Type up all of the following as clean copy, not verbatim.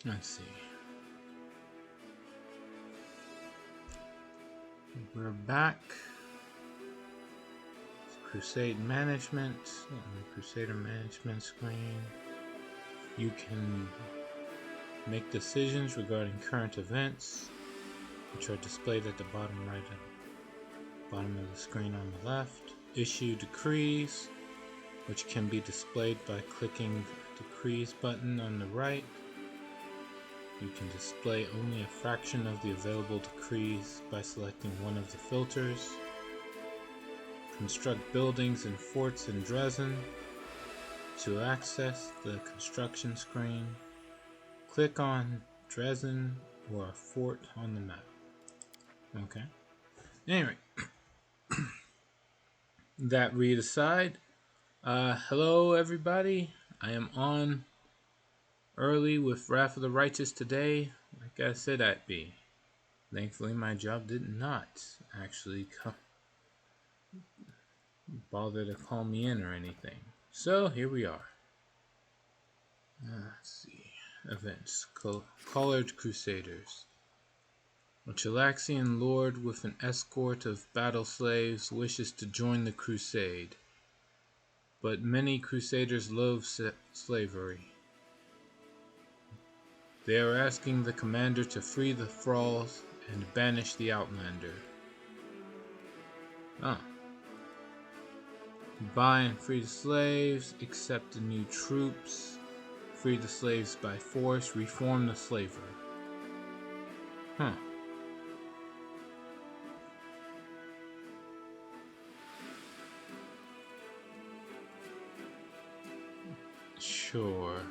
Let's see. We're back. Crusade Management. On the Crusader Management screen, you can make decisions regarding current events, which are displayed at the bottom right and bottom of the screen on the left. Issue decrees, which can be displayed by clicking the Decrees button on the right. You can display only a fraction of the available decrees by selecting one of the filters. Construct buildings and forts in Dresden. To access the construction screen, click on Dresden or a fort on the map. Okay. Anyway, that read aside, hello everybody. I am on early with Wrath of the Righteous today, like I said I'd be. Thankfully, my job did not actually bother to call me in or anything. So, here we are. Let's see. Events. Colored Crusaders. A Chilaxian lord with an escort of battle slaves wishes to join the crusade, but many crusaders loathe slavery. They are asking the commander to free the thralls and banish the outlander. Buy and free the slaves, accept the new troops, free the slaves by force, reform the slaver. Sure.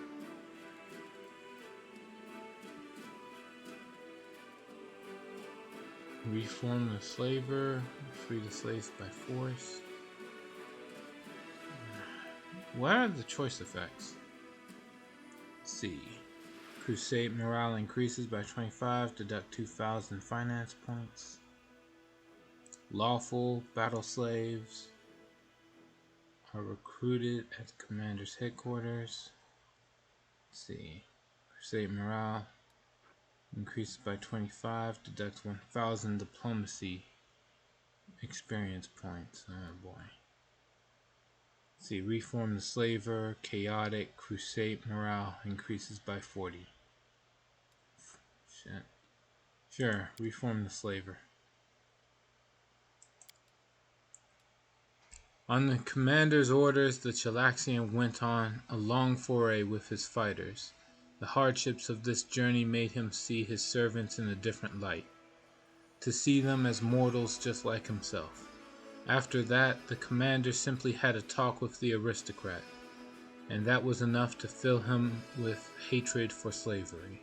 Reform the slaver, free the slaves by force. What are the choice effects? Let's see. Crusade morale increases by 25, deduct 2,000 finance points. Lawful battle slaves are recruited at the commander's headquarters. Let's see. Crusade morale increases by 25, deduct 1,000 diplomacy experience points. Oh boy. Let's see. Reform the slaver, chaotic, crusade morale increases by 40. Shit. Sure, reform the slaver. On the commander's orders, the Chilaxian went on a long foray with his fighters. The hardships of this journey made him see his servants in a different light, to see them as mortals just like himself. After that, the commander simply had a talk with the aristocrat, and that was enough to fill him with hatred for slavery.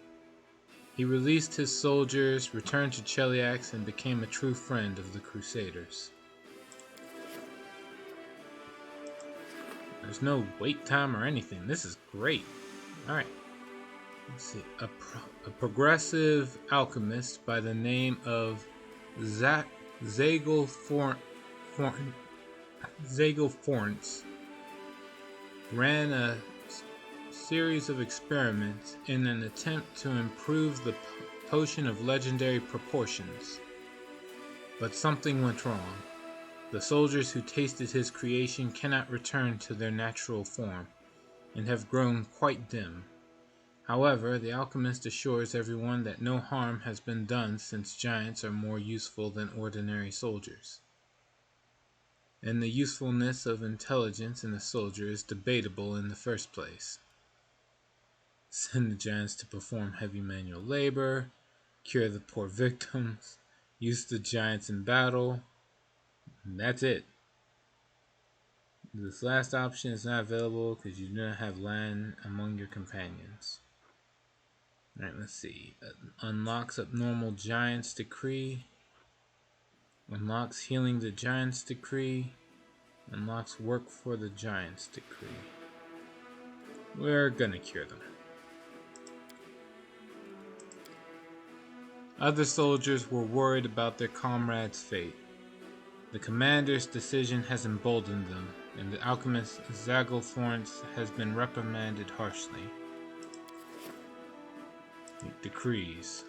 He released his soldiers, returned to Cheliax, and became a true friend of the Crusaders. There's no wait time or anything. This is great. Alright. Let's see. A progressive alchemist by the name of Zagel Forns ran a series of experiments in an attempt to improve the potion of legendary proportions. But something went wrong. The soldiers who tasted his creation cannot return to their natural form, and have grown quite dim. However, the alchemist assures everyone that no harm has been done, since giants are more useful than ordinary soldiers. And the usefulness of intelligence in a soldier is debatable in the first place. Send the giants to perform heavy manual labor, cure the poor victims, use the giants in battle, and that's it. This last option is not available because you do not have land among your companions. Alright, let's see. Unlocks Abnormal Giants Decree. Unlocks Healing the Giants Decree. Unlocks Work for the Giants Decree. We're gonna cure them. Other soldiers were worried about their comrades' fate. The commander's decision has emboldened them. and the alchemist Zaglthorns has been reprimanded harshly. Decrees.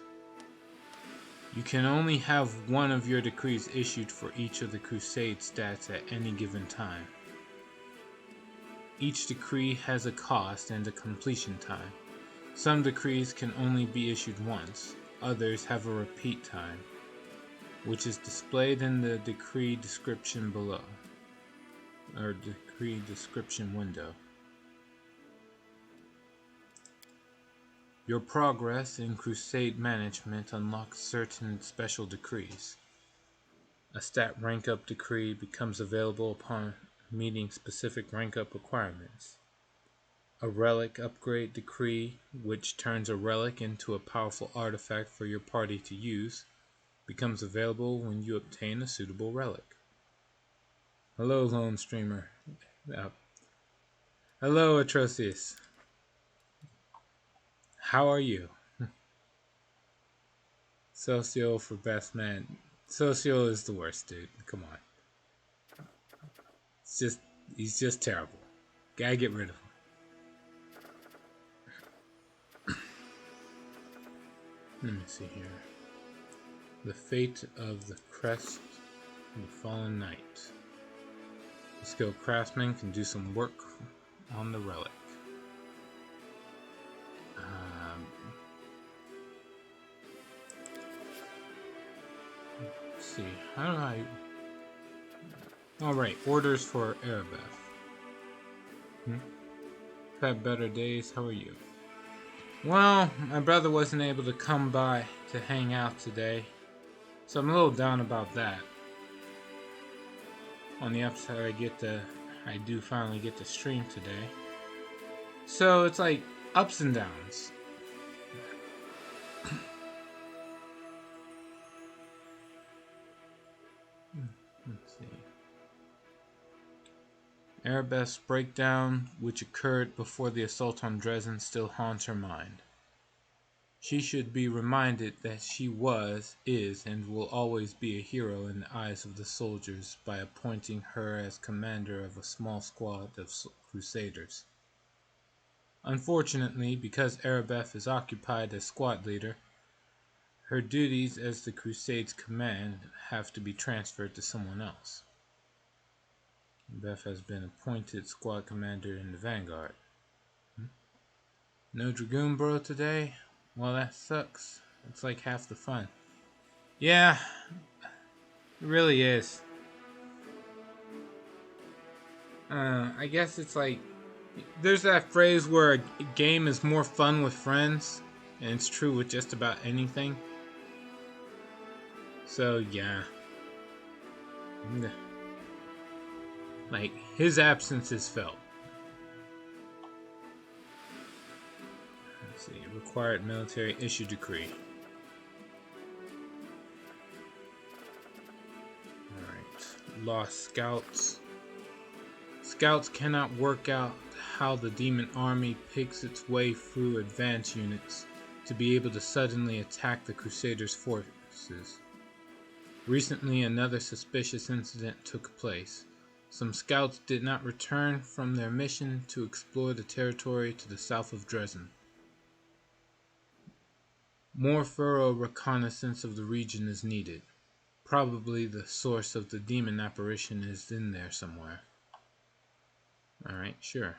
You can only have one of your decrees issued for each of the crusade stats at any given time. Each decree has a cost and a completion time. Some decrees can only be issued once, others have a repeat time, which is displayed in the decree description below, or decree description window. Your progress in crusade management unlocks certain special decrees. A stat rank up decree becomes available upon meeting specific rank up requirements. A relic upgrade decree, which turns a relic into a powerful artifact for your party to use, becomes available when you obtain a suitable relic. Hello, lone streamer. Hello, Atrocious. How are you? Socio for best man. Socio is the worst, dude. Come on. He's just terrible. Gotta get rid of him. Let me see here. The fate of the crest of the fallen knight. The skilled craftsman can do some work on the relic. Let's see. How do I... Alright, orders for Erebeth. Had better days. How are you? Well, my brother wasn't able to come by to hang out today, so I'm a little down about that. On the upside, I do finally get to stream today. So it's like ups and downs. Let's see. Erebeth's breakdown, which occurred before the assault on Dresden, still haunts her mind. She should be reminded that she was, is, and will always be a hero in the eyes of the soldiers by appointing her as commander of a small squad of crusaders. Unfortunately, because Erebeth is occupied as squad leader, her duties as the Crusade's command have to be transferred to someone else. Beth has been appointed squad commander in the Vanguard. No Dragoon bro today? Well, that sucks. It's like half the fun. Yeah, it really is. I guess it's like, there's that phrase where a game is more fun with friends, and it's true with just about anything. So, yeah. Like, his absence is felt. Let's see, required military issue decree. Alright, lost scouts. Scouts cannot work out how the demon army picks its way through advance units to be able to suddenly attack the Crusaders' forces. Recently, another suspicious incident took place. Some scouts did not return from their mission to explore the territory to the south of Dresden. More thorough reconnaissance of the region is needed. Probably the source of the demon apparition is in there somewhere. Alright, sure.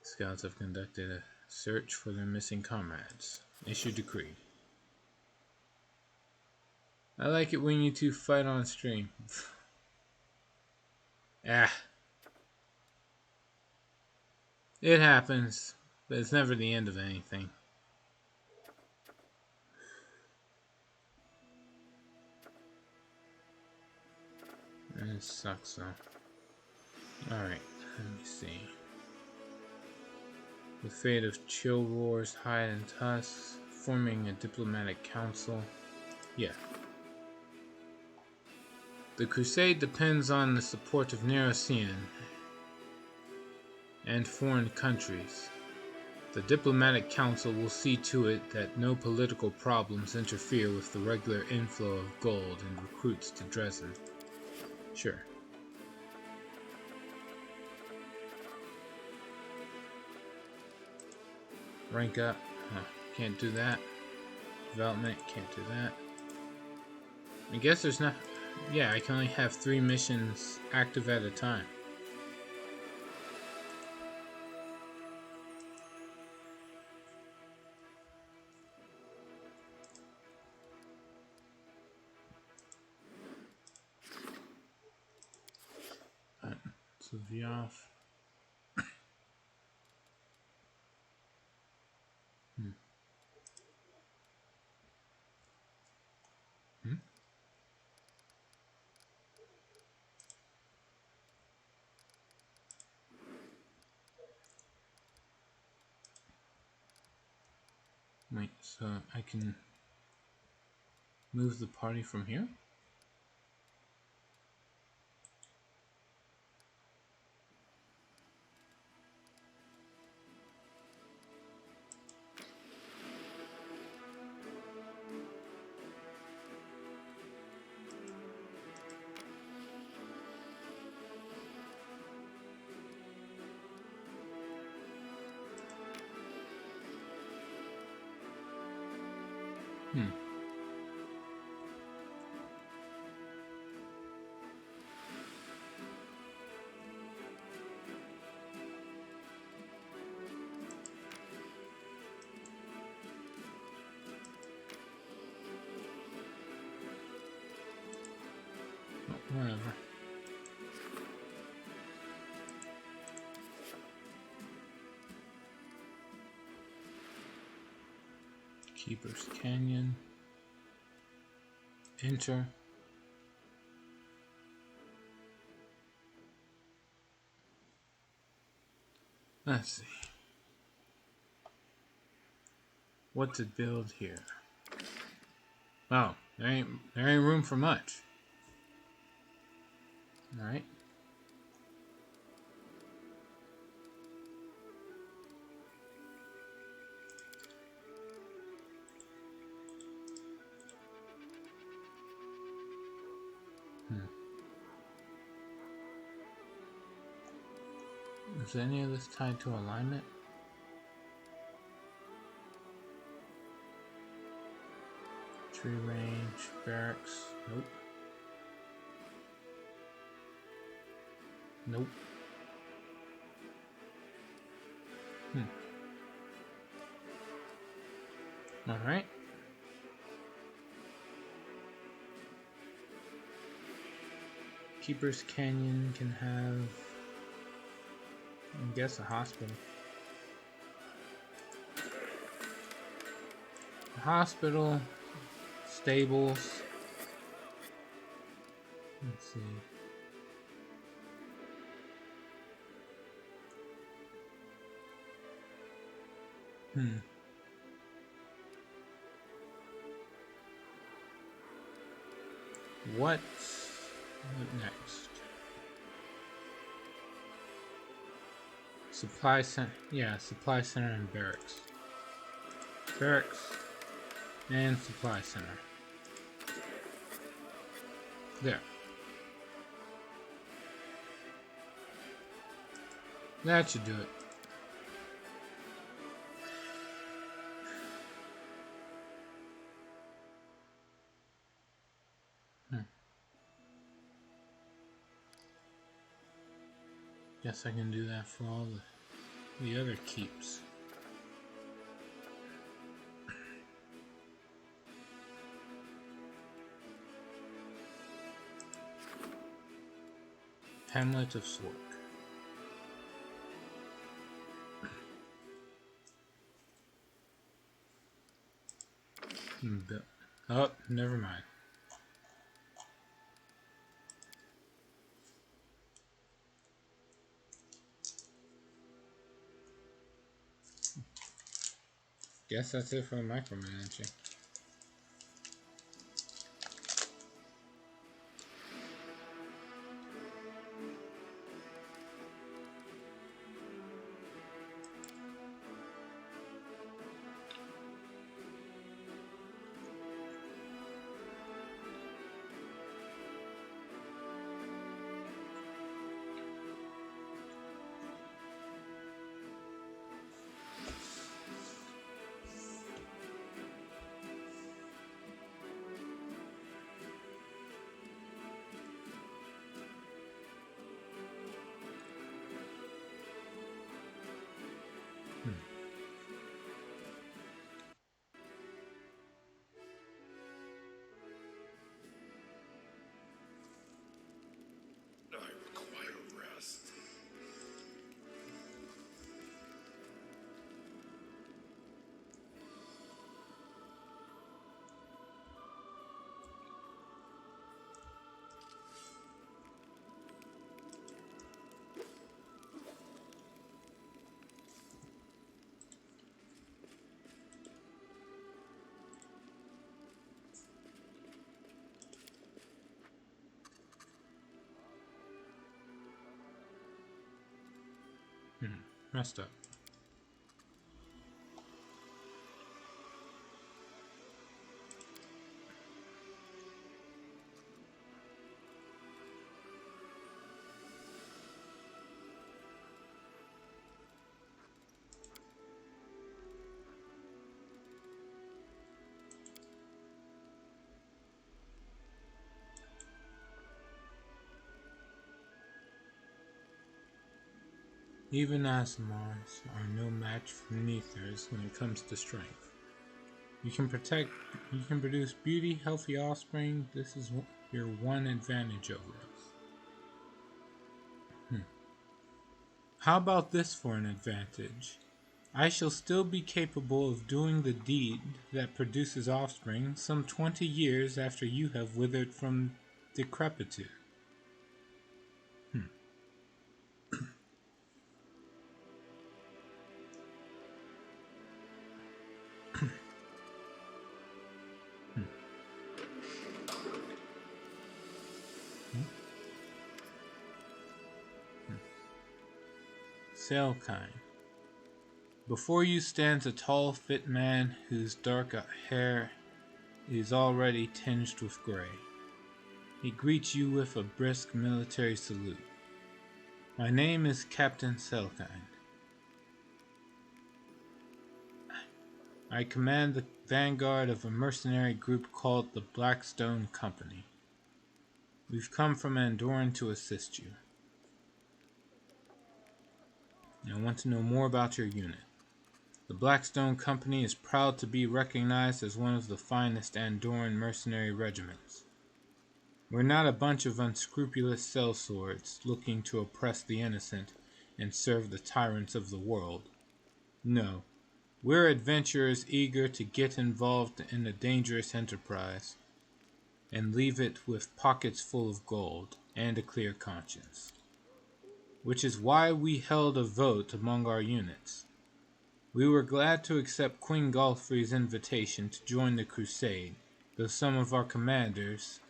Scouts have conducted a search for their missing comrades. Issue decree. I like it when you two fight on stream. It happens, but it's never the end of anything. It sucks though. Alright, let me see. The fate of Chill Roar's Hide and Tusks, forming a diplomatic council. Yeah. The crusade depends on the support of Nerocean and foreign countries. The diplomatic council will see to it that no political problems interfere with the regular inflow of gold and recruits to Dresden. Sure. Rank up. Can't do that. Development. Can't do that. I guess there's not... Yeah, I can only have 3 missions active at a time. So V off. Wait, so I can move the party from here? Whatever. Keeper's Canyon. Enter. Let's see. What to build here? Oh, there ain't room for much. Alright. Is any of this tied to alignment? Tree range, barracks, nope. Nope. Alright. Keeper's Canyon can have, I guess, a hospital. A hospital, stables. Let's see. What's next? Supply center. Yeah, supply center and barracks. Barracks and supply center. There. That should do it. Guess I can do that for all the other keeps. Hamlet of Swark. Oh, never mind. Guess that's it for the micromanaging. Messed up. Even Asimars are no match for Neithers when it comes to strength. You can produce beauty, healthy offspring. This is your one advantage over us. How about this for an advantage? I shall still be capable of doing the deed that produces offspring some 20 years after you have withered from decrepitude. Selkine. Before you stands a tall, fit man whose dark hair is already tinged with gray. He greets you with a brisk military salute. My name is Captain Selkine. I command the vanguard of a mercenary group called the Blackstone Company. We've come from Andorran to assist you. I want to know more about your unit. The Blackstone Company is proud to be recognized as one of the finest Andorran mercenary regiments. We're not a bunch of unscrupulous sellswords looking to oppress the innocent and serve the tyrants of the world. No, we're adventurers eager to get involved in a dangerous enterprise and leave it with pockets full of gold and a clear conscience. Which is why we held a vote among our units. We were glad to accept Queen Galfrey's invitation to join the crusade, though some of our commanders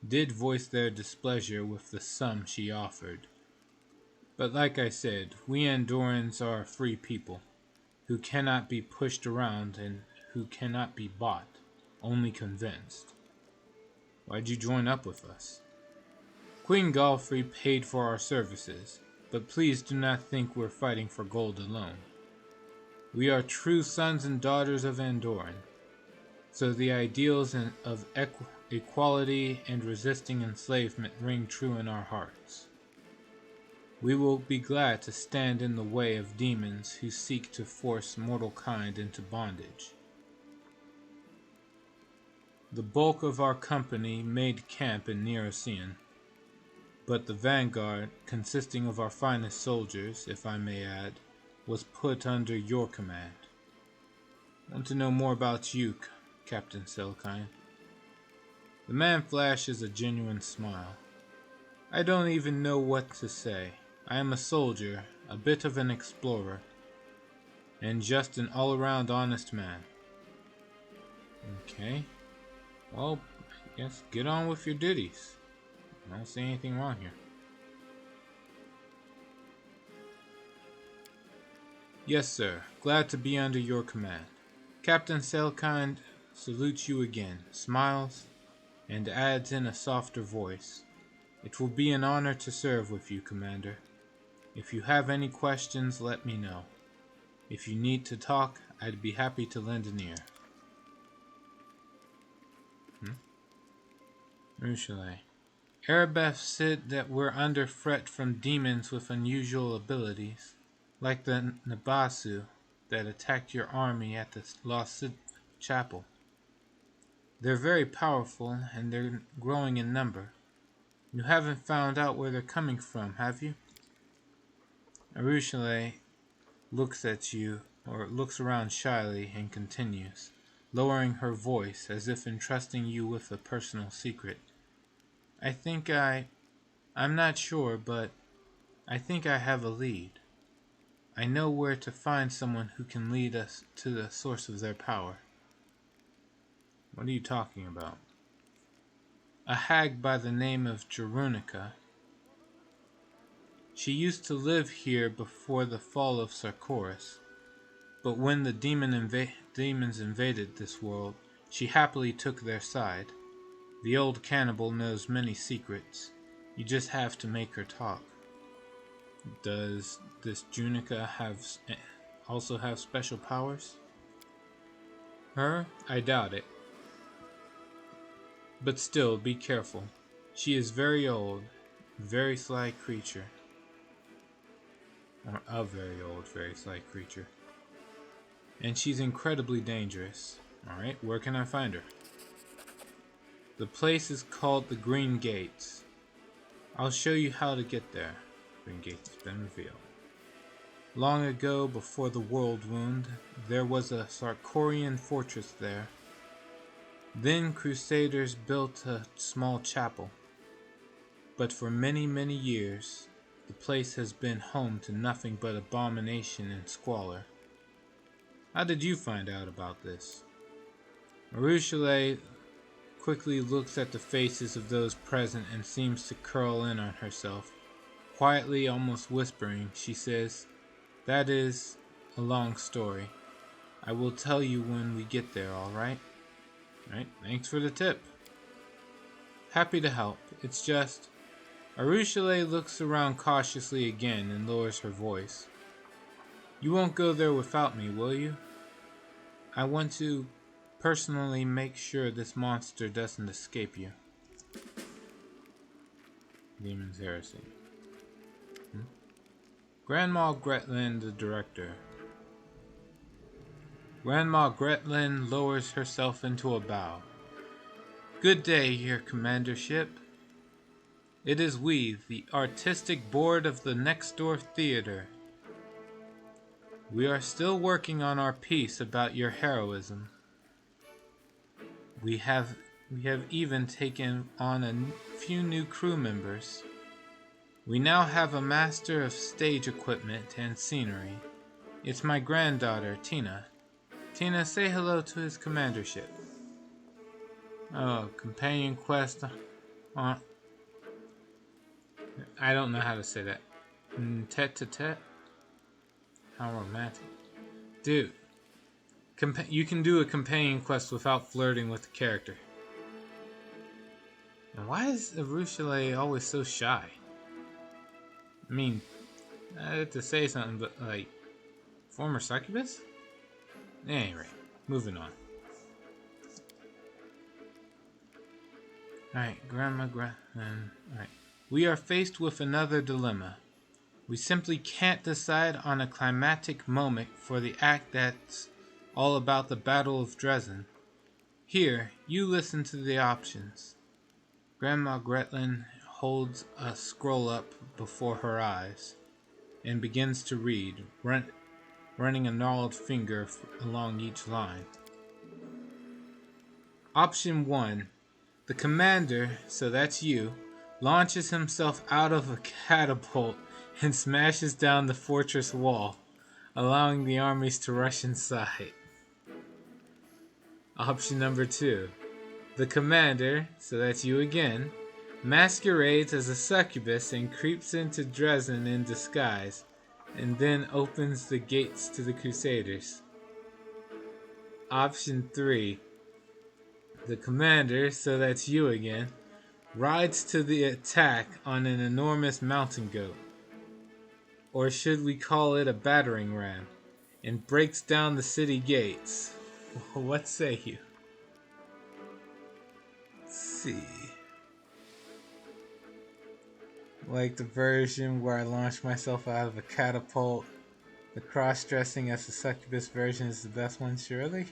did voice their displeasure with the sum she offered. But like I said, we Andorrans are a free people, who cannot be pushed around and who cannot be bought, only convinced. Why'd you join up with us? Queen Galfrey paid for our services, but please do not think we're fighting for gold alone. We are true sons and daughters of Andorran, so the ideals of equality and resisting enslavement ring true in our hearts. We will be glad to stand in the way of demons who seek to force mortal kind into bondage. The bulk of our company made camp in Nerocean, but the vanguard, consisting of our finest soldiers, if I may add, was put under your command. I want to know more about you, Captain Selkine. The man flashes a genuine smile. I don't even know what to say. I am a soldier, a bit of an explorer, and just an all-around honest man. Okay. Well, I guess get on with your duties. I don't see anything wrong here. Yes, sir. Glad to be under your command. Captain Selkine salutes you again, smiles, and adds in a softer voice. It will be an honor to serve with you, Commander. If you have any questions, let me know. If you need to talk, I'd be happy to lend an ear. Usually. Erebeth said that we're under threat from demons with unusual abilities, like the Nabasu that attacked your army at the Lost Chapel. They're very powerful, and they're growing in number. You haven't found out where they're coming from, have you? Arushale looks at you, or looks around shyly, and continues, lowering her voice as if entrusting you with a personal secret. I'm not sure, but I think I have a lead. I know where to find someone who can lead us to the source of their power. What are you talking about? A hag by the name of Jerunika. She used to live here before the fall of Sarkoris, but when the demons invaded this world, she happily took their side. The old cannibal knows many secrets. You just have to make her talk. Does this Jerunika also have special powers? Her? I doubt it. But still, be careful. She is very old, very sly creature. Or a very old, very sly creature. And she's incredibly dangerous. Alright, where can I find her? The place is called the Green Gates. I'll show you how to get there. Green Gates has been revealed. Long ago, before the World Wound, there was a Sarkorian fortress there. Then Crusaders built a small chapel. But for many, many years, the place has been home to nothing but abomination and squalor. How did you find out about this? Marushale quickly looks at the faces of those present and seems to curl in on herself. Quietly, almost whispering, she says, "That is a long story. I will tell you when we get there, alright?" Alright, thanks for the tip. Happy to help. It's just... Marushale looks around cautiously again and lowers her voice. "You won't go there without me, will you? I want to personally make sure this monster doesn't escape you." Demon's Heresy. Grandma Gretlin, the director. Grandma Gretlin lowers herself into a bow. "Good day, your commandership. It is we, the artistic board of the next door theater. We are still working on our piece about your heroism. We have even taken on a few new crew members. We now have a master of stage equipment and scenery. It's my granddaughter, Tina. Tina, say hello to his commandership." Oh, companion quest on... I don't know how to say that. Tete-a-tete? How romantic. Dude, you can do a companion quest without flirting with the character. And why is Marushale always so shy? I mean, I had to say something, but like, former succubus? Anyway, moving on. Alright, alright. "We are faced with another dilemma. We simply can't decide on a climactic moment for the act that's all about the Battle of Dresden. Here, you listen to the options." Grandma Gretlin holds a scroll up before her eyes and begins to read, running a gnarled finger along each line. Option 1. The commander, so that's you, launches himself out of a catapult and smashes down the fortress wall, allowing the armies to rush inside. Option number 2. The commander, so that's you again, masquerades as a succubus and creeps into Dresden in disguise, and then opens the gates to the Crusaders. Option 3. The commander, so that's you again, rides to the attack on an enormous mountain goat, or should we call it a battering ram, and breaks down the city gates. What say you? Let's see. Like the version where I launched myself out of a catapult. The cross-dressing as the succubus version is the best one, surely?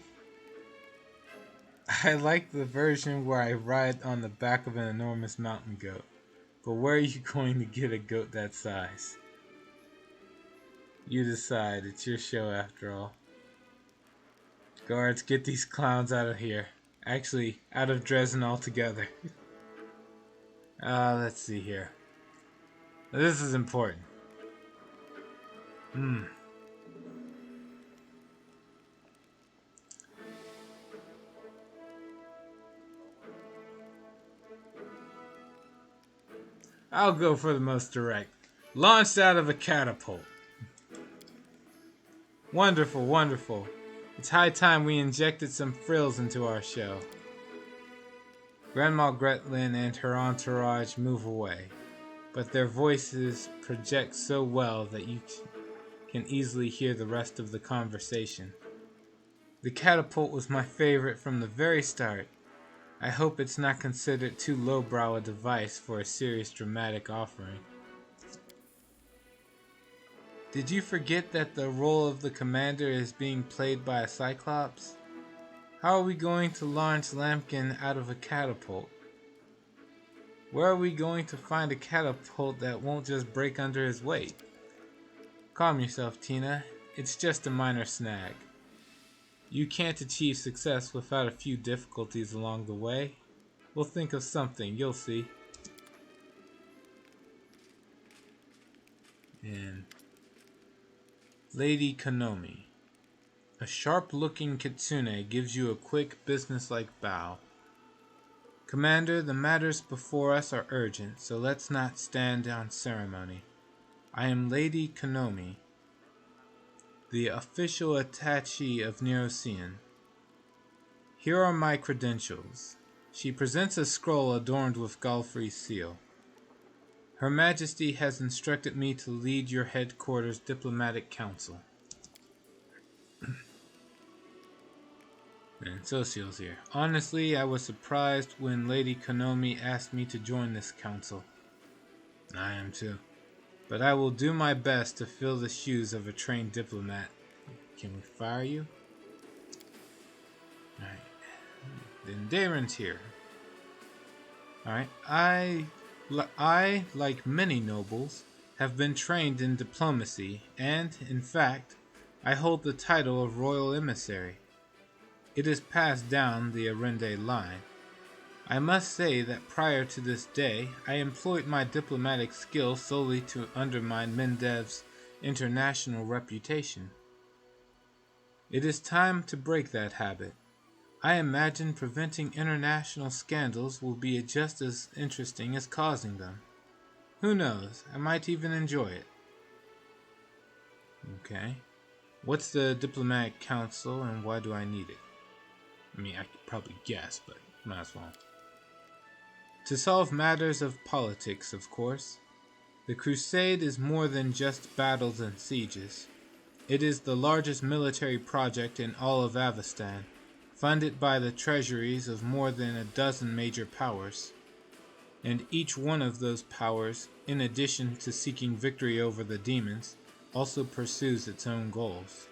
I like the version where I ride on the back of an enormous mountain goat. But where are you going to get a goat that size? You decide. It's your show after all. Guards, get these clowns out of here. Actually, out of Dresden altogether. Let's see here. This is important. I'll go for the most direct. Launched out of a catapult. Wonderful, wonderful. It's high time we injected some frills into our show. Grandma Gretlin and her entourage move away, but their voices project so well that you can easily hear the rest of the conversation. The catapult was my favorite from the very start. I hope it's not considered too lowbrow a device for a serious dramatic offering. Did you forget that the role of the commander is being played by a Cyclops? How are we going to launch Lampkin out of a catapult? Where are we going to find a catapult that won't just break under his weight? Calm yourself, Tina. It's just a minor snag. You can't achieve success without a few difficulties along the way. We'll think of something, you'll see. And Lady Konomi. A sharp-looking kitsune gives you a quick, businesslike bow. Commander, the matters before us are urgent, so let's not stand on ceremony. I am Lady Konomi, the official attaché of Neocean. Here are my credentials. She presents a scroll adorned with Galfrey's seal. Her Majesty has instructed me to lead your headquarters diplomatic council. And Social's here. Honestly, I was surprised when Lady Konomi asked me to join this council. I am too. But I will do my best to fill the shoes of a trained diplomat. Can we fire you? Alright. Then Darren's here. Alright. I, like many nobles, have been trained in diplomacy, and, in fact, I hold the title of Royal Emissary. It is passed down the Eredin line. I must say that prior to this day, I employed my diplomatic skill solely to undermine Mendev's international reputation. It is time to break that habit. I imagine preventing international scandals will be just as interesting as causing them. Who knows, I might even enjoy it. Okay. What's the Diplomatic Council and why do I need it? I mean, I could probably guess, but might as well. To solve matters of politics, of course. The Crusade is more than just battles and sieges. It is the largest military project in all of Avestan, funded by the treasuries of more than a dozen major powers. And each one of those powers, in addition to seeking victory over the demons, also pursues its own goals.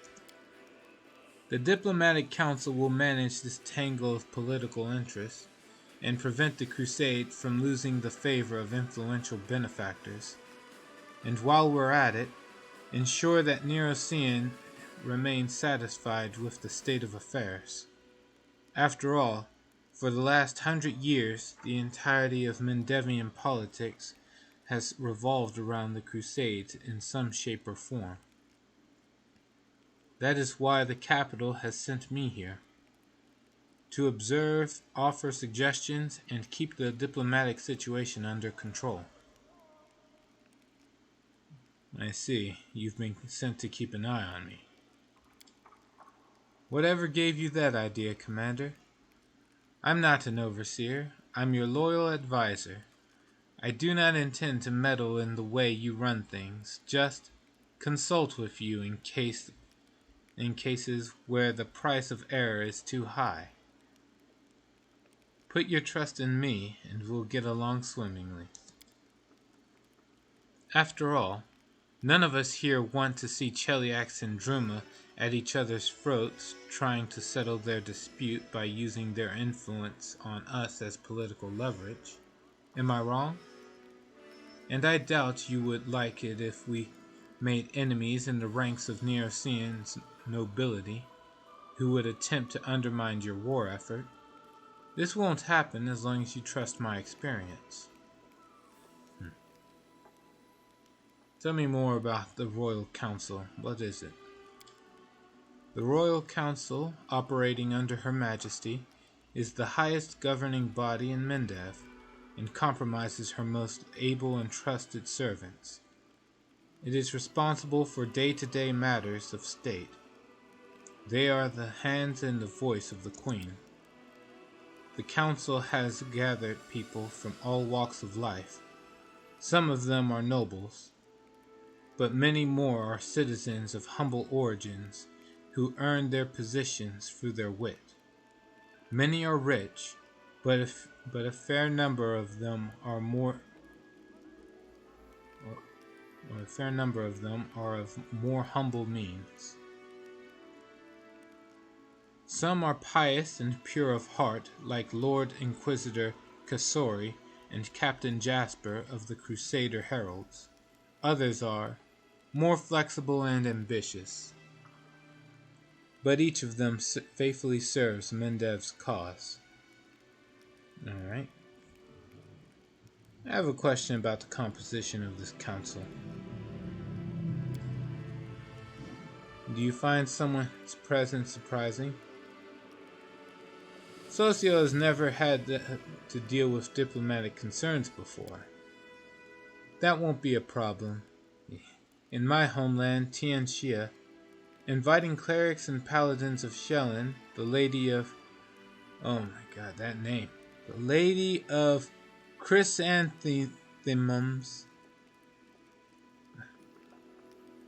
The Diplomatic Council will manage this tangle of political interests and prevent the Crusade from losing the favor of influential benefactors. And while we're at it, ensure that Neocean remains satisfied with the state of affairs. After all, for the last 100 years, the entirety of Mendevian politics has revolved around the Crusades in some shape or form. That is why the capital has sent me here. To observe, offer suggestions, and keep the diplomatic situation under control. I see. You've been sent to keep an eye on me. Whatever gave you that idea, Commander? I'm not an overseer. I'm your loyal advisor. I do not intend to meddle in the way you run things. Just consult with you in cases where the price of error is too high. Put your trust in me, and we'll get along swimmingly. After all, none of us here want to see Cheliax and Druma at each other's throats trying to settle their dispute by using their influence on us as political leverage. Am I wrong? And I doubt you would like it if we made enemies in the ranks of Neocean's nobility, who would attempt to undermine your war effort. This won't happen as long as you trust my experience. Tell me more about the Royal Council. What is it? The Royal Council, operating under Her Majesty, is the highest governing body in Mendev, and compromises her most able and trusted servants. It is responsible for day-to-day matters of state. They are the hands and the voice of the Queen. The council has gathered people from all walks of life. Some of them are nobles, but many more are citizens of humble origins who earned their positions through their wit. Many are rich, but a fair number of them are of more humble means. Some are pious and pure of heart, like Lord Inquisitor Casori and Captain Jasper of the Crusader Heralds. Others are more flexible and ambitious, but each of them faithfully serves Mendev's cause. Alright. I have a question about the composition of this council. Do you find someone's presence surprising? Socio has never had to deal with diplomatic concerns before. That won't be a problem. In my homeland, Tianxia, inviting clerics and paladins of Shellen, the Lady of... Oh my god, that name. The Lady of Chrysanthemums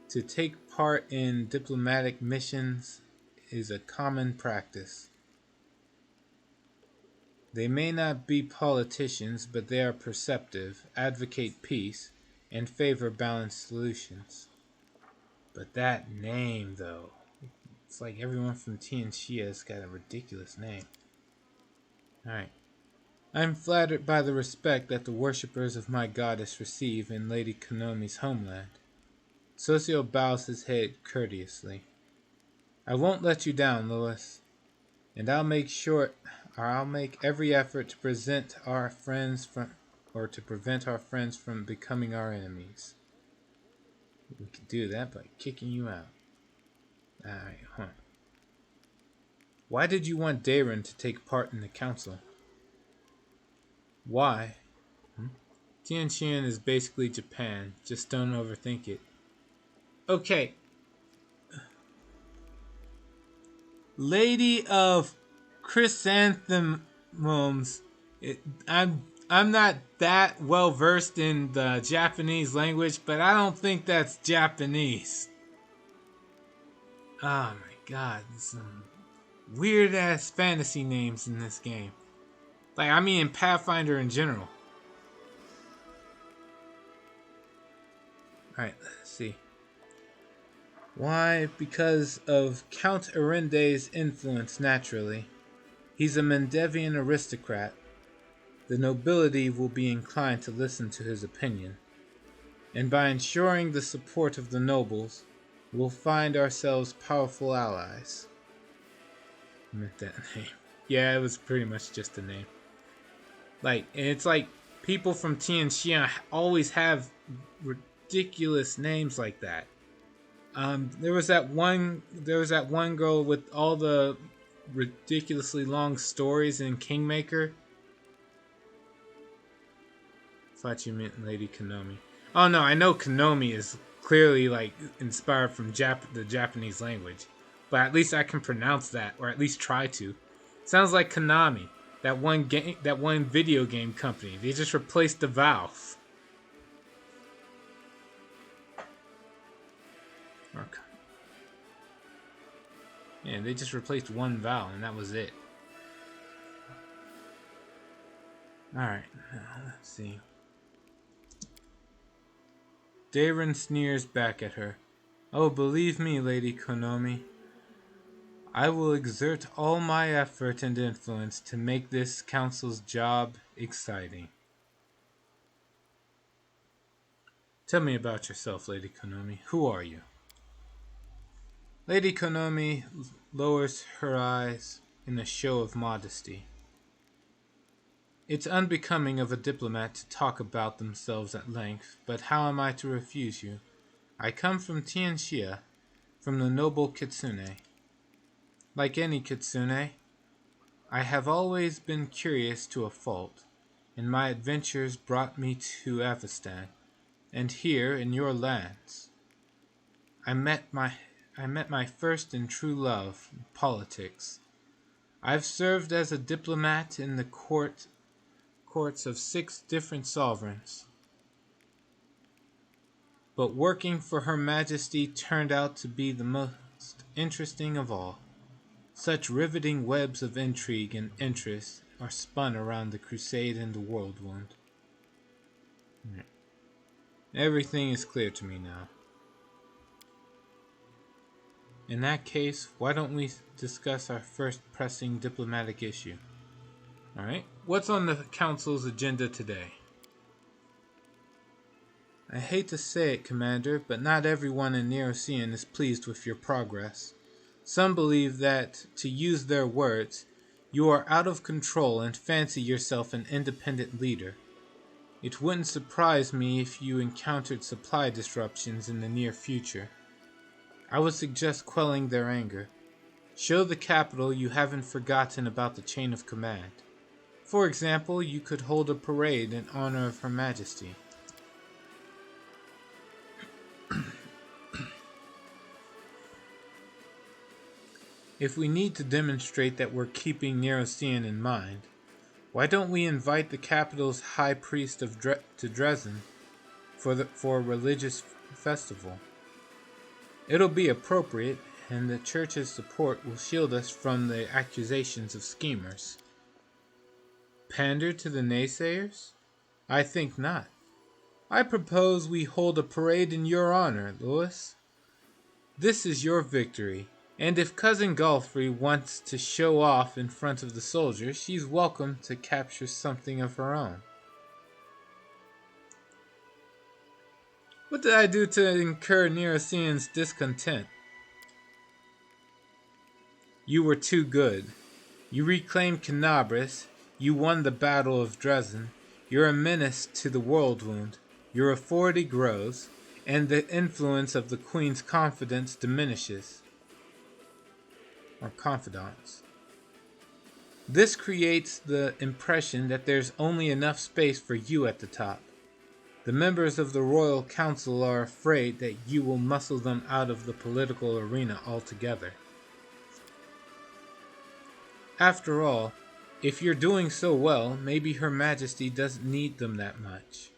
to take part in diplomatic missions is a common practice. They may not be politicians, but they are perceptive, advocate peace, and favor balanced solutions. But that name, though, it's like everyone from Tianxia has got a ridiculous name. Alright. I'm flattered by the respect that the worshippers of my goddess receive in Lady Konomi's homeland. Socio bows his head courteously. I won't let you down, Lois, and I'll make every effort to prevent our friends from becoming our enemies. We can do that by kicking you out. Alright, Why did you want Daron to take part in the council? Why? Tianxian is basically Japan. Just don't overthink it. Okay. Lady of Chrysanthemums. I'm not that well versed in the Japanese language, but I don't think that's Japanese. Oh my god, some weird ass fantasy names in this game. Like, I mean in Pathfinder in general. Alright, let's see. Why? Because of Count Erinde's influence, naturally. He's a Mendevian aristocrat. The nobility will be inclined to listen to his opinion. And by ensuring the support of the nobles, we'll find ourselves powerful allies. I meant that name. Yeah, it was pretty much just a name. And it's like people from Tianxia always have ridiculous names like that. There was that one girl with all the ridiculously long stories in Kingmaker. Thought you meant Lady Konomi. Oh no, I know Konomi is clearly inspired from the Japanese language, but at least I can pronounce that, or at least try to. Sounds like Konami, that one video game company. They just replaced the vowel. Okay. Yeah, they just replaced one vowel, and that was it. Alright, let's see. Daron sneers back at her. Oh, believe me, Lady Konomi. I will exert all my effort and influence to make this council's job exciting. Tell me about yourself, Lady Konomi. Who are you? Lady Konomi lowers her eyes in a show of modesty. It's unbecoming of a diplomat to talk about themselves at length, but how am I to refuse you? I come from Tianxia, from the noble Kitsune. Like any Kitsune, I have always been curious to a fault, and my adventures brought me to Avestan. and here in your lands. I met my first and true love, politics. I've served as a diplomat in the courts of 6 different sovereigns. But working for Her Majesty turned out to be the most interesting of all. Such riveting webs of intrigue and interest are spun around the crusade and the world wound. Everything is clear to me now. In that case, why don't we discuss our first pressing diplomatic issue? Alright, what's on the Council's agenda today? I hate to say it, Commander, but not everyone in Neocean is pleased with your progress. Some believe that, to use their words, you are out of control and fancy yourself an independent leader. It wouldn't surprise me if you encountered supply disruptions in the near future. I would suggest quelling their anger. Show the capital you haven't forgotten about the chain of command. For example, you could hold a parade in honor of Her Majesty. If we need to demonstrate that we're keeping Neocean in mind, why don't we invite the capital's high priest to Dresden for a religious festival? It'll be appropriate, and the church's support will shield us from the accusations of schemers. Pander to the naysayers? I think not. I propose we hold a parade in your honor, Louis. This is your victory, and if Cousin Golfrey wants to show off in front of the soldiers, she's welcome to capture something of her own. What did I do to incur Neocean's discontent? You were too good. You reclaimed Canabris, you won the Battle of Dresden, you're a menace to the world wound, your authority grows, and the influence of the Queen's confidence diminishes. Or confidants. This creates the impression that there's only enough space for you at the top. The members of the Royal Council are afraid that you will muscle them out of the political arena altogether. After all, if you're doing so well, maybe Her Majesty doesn't need them that much.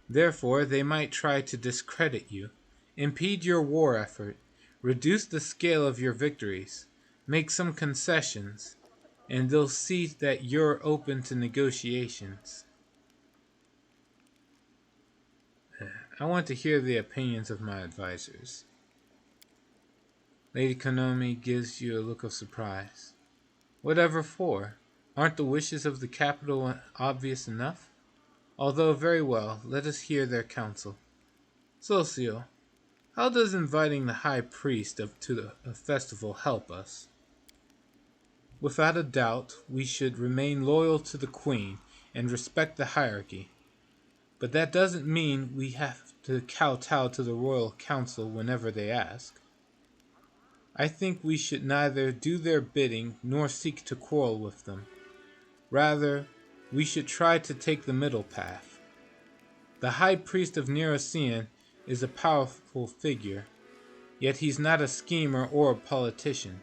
Therefore, they might try to discredit you, impede your war effort, reduce the scale of your victories, make some concessions, and they'll see that you're open to negotiations. I want to hear the opinions of my advisors. Lady Konomi gives you a look of surprise. Whatever for? Aren't the wishes of the capital obvious enough? Although very well, let us hear their counsel. Socio, how does inviting the high priest to a festival help us? Without a doubt, we should remain loyal to the Queen and respect the hierarchy. But that doesn't mean we have to kowtow to the Royal Council whenever they ask. I think we should neither do their bidding nor seek to quarrel with them. Rather, we should try to take the middle path. The High Priest of Neocean is a powerful figure, yet he's not a schemer or a politician.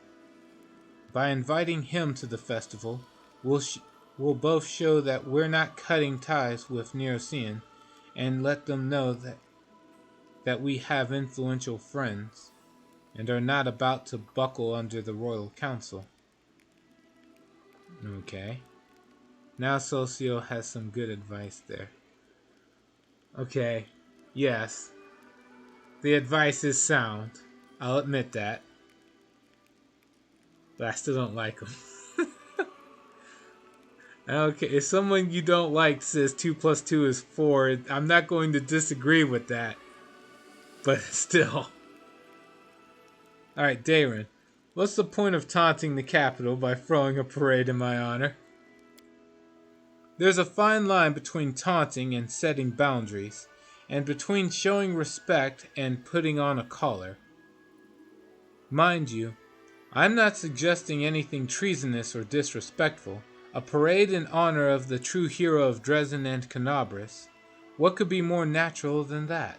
By inviting him to the festival, we'll both show that we're not cutting ties with Neocean and let them know that we have influential friends and are not about to buckle under the Royal Council. Okay. Now Socio has some good advice there. Okay. Yes. The advice is sound. I'll admit that. But I still don't like him. Okay, if someone you don't like says 2 plus 2 is 4, I'm not going to disagree with that. But still. Alright, Darren. What's the point of taunting the capital by throwing a parade in my honor? There's a fine line between taunting and setting boundaries, and between showing respect and putting on a collar. Mind you, I'm not suggesting anything treasonous or disrespectful. A parade in honor of the true hero of Dresden and Canabris. What could be more natural than that?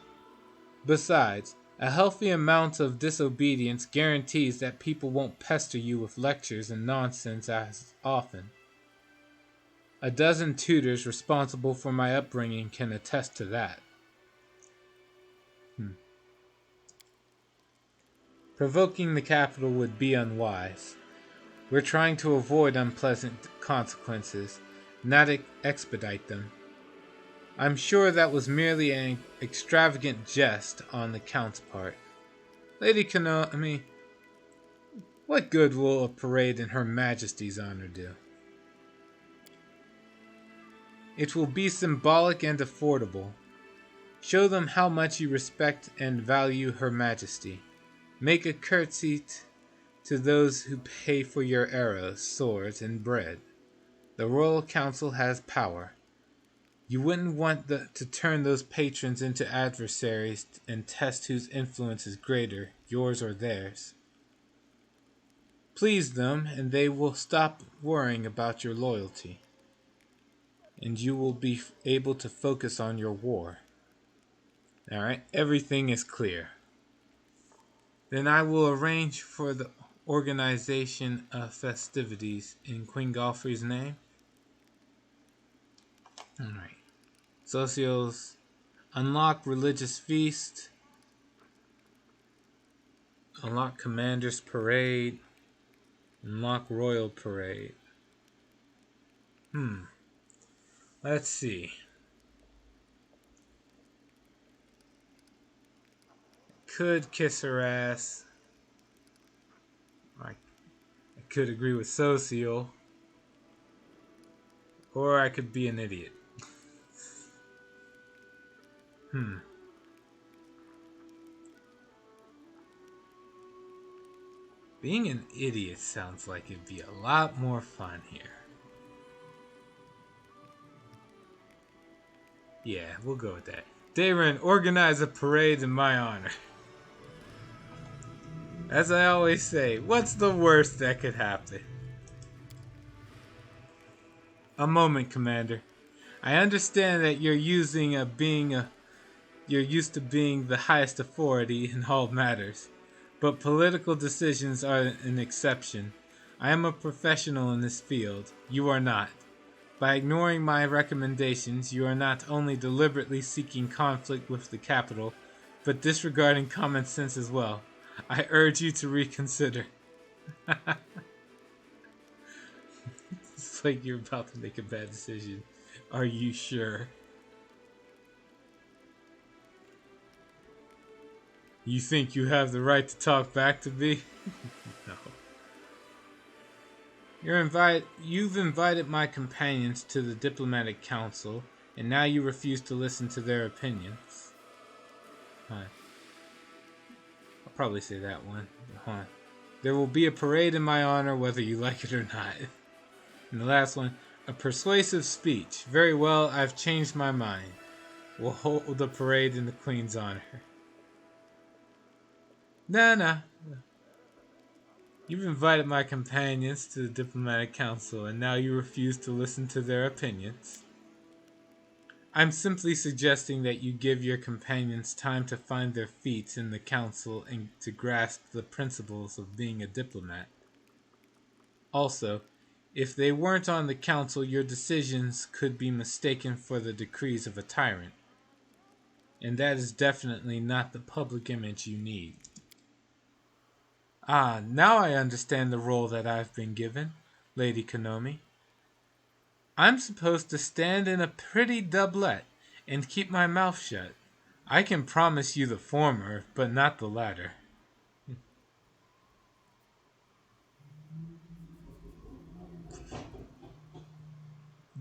Besides, a healthy amount of disobedience guarantees that people won't pester you with lectures and nonsense as often. A dozen tutors responsible for my upbringing can attest to that. Provoking the capital would be unwise. We're trying to avoid unpleasant consequences, not expedite them. I'm sure that was merely an extravagant jest on the Count's part. Lady Kanomi, what good will a parade in Her Majesty's honor do? It will be symbolic and affordable. Show them how much you respect and value Her Majesty. Make a curtsy to those who pay for your arrows, swords, and bread. The Royal Council has power. You wouldn't want to turn those patrons into adversaries and test whose influence is greater, yours or theirs. Please them, and they will stop worrying about your loyalty. And you will be able to focus on your war. Alright, everything is clear. Then I will arrange for the organization of festivities in Queen Galfrey's name. Alright. Socios, unlock religious feast. Unlock commander's parade. Unlock royal parade. Let's see. Could kiss her ass. I could agree with Socio. Or I could be an idiot. Being an idiot sounds like it'd be a lot more fun here. Yeah, we'll go with that. Dayren, organize a parade in my honor. As I always say, what's the worst that could happen? A moment, Commander. I understand that you're used to being the highest authority in all matters, but political decisions are an exception. I am a professional in this field. You are not. By ignoring my recommendations, you are not only deliberately seeking conflict with the capital, but disregarding common sense as well. I urge you to reconsider. It's like you're about to make a bad decision. Are you sure? You think you have the right to talk back to me? No. You've invited my companions to the diplomatic council, and now you refuse to listen to their opinions. I'll probably say that one. There will be a parade in my honor whether you like it or not. And the last one, a persuasive speech. Very well, I've changed my mind. We'll hold the parade in the Queen's honor. Nah. You've invited my companions to the diplomatic council, and now you refuse to listen to their opinions. I'm simply suggesting that you give your companions time to find their feet in the council and to grasp the principles of being a diplomat. Also, if they weren't on the council, your decisions could be mistaken for the decrees of a tyrant. And that is definitely not the public image you need. Now I understand the role that I've been given, Lady Kanomi. I'm supposed to stand in a pretty doublet and keep my mouth shut. I can promise you the former, but not the latter.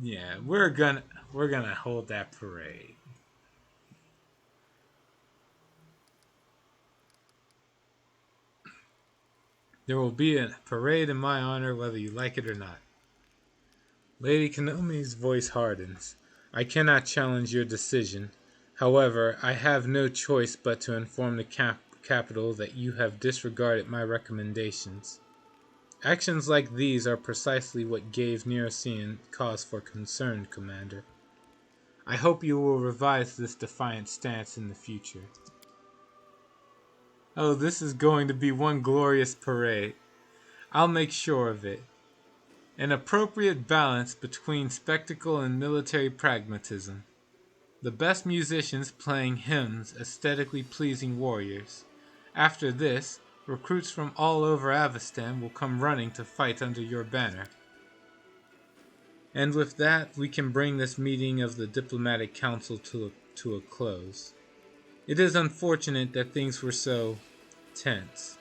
Yeah, we're gonna hold that parade. There will be a parade in my honor whether you like it or not. Lady Kanomi's voice hardens. I cannot challenge your decision. However, I have no choice but to inform the capital that you have disregarded my recommendations. Actions like these are precisely what gave Neurosian cause for concern, Commander. I hope you will revise this defiant stance in the future. Oh, this is going to be one glorious parade. I'll make sure of it. An appropriate balance between spectacle and military pragmatism. The best musicians playing hymns, aesthetically pleasing warriors. After this, recruits from all over Avestan will come running to fight under your banner. And with that, we can bring this meeting of the Diplomatic Council to a close. It is unfortunate that things were so tense,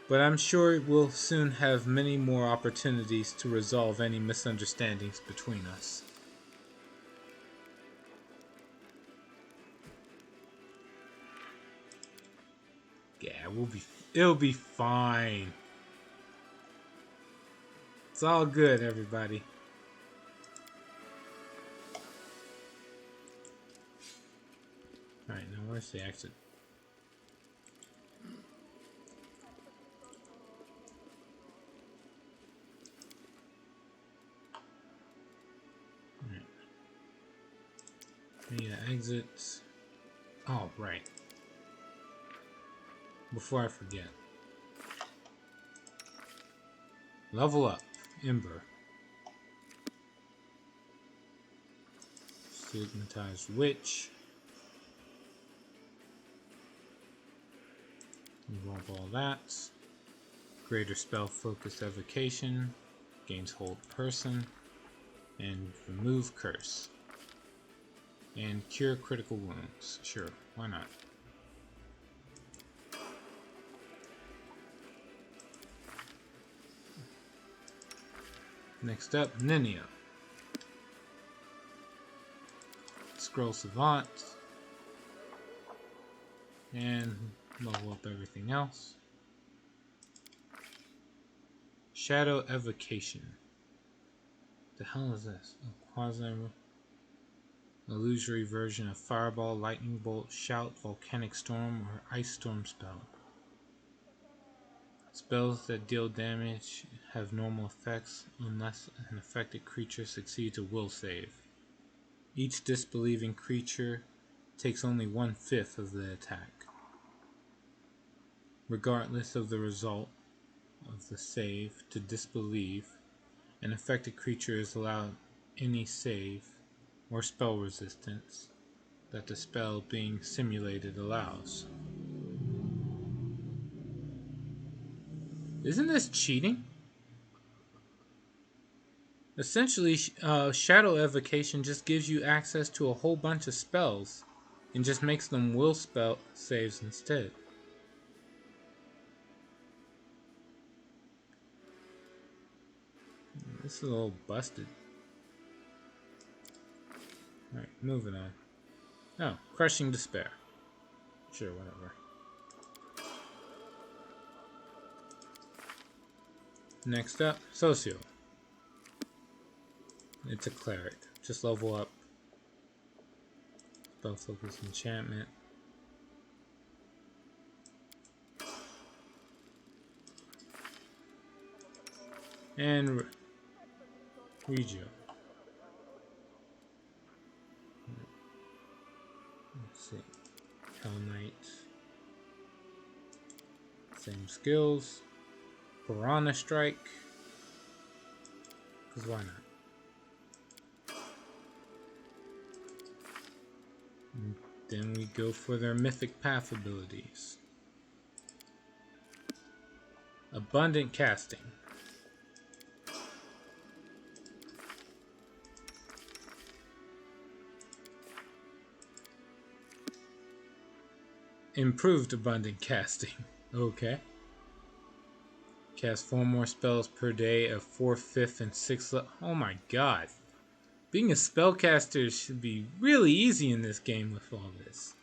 but I'm sure we'll soon have many more opportunities to resolve any misunderstandings between us. Yeah, it'll be fine. It's all good, everybody. Alright, now where's the exit? Alright. Need to exit. Oh, right. Before I forget. Level up. Ember. Stigmatized Witch. Remove all that. Greater spell focus evocation. Gains hold person. And remove curse. And cure critical wounds. Sure, why not? Next up, Ninia. Scroll Savant. And level up everything else. Shadow Evocation. The hell is this? A quasi illusory version of Fireball, Lightning Bolt, Shout, Volcanic Storm, or Ice Storm spell. Spells that deal damage have normal effects unless an affected creature succeeds a will save. Each disbelieving creature takes only 1/5 of the attack. Regardless of the result of the save to disbelieve, an affected creature is allowed any save or spell resistance that the spell being simulated allows. Isn't this cheating? Essentially, Shadow Evocation just gives you access to a whole bunch of spells and just makes them will spell saves instead. This is a little busted. Alright, moving on. Oh, Crushing Despair. Sure, whatever. Next up, Socio. It's a cleric. Just level up. Spell focus enchantment. And Regio. Let's see. Hell Knight. Same skills. Piranha Strike. Because why not? And then we go for their Mythic Path abilities. Abundant Casting. Improved Abundant Casting. Okay. Cast 4 more spells per day of 4th, 5th, and 6th level. Oh my god. Being a spellcaster should be really easy in this game with all this.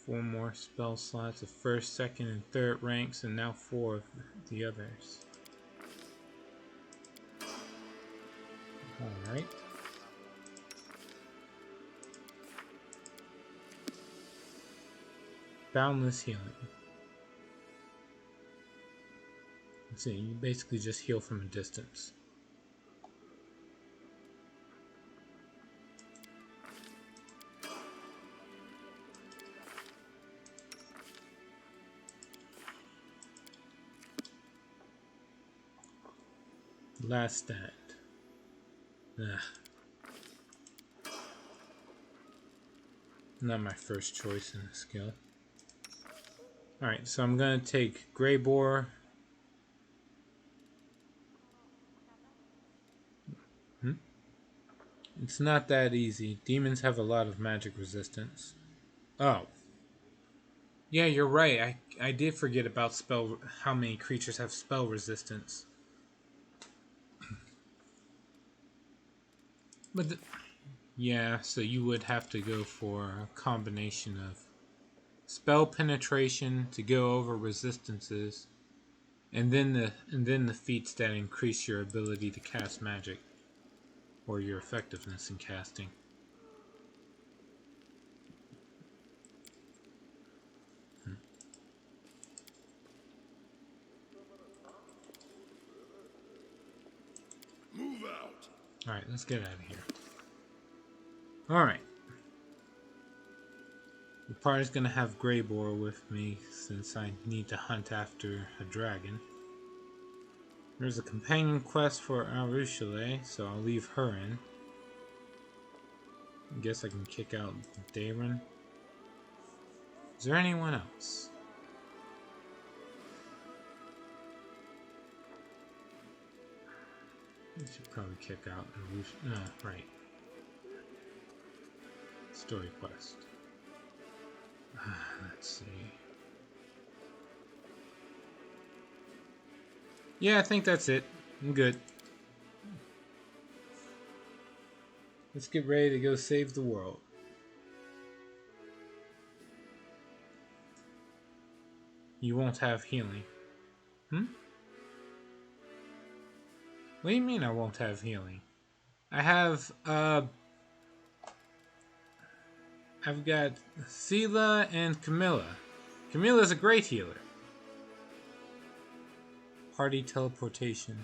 4 more spell slots of 1st, 2nd, and 3rd ranks, and now 4 of the others. Alright. Boundless Healing. Let's see, you basically just heal from a distance. Last stand. Ugh. Not my first choice in the skill. Alright, so I'm gonna take Grey Boar. It's not that easy. Demons have a lot of magic resistance. Oh. Yeah, you're right. I did forget about how many creatures have spell resistance. But yeah, so you would have to go for a combination of spell penetration to go over resistances, and then the feats that increase your ability to cast magic or your effectiveness in casting. Move out. All right, let's get out of here. All right. The party's gonna have Grey Boar with me since I need to hunt after a dragon. There's a companion quest for Arushale, so I'll leave her in. I guess I can kick out Daron. Is there anyone else? I should probably kick out Arushale. Right. Story quest. Let's see. Yeah, I think that's it. I'm good. Let's get ready to go save the world. You won't have healing. What do you mean I won't have healing? I have, I've got Sela and Camilla. Camilla's a great healer. Party teleportation.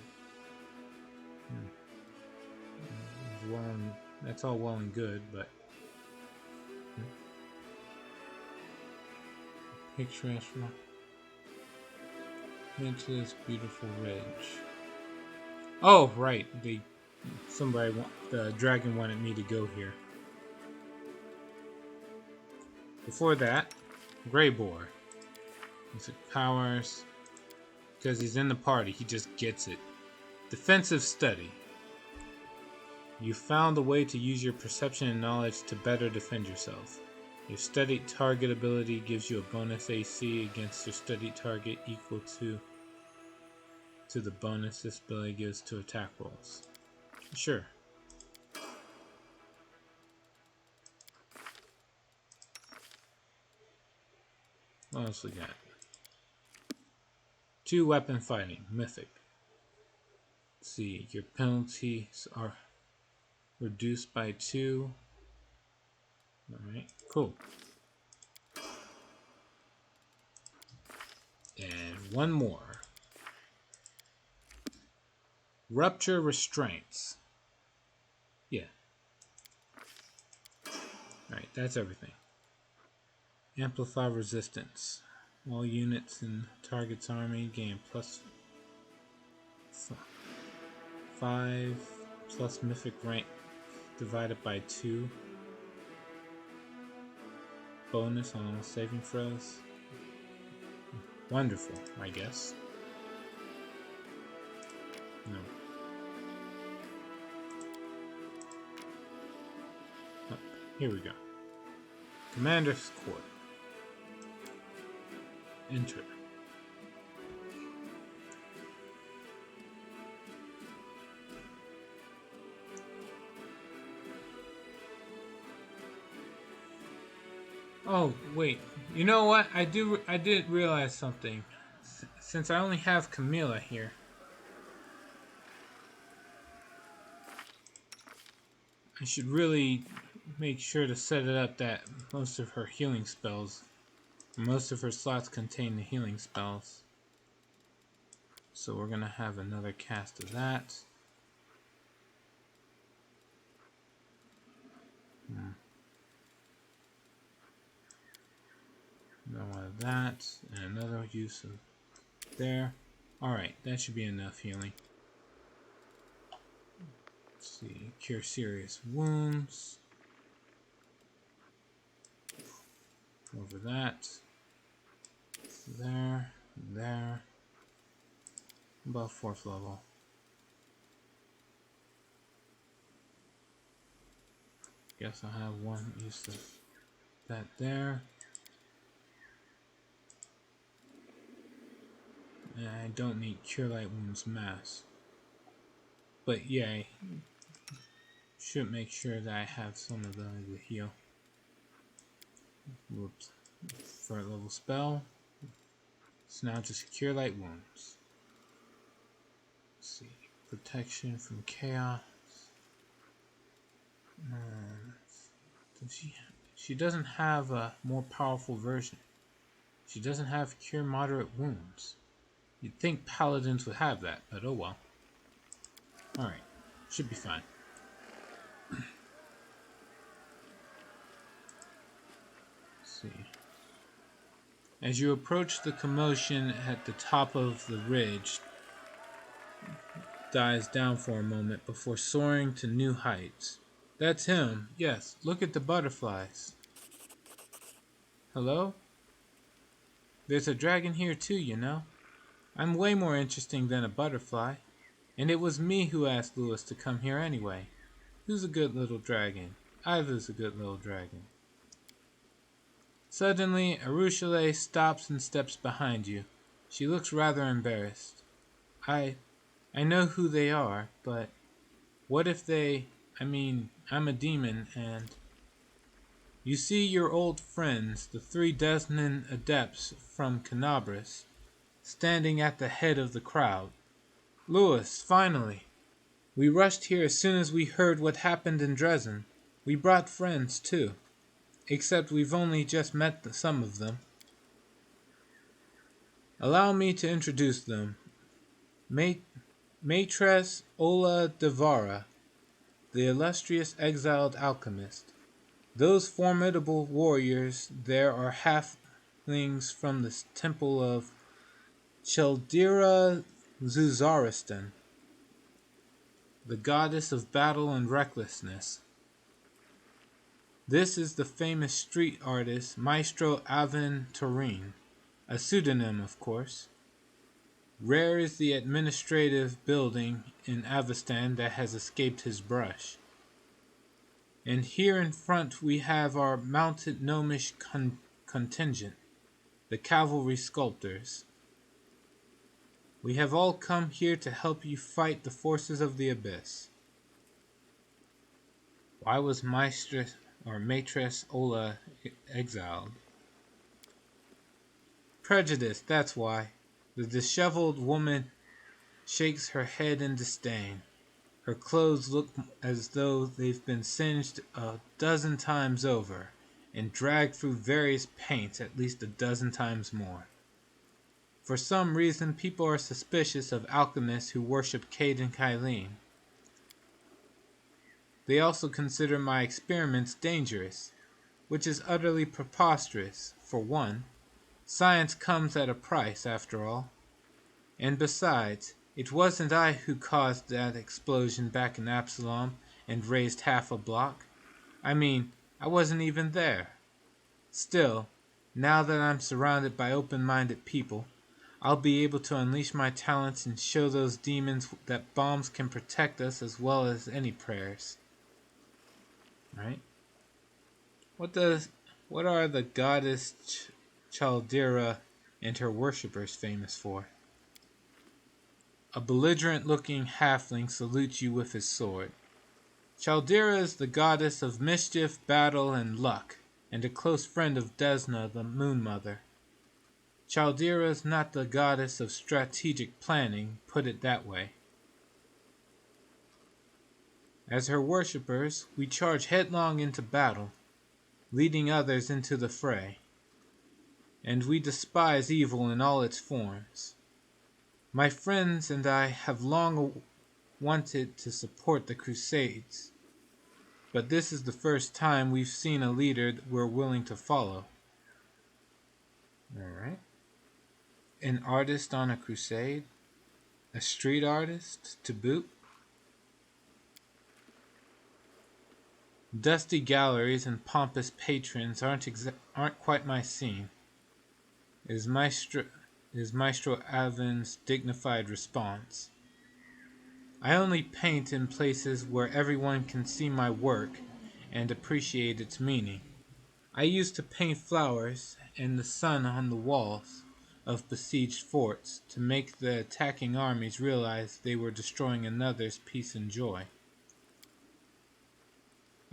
Well, that's all well and good, but picturesque into this beautiful ridge. Oh, right. The dragon wanted me to go here. Before that, Grey Boar. Music powers. Because he's in the party, he just gets it. Defensive study. You found a way to use your perception and knowledge to better defend yourself. Your studied target ability gives you a bonus AC against your studied target equal to the bonus this ability gives to attack rolls. Sure. What else we got? 2 weapon fighting, mythic. Let's see, your penalties are reduced by 2. Alright, cool. And one more. Rupture restraints. Yeah. Alright, that's everything. Amplify resistance. All units in target's army gain plus 5 plus mythic rank divided by 2. Bonus on all saving throws. Wonderful, I guess. No. Oh, here we go. Commander's Court. Enter. Oh, wait. You know what? I did realize something. Since I only have Camilla here, I should really make sure to set it up that most of her healing spells, most of her slots contain the healing spells. So we're gonna have another cast of that. One of that, and another use of there. Alright, that should be enough healing. Let's see. Cure serious wounds. Over that. There. There. About 4th level. Guess I'll have one use of that there. And I don't need Cure Light Wounds Mass. But yeah, should make sure that I have some of them to heal. Whoops. 3rd level spell. So now just Cure Light Wounds. Let's see. Protection from Chaos. She doesn't have a more powerful version. She doesn't have Cure Moderate Wounds. You'd think Paladins would have that, but oh well. Alright. Should be fine. See. As you approach the commotion at the top of the ridge, dies down for a moment before soaring to new heights. That's him. Yes, look at the butterflies. Hello? There's a dragon here too, you know. I'm way more interesting than a butterfly. And it was me who asked Lewis to come here anyway. Who's a good little dragon? Either's a good little dragon. Suddenly, Arushale stops and steps behind you. She looks rather embarrassed. I know who they are, but what if I'm a demon and... You see your old friends, the 3 Desnan adepts from Canabras, standing at the head of the crowd. Lewis, finally! We rushed here as soon as we heard what happened in Dresden. We brought friends, too. Except we've only just met some of them. Allow me to introduce them. Maitress Ola Devara, the illustrious exiled alchemist. Those formidable warriors there are halflings from the temple of Cheldira Zuzaristan, the goddess of battle and recklessness. This is the famous street artist Maestro Avin Turin, a pseudonym, of course. Rare is the administrative building in Avestan that has escaped his brush. And here in front we have our mounted gnomish contingent, the cavalry sculptors. We have all come here to help you fight the forces of the abyss. Why was Maitress Ola exiled? Prejudice, that's why. The disheveled woman shakes her head in disdain. Her clothes look as though they've been singed a dozen times over, and dragged through various paints at least a dozen times more. For some reason, people are suspicious of alchemists who worship Cade and Kylene. They also consider my experiments dangerous, which is utterly preposterous. For one, science comes at a price, after all. And besides, it wasn't I who caused that explosion back in Absalom and raised half a block. I wasn't even there. Still, now that I'm surrounded by open-minded people, I'll be able to unleash my talents and show those demons that bombs can protect us as well as any prayers. Right? What are the goddess Chaldira and her worshippers famous for? A belligerent-looking halfling salutes you with his sword. Chaldira is the goddess of mischief, battle, and luck, and a close friend of Desna, the Moon Mother. Chaldira is not the goddess of strategic planning, put it that way. As her worshippers, we charge headlong into battle, leading others into the fray. And we despise evil in all its forms. My friends and I have long wanted to support the Crusades, but this is the first time we've seen a leader we're willing to follow. Alright. An artist on a crusade? A street artist, to boot? Dusty galleries and pompous patrons aren't quite my scene, is Maestro Alvin's dignified response. I only paint in places where everyone can see my work and appreciate its meaning. I used to paint flowers and the sun on the walls of besieged forts to make the attacking armies realize they were destroying another's peace and joy.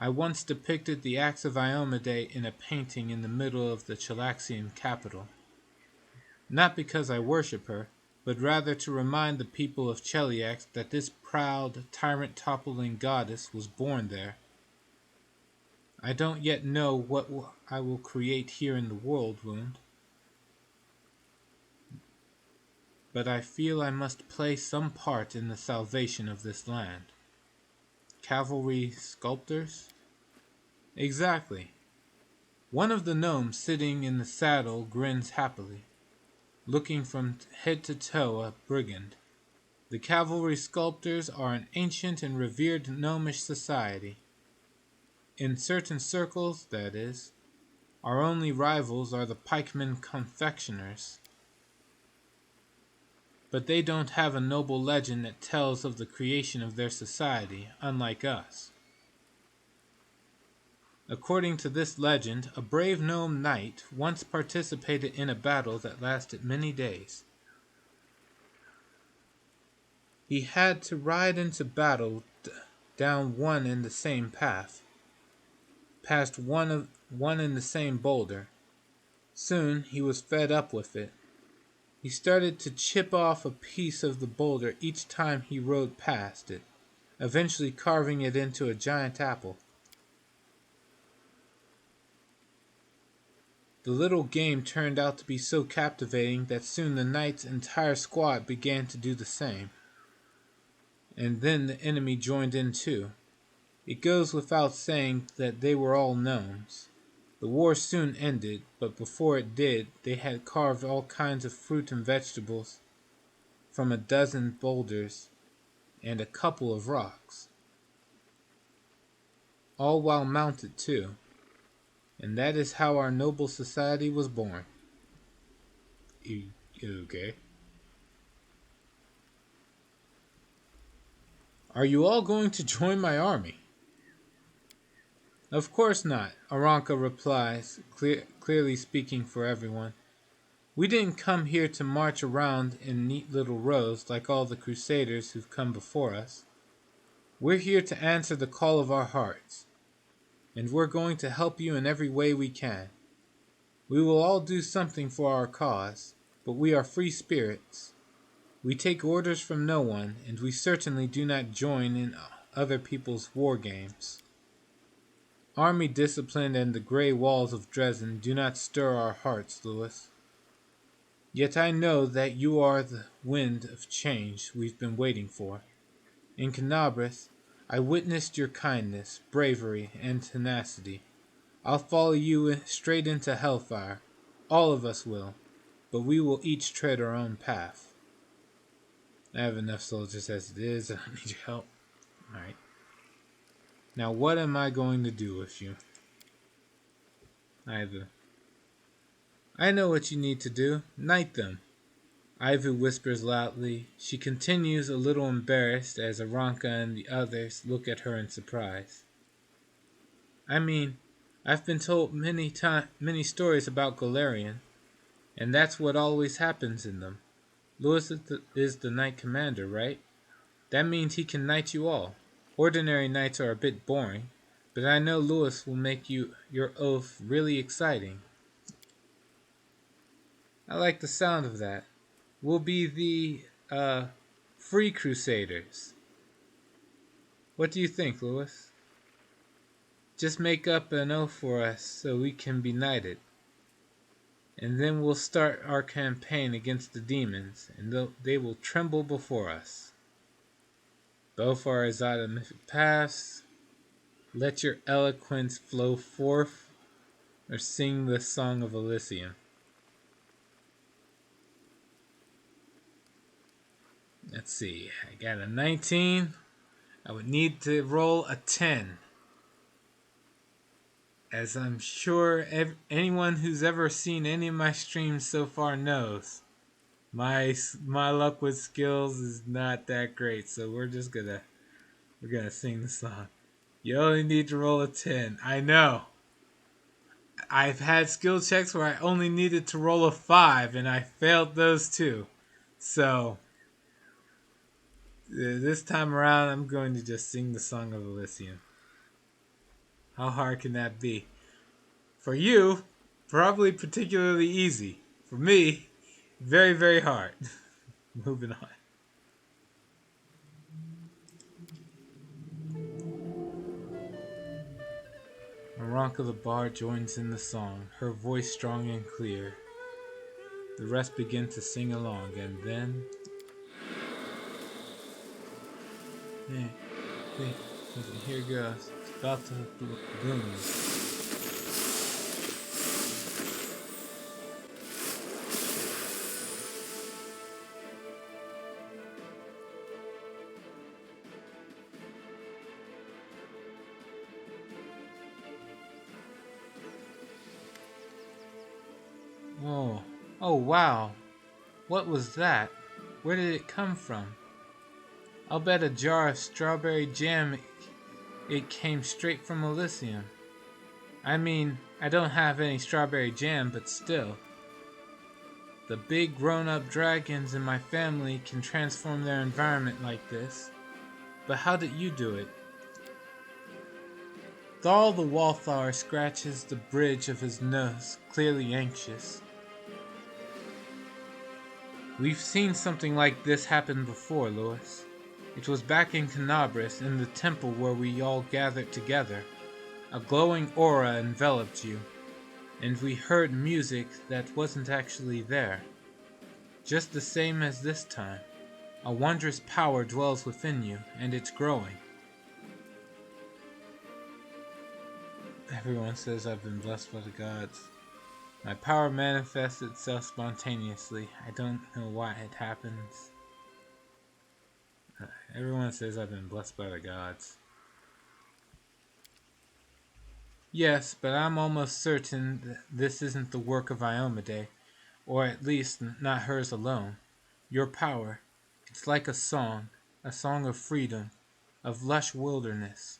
I once depicted the acts of Iomedae in a painting in the middle of the Chalaxian capital, not because I worship her, but rather to remind the people of Cheliax that this proud, tyrant-toppling goddess was born there. I don't yet know what I will create here in the world wound, but I feel I must play some part in the salvation of this land. Cavalry sculptors? Exactly. One of the gnomes sitting in the saddle grins happily, looking from head to toe a brigand. The cavalry sculptors are an ancient and revered gnomish society. In certain circles, that is. Our only rivals are the pikemen confectioners. But they don't have a noble legend that tells of the creation of their society, unlike us. According to this legend, a brave gnome knight once participated in a battle that lasted many days. He had to ride into battle down one and the same path, past one and the same boulder. Soon he was fed up with it. He started to chip off a piece of the boulder each time he rode past it, eventually carving it into a giant apple. The little game turned out to be so captivating that soon the knight's entire squad began to do the same. And then the enemy joined in too. It goes without saying that they were all gnomes. The war soon ended, but before it did, they had carved all kinds of fruit and vegetables from a dozen boulders and a couple of rocks, all while mounted too. And that is how our noble society was born. Okay. Are you all going to join my army? Of course not, Aranka replies, clearly speaking for everyone. We didn't come here to march around in neat little rows like all the crusaders who've come before us. We're here to answer the call of our hearts, and we're going to help you in every way we can. We will all do something for our cause, but we are free spirits. We take orders from no one, and we certainly do not join in other people's war games. Army discipline and the gray walls of Dresden do not stir our hearts, Louis. Yet I know that you are the wind of change we've been waiting for. In Canabris, I witnessed your kindness, bravery, and tenacity. I'll follow you straight into hellfire. All of us will, but we will each tread our own path. I have enough soldiers as it is. I don't need your help. Alright. Now what am I going to do with you? Ivu. I know what you need to do. Knight them. Ivu whispers loudly. She continues a little embarrassed as Aranka and the others look at her in surprise. I mean, I've been told many stories about Galarian, and that's what always happens in them. Louis is the knight commander, right? That means he can knight you all. Ordinary knights are a bit boring, but I know Louis will make your oath really exciting. I like the sound of that. We'll be the, Free Crusaders. What do you think, Louis? Just make up an oath for us so we can be knighted. And then we'll start our campaign against the demons, and they will tremble before us. Both are azimuth paths. Let your eloquence flow forth, or sing the song of Elysium. Let's see, I got a 19. I would need to roll a 10. As I'm sure anyone who's ever seen any of my streams so far knows, my luck with skills is not that great. So we're gonna sing the song. You only need to roll a 10. I know. I've had skill checks where I only needed to roll a 5 and I failed those too. So this time around, I'm going to just sing the Song of Elysium. How hard can that be? For you, probably particularly easy. For me, very, very hard. Moving on. Jerunika the bard joins in the song, her voice strong and clear. The rest begin to sing along, and then... Here goes. It's about to boom. Oh wow. What was that? Where did it come from? I'll bet a jar of strawberry jam it came straight from Elysium. I mean, I don't have any strawberry jam, but still. The big grown-up dragons in my family can transform their environment like this. But how did you do it? Thal the wallflower scratches the bridge of his nose, clearly anxious. We've seen something like this happen before, Lewis. It was back in Canabris, in the temple where we all gathered together. A glowing aura enveloped you, and we heard music that wasn't actually there. Just the same as this time. A wondrous power dwells within you, and it's growing. Everyone says I've been blessed by the gods. My power manifests itself spontaneously. I don't know why it happens. Everyone says I've been blessed by the gods. Yes, but I'm almost certain that this isn't the work of Iomade, or at least not hers alone. Your power, it's like a song of freedom, of lush wilderness,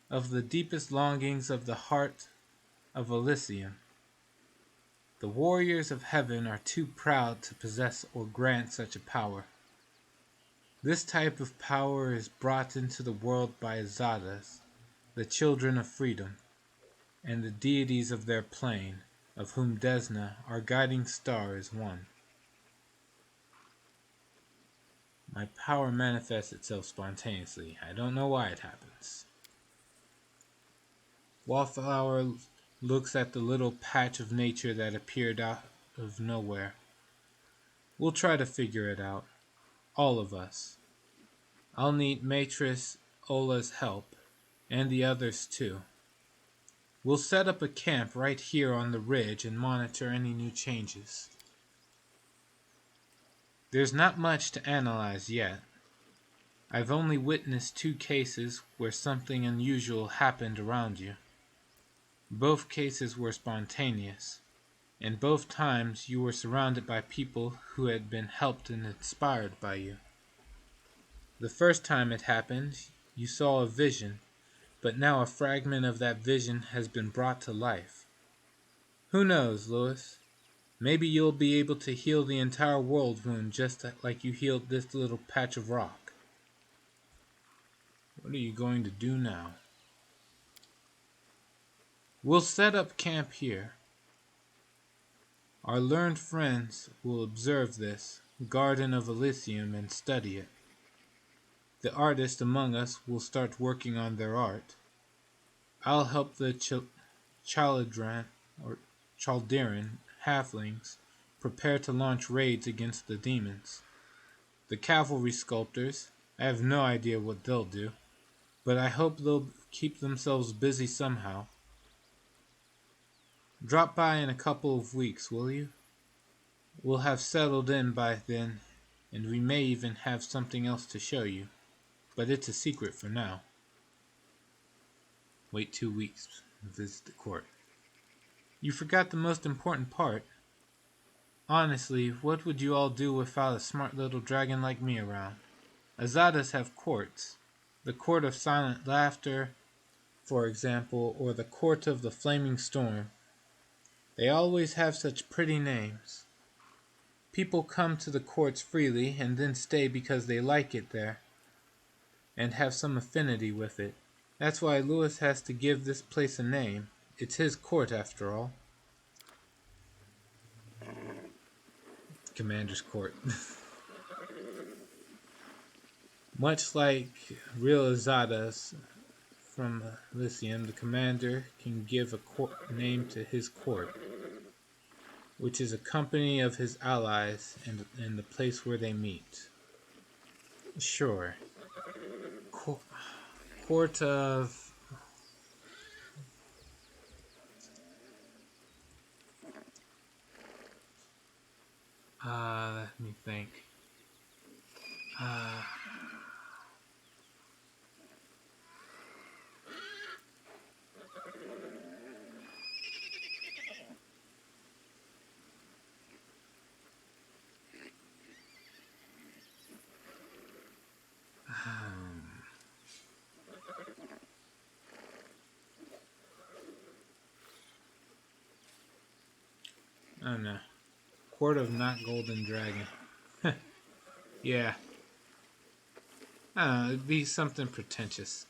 of the deepest longings of the heart of Elysium. The warriors of heaven are too proud to possess or grant such a power. This type of power is brought into the world by Azadas, the children of freedom, and the deities of their plane, of whom Desna, our guiding star, is one. My power manifests itself spontaneously. I don't know why it happens. Wallflower looks at the little patch of nature that appeared out of nowhere. We'll try to figure it out. All of us. I'll need Matris Ola's help, and the others too. We'll set up a camp right here on the ridge and monitor any new changes. There's not much to analyze yet. I've only witnessed 2 cases where something unusual happened around you. Both cases were spontaneous, and both times you were surrounded by people who had been helped and inspired by you. The first time it happened, you saw a vision, but now a fragment of that vision has been brought to life. Who knows, Lewis? Maybe you'll be able to heal the entire world wound just like you healed this little patch of rock. What are you going to do now? We'll set up camp here. Our learned friends will observe this Garden of Elysium and study it. The artists among us will start working on their art. I'll help the Chalderan halflings prepare to launch raids against the demons. The cavalry sculptors, I have no idea what they'll do, but I hope they'll keep themselves busy somehow. Drop by in a couple of weeks, will you? We'll have settled in by then, and we may even have something else to show you, but it's a secret for now. Wait 2 weeks. and visit the court. You forgot the most important part. Honestly, what would you all do without a smart little dragon like me around? Azadas have courts. The Court of Silent Laughter, for example, or the Court of the Flaming Storm. They always have such pretty names. People come to the courts freely and then stay because they like it there and have some affinity with it. That's why Lewis has to give this place a name. It's his court, after all. Commander's Court. Much like real Azadas from Elysium, the commander can give a name to his court, which is a company of his allies and the place where they meet. Sure. Court of... let me think. I don't know. Court of Not Golden Dragon. Yeah. I don't know, it'd be something pretentious.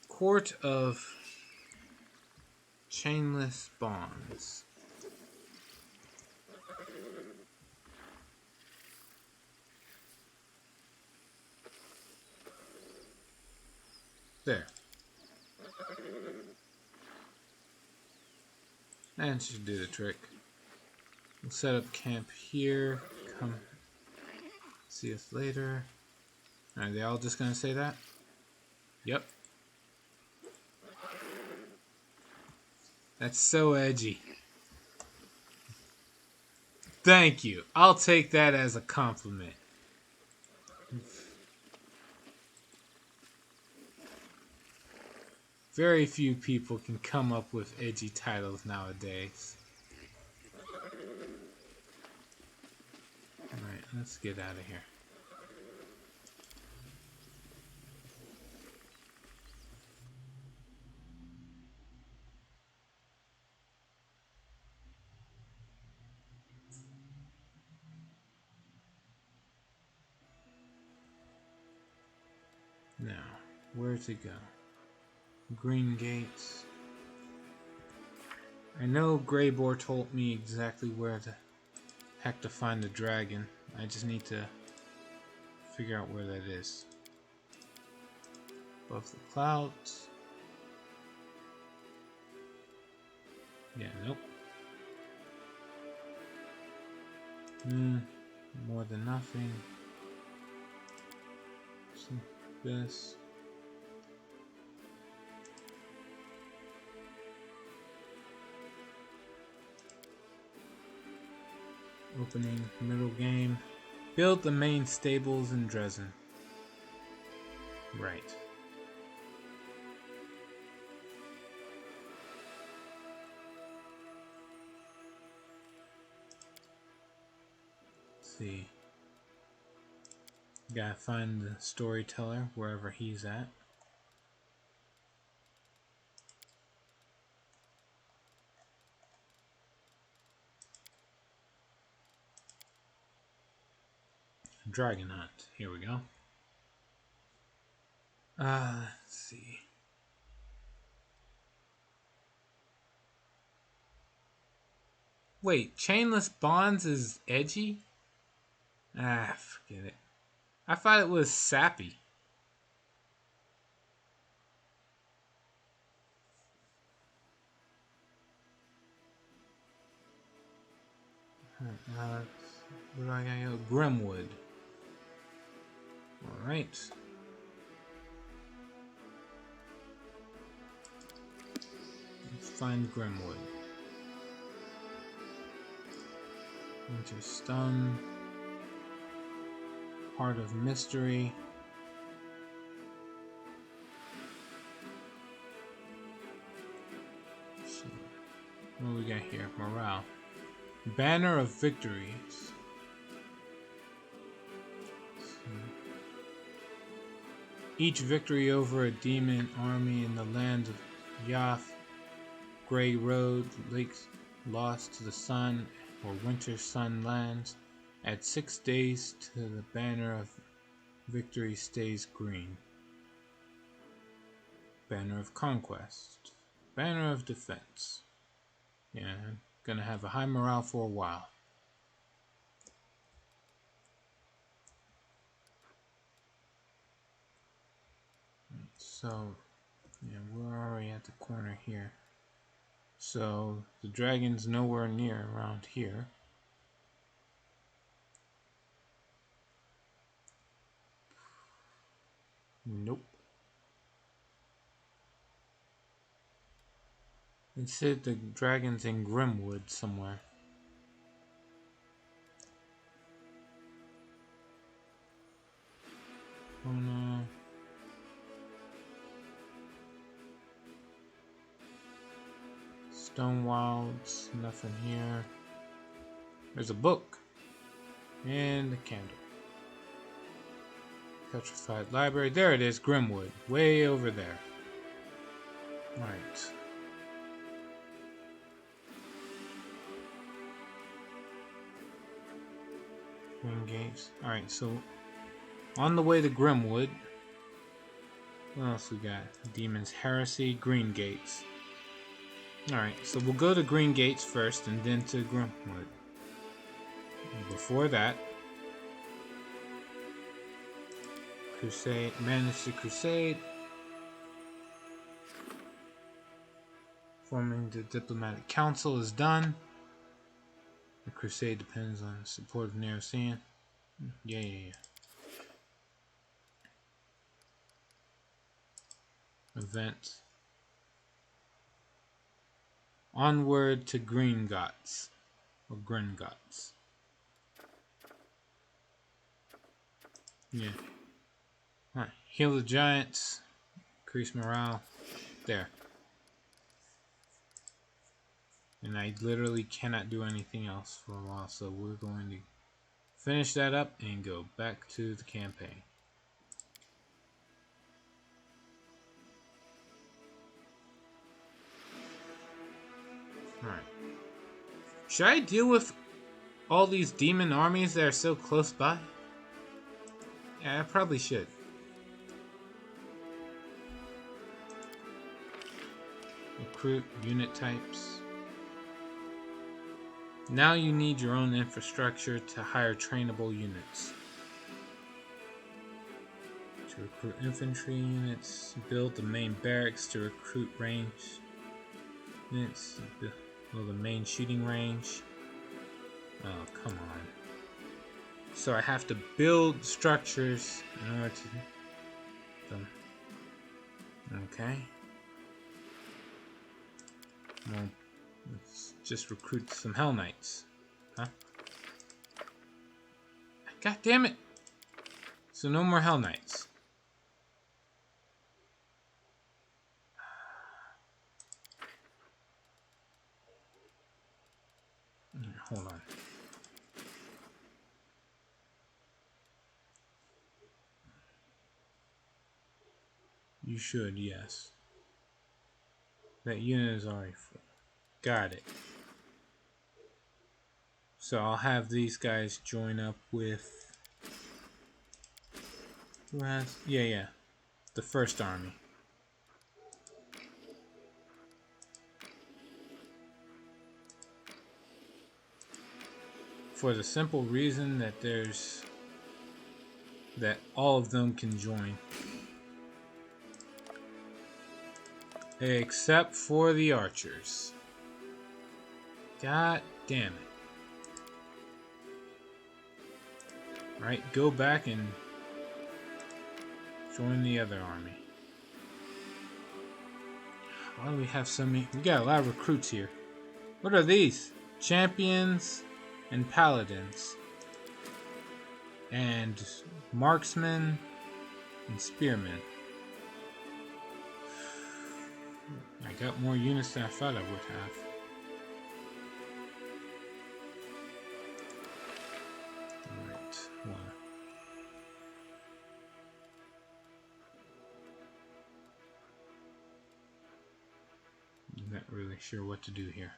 Court of Chainless Bonds. There. That should do the trick. We'll set up camp here. Come see us later. Are they all just gonna say that? Yep. That's so edgy. Thank you. I'll take that as a compliment. Very few people can come up with edgy titles nowadays. Alright, let's get out of here. Now, where to go? Green Gates. I know Greybor told me exactly where the heck to find the dragon. I just need to figure out where that is. Above the clouds. Yeah, nope. More than nothing. This. Opening middle game. Build the main stables in Dresden. Right. Let's see. Gotta find the storyteller wherever he's at. Dragon Hunt. Here we go. Let's see. Wait, Chainless Bonds is edgy? Forget it. I thought it was sappy. Where do I gotta go? Grimwood. Alright. Let's find Grimwood. Winter Stun. Heart of Mystery. What do we got here? Morale. Banner of Victories. Each victory over a demon army in the land of Yath, Grey Road, Lakes Lost to the Sun, or Winter Sun lands, at 6 days to the banner of victory stays green. Banner of Conquest. Banner of Defense. Yeah, I'm gonna have a high morale for a while. So, yeah, we're already at the corner here. So, the dragon's nowhere near around here. Nope. It said the dragon's in Grimwood somewhere. Oh no. Stone Wilds, nothing here. There's a book. And a candle. Petrified Library. There it is, Grimwood. Way over there. Right. Green Gates. Alright, so on the way to Grimwood. What else we got? Demon's Heresy, Green Gates. Alright, so we'll go to Green Gates first and then to Grimwood. Before that, Crusade, manage the Crusade. Forming the Diplomatic Council is done. The Crusade depends on the support of Nerocean. Yeah. Event. Onward to Gringotts. Or Gringotts. Yeah. Alright. Heal the Giants. Increase morale. There. And I literally cannot do anything else for a while, so we're going to finish that up and go back to the campaign. Alright. Should I deal with all these demon armies that are so close by? Yeah, I probably should. Recruit unit types. Now you need your own infrastructure to hire trainable units. To recruit infantry units, build the main barracks to recruit range units, build the main shooting range. Oh, come on. So I have to build structures in order to them. Okay. Well, let's just recruit some Hell Knights. Huh? God damn it! So no more Hell Knights. Hold on. You should, yes. That unit is already full. Got it. So I'll have these guys join up with... Who has... Yeah. The first army. For the simple reason that that all of them can join. Except for the archers. God damn it. Alright, go back and join the other army. Why do we have so many? We got a lot of recruits here. What are these? Champions and paladins. And marksmen and spearmen. I got more units than I thought I would have. I'm not really sure what to do here.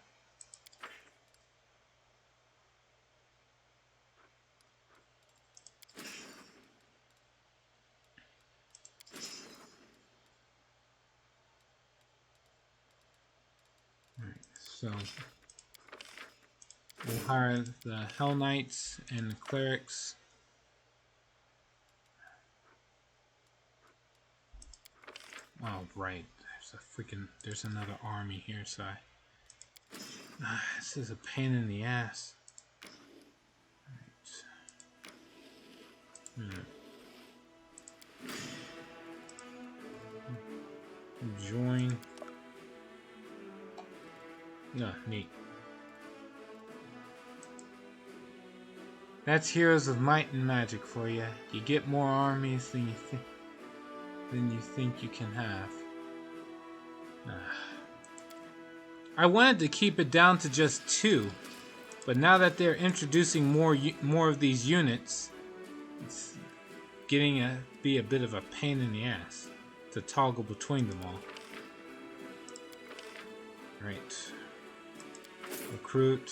Alright, so we'll hire the Hell Knights and the Clerics. Oh, right. There's another army here, so this is a pain in the ass. Right. Join. No, neat. That's Heroes of Might and Magic for you. You get more armies than you think you can have. I wanted to keep it down to just 2, but now that they're introducing more of these units, it's getting to be a bit of a pain in the ass to toggle between them all. Right. Recruit.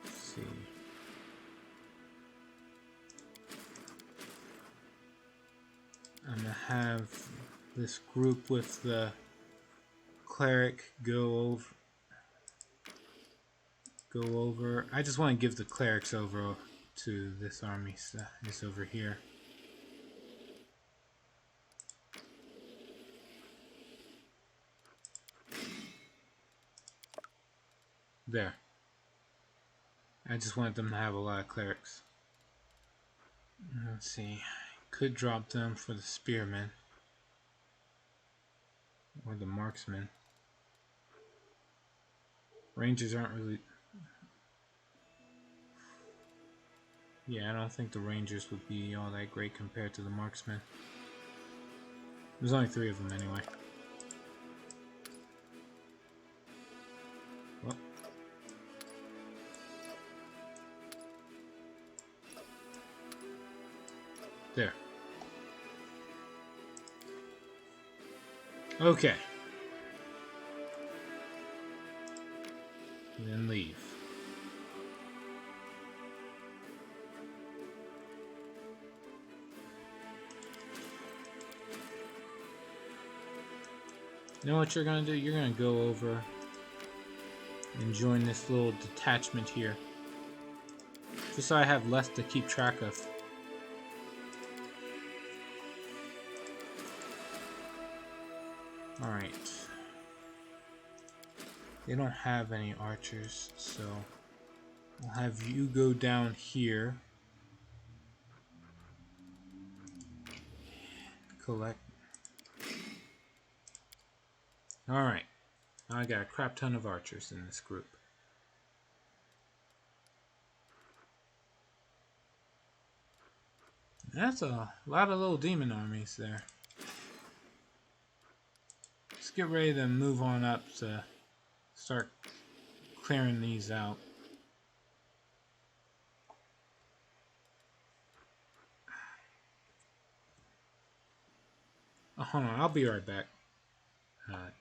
Let's see. I'm gonna have this group with the cleric go over. I just want to give the clerics over to this army. So it's over here. There. I just wanted them to have a lot of clerics. Let's see. Could drop them for the spearmen or the marksmen. Rangers aren't really... Yeah, I don't think the Rangers would be all that great compared to the marksmen. There's only 3 of them anyway. Well. There. Okay. And then leave. You know what you're gonna do? You're gonna go over and join this little detachment here. Just so I have less to keep track of. Alright. They don't have any archers, so I'll have you go down here. Collect. Alright. Now I got a crap ton of archers in this group. That's a lot of little demon armies there. Let's get ready to move on up to start clearing these out. Oh, hold on, I'll be right back. Alright.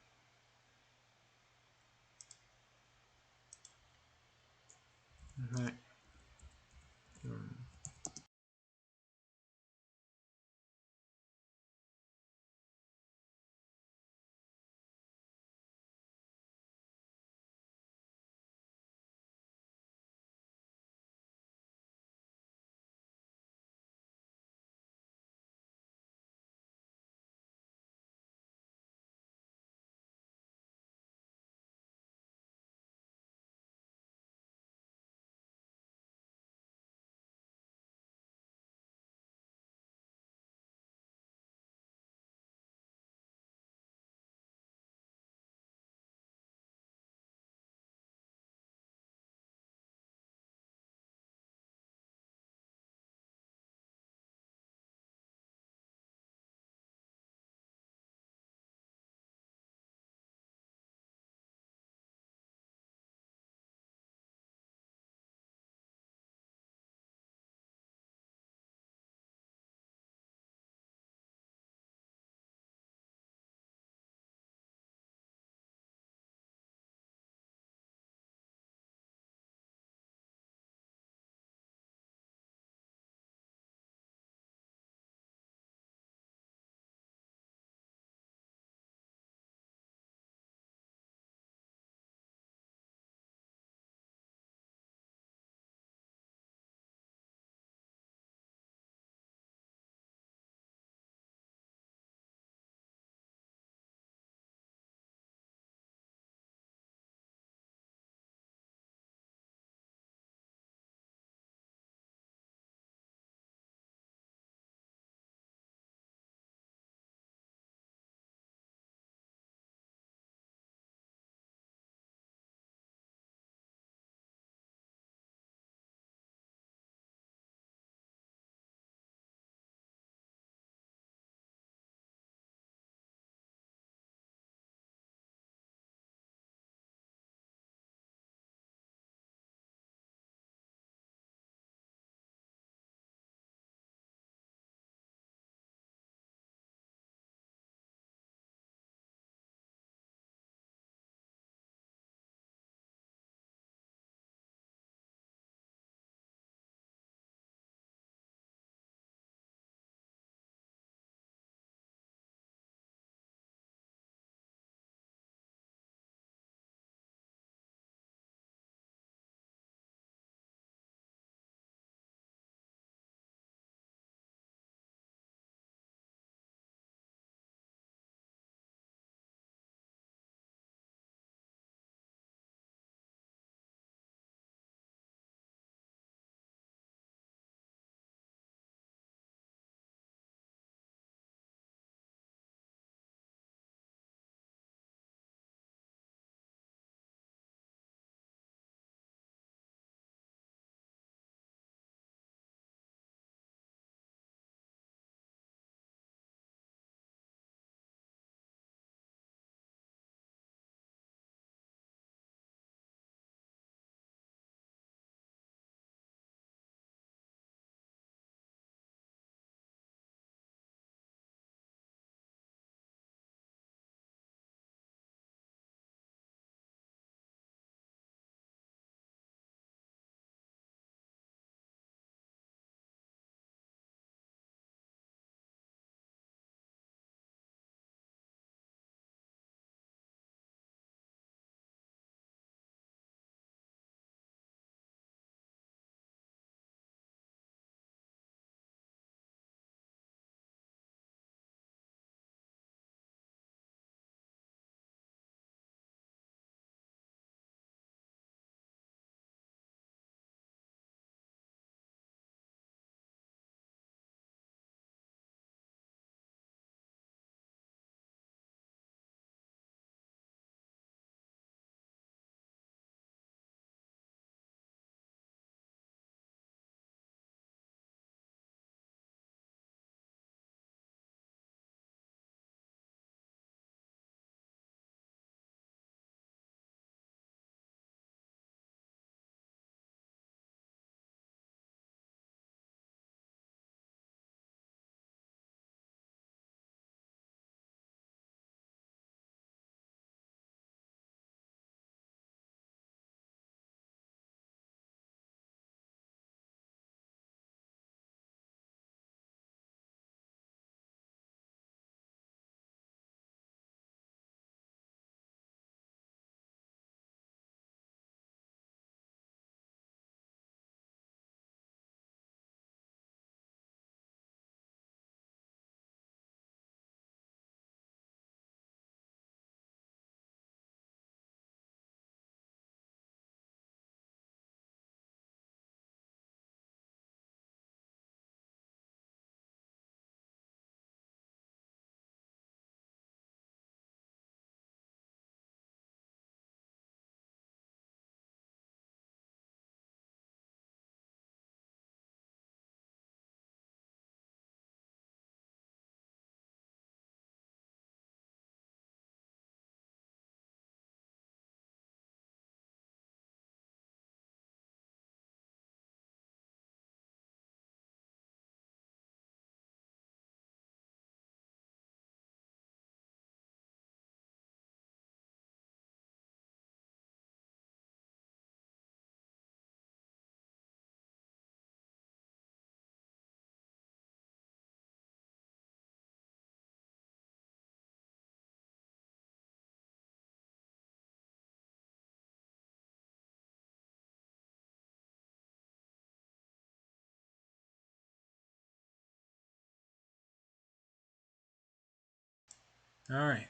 Alright.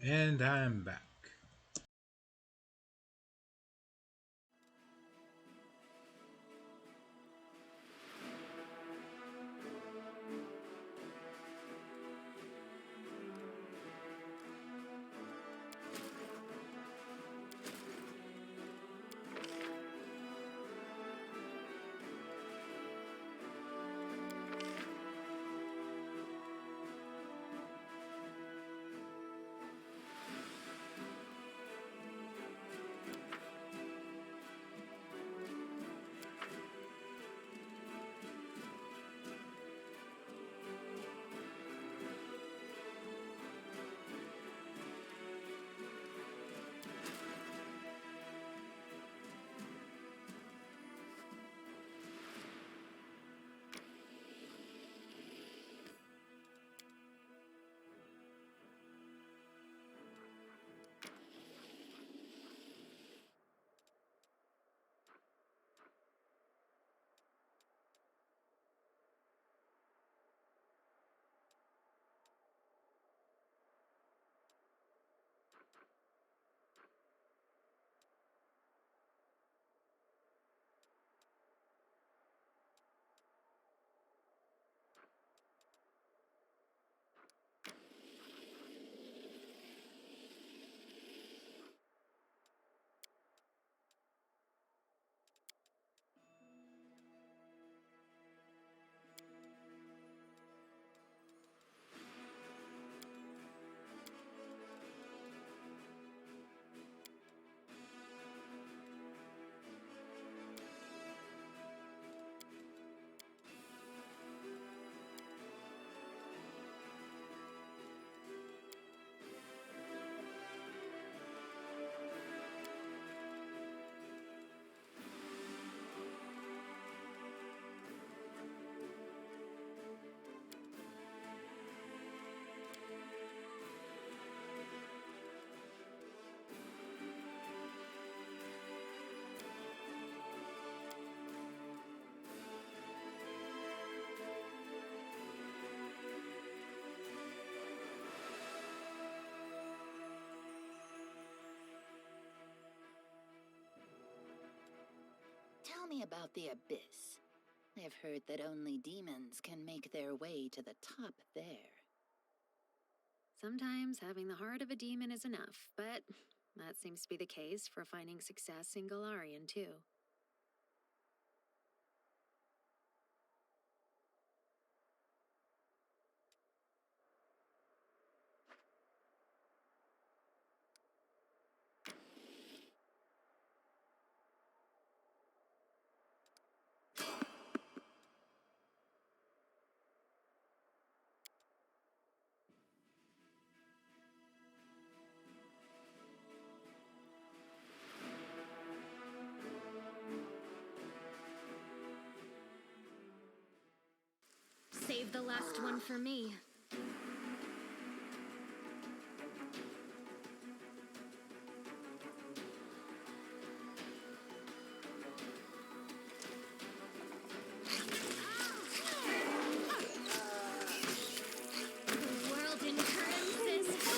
And I'm back. Tell me about the Abyss. I've heard that only demons can make their way to the top there. Sometimes having the heart of a demon is enough, but that seems to be the case for finding success in Galarian, too. Save the last one for me. The world in currents is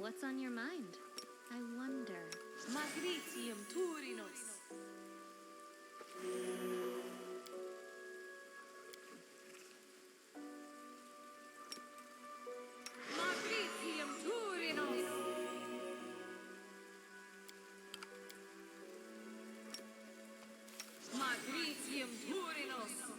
What's on your mind? I wonder. Magnetium Turinos. Magnetium Turinos. Magnetium Turinos.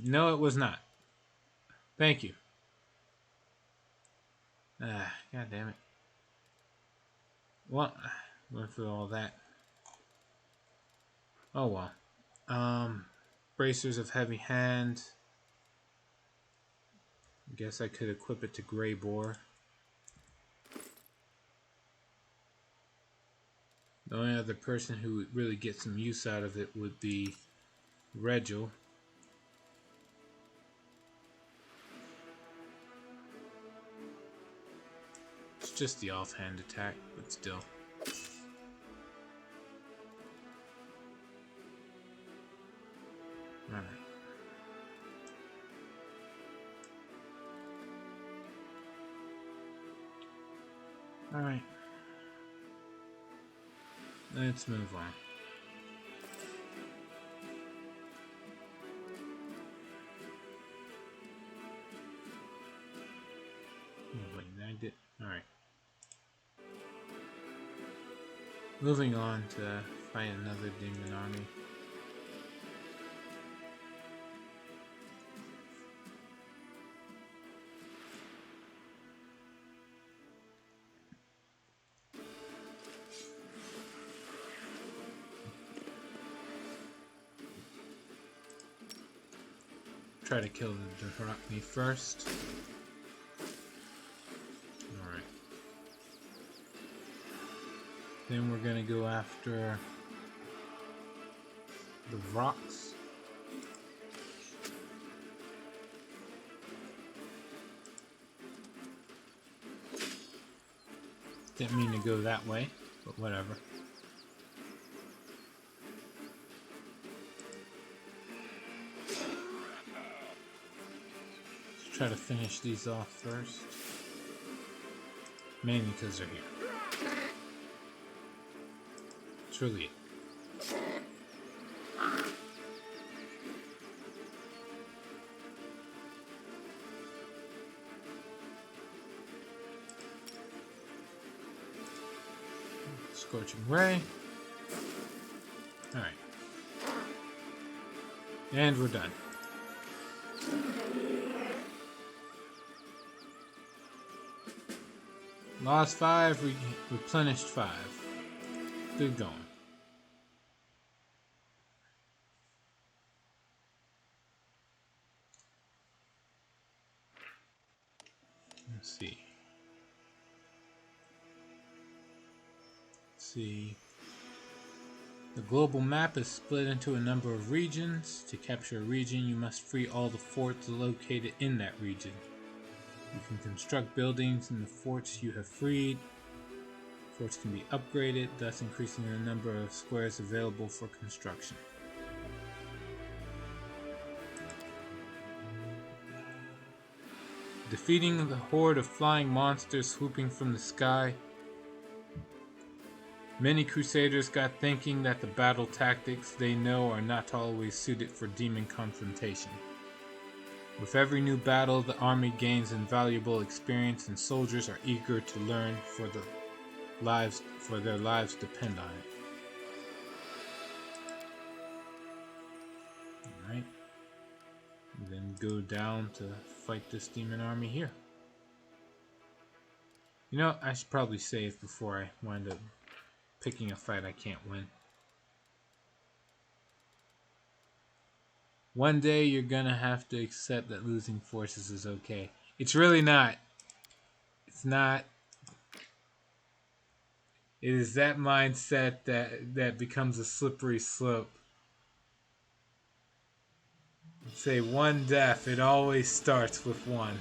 No, it was not. Thank you. God damn it. Well, went through all that. Oh well. Bracers of heavy hand. Guess I could equip it to Grey Boar. The only other person who would really get some use out of it would be Regil. It's just the offhand attack, but still. Alright. Alright. Let's move on. Oh, wait, I did. Alright. Moving on to fight another demon army. Try to kill the Jerunika first. Alright. Then we're gonna go after the rocks. Didn't mean to go that way, but whatever. Let's try to finish these off first. Mainly because they're here. That's really it. Scorching Ray. Alright. And we're done. Lost 5, we replenished 5. Good going. Let's see. The global map is split into a number of regions. To capture a region, you must free all the forts located in that region. You can construct buildings in the forts you have freed. Forts can be upgraded, thus increasing the number of squares available for construction. Defeating the horde of flying monsters swooping from the sky. Many crusaders got thinking that the battle tactics they know are not always suited for demon confrontation. With every new battle, the army gains invaluable experience, and soldiers are eager to learn for their lives depend on it. Alright. Then go down to fight this demon army here. You know, I should probably save before I wind up picking a fight I can't win. One day you're gonna have to accept that losing forces is okay. It's really not. It's not. It is that mindset that becomes a slippery slope. Say one death, it always starts with one.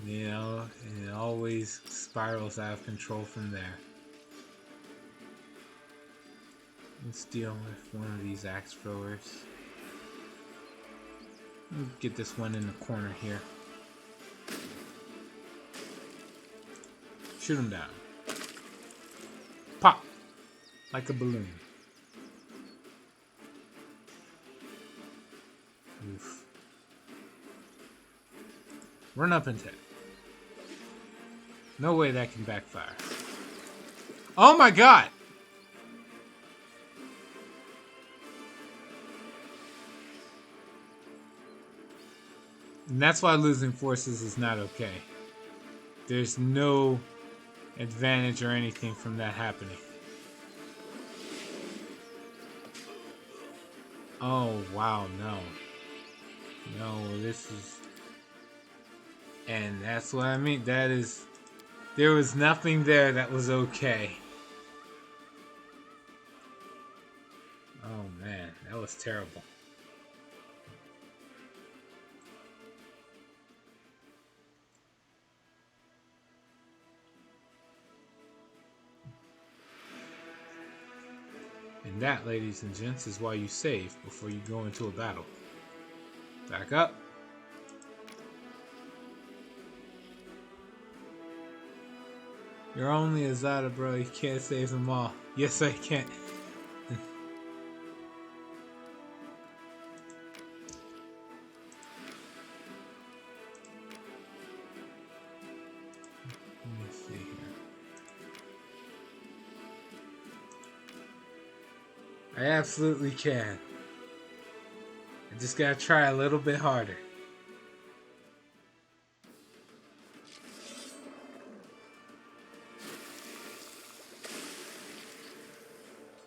You know, and it always spirals out of control from there. Let's deal with one of these axe throwers. Let's get this one in the corner here. Shoot him down. Pop! Like a balloon. Oof. Run up and tap. No way that can backfire. Oh my god! And that's why losing forces is not okay. There's no advantage or anything from that happening. Oh, wow, no. No, this is... And that's what I mean. That is... There was nothing there that was okay. Oh, man. That was terrible. And that, ladies and gents, is why you save before you go into a battle. Back up. You're only a Zada, bro. You can't save them all. Yes, I can. Let me see here. I absolutely can. I just gotta try a little bit harder.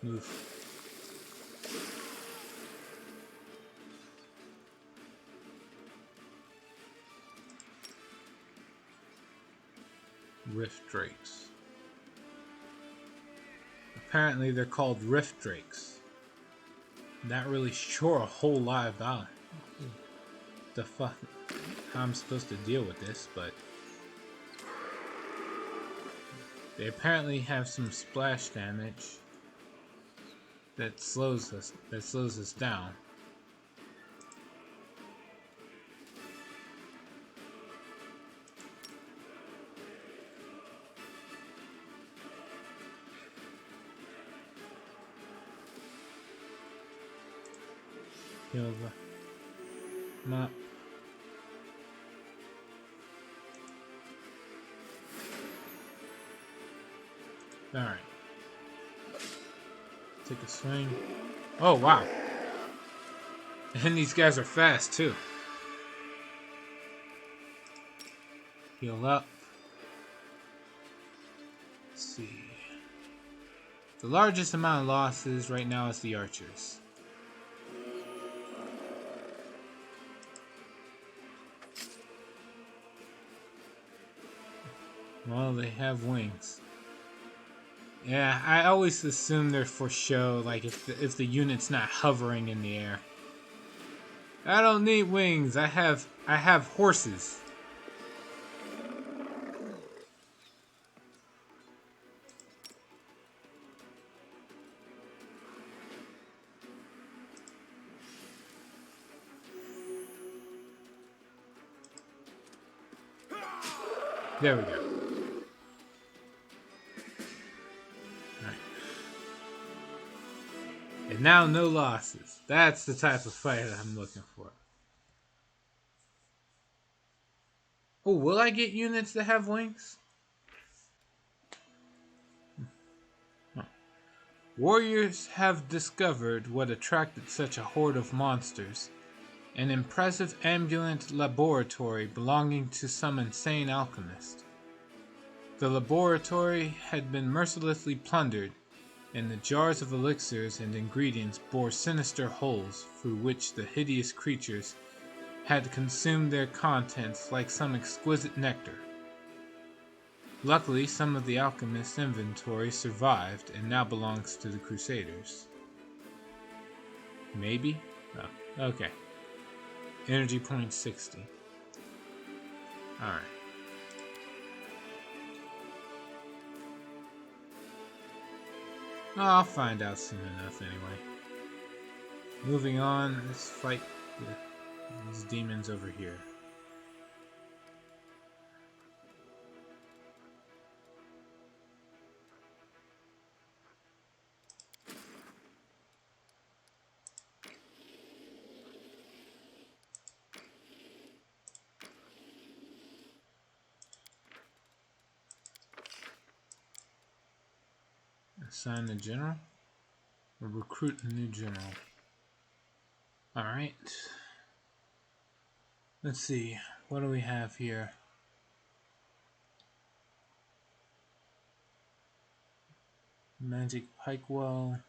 Move. Rift Drakes. Apparently they're called Rift Drakes. Not really sure a whole lot about the fuck how I'm supposed to deal with this, but they apparently have some splash damage that slows us down. Heal the map. Alright. Take a swing. Oh, wow. And these guys are fast, too. Heal up. Let's see. The largest amount of losses right now is the archers. Well, they have wings. Yeah, I always assume they're for show, like if the unit's not hovering in the air. I don't need wings. I have horses. There we go. And now no losses. That's the type of fight I'm looking for. Oh, will I get units that have wings? Huh. Warriors have discovered what attracted such a horde of monsters. An impressive ambulant laboratory belonging to some insane alchemist. The laboratory had been mercilessly plundered, and the jars of elixirs and ingredients bore sinister holes through which the hideous creatures had consumed their contents like some exquisite nectar. Luckily, some of the alchemist's inventory survived and now belongs to the Crusaders. Maybe? Oh, okay. Energy point 60. Alright. I'll find out soon enough anyway. Moving on, let's fight these demons over here. Assign a general or recruit a new general. Alright. Let's see, what do we have here? Magic Pikewell,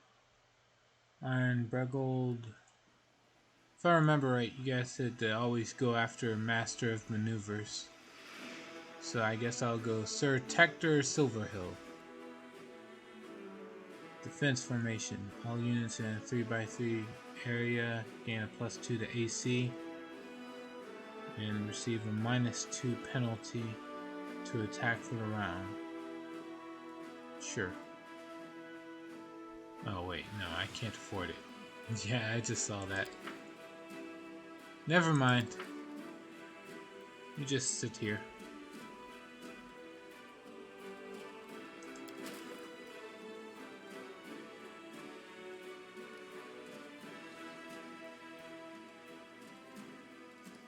Iron Bregold. If I remember right, you guys said to always go after a Master of Maneuvers. So I guess I'll go Sir Tector Silverhill. Defense formation. All units in a 3x3 area gain a +2 to AC and receive a -2 penalty to attack for the round. Sure. Oh wait, no, I can't afford it. Yeah, I just saw that. Never mind. You just sit here.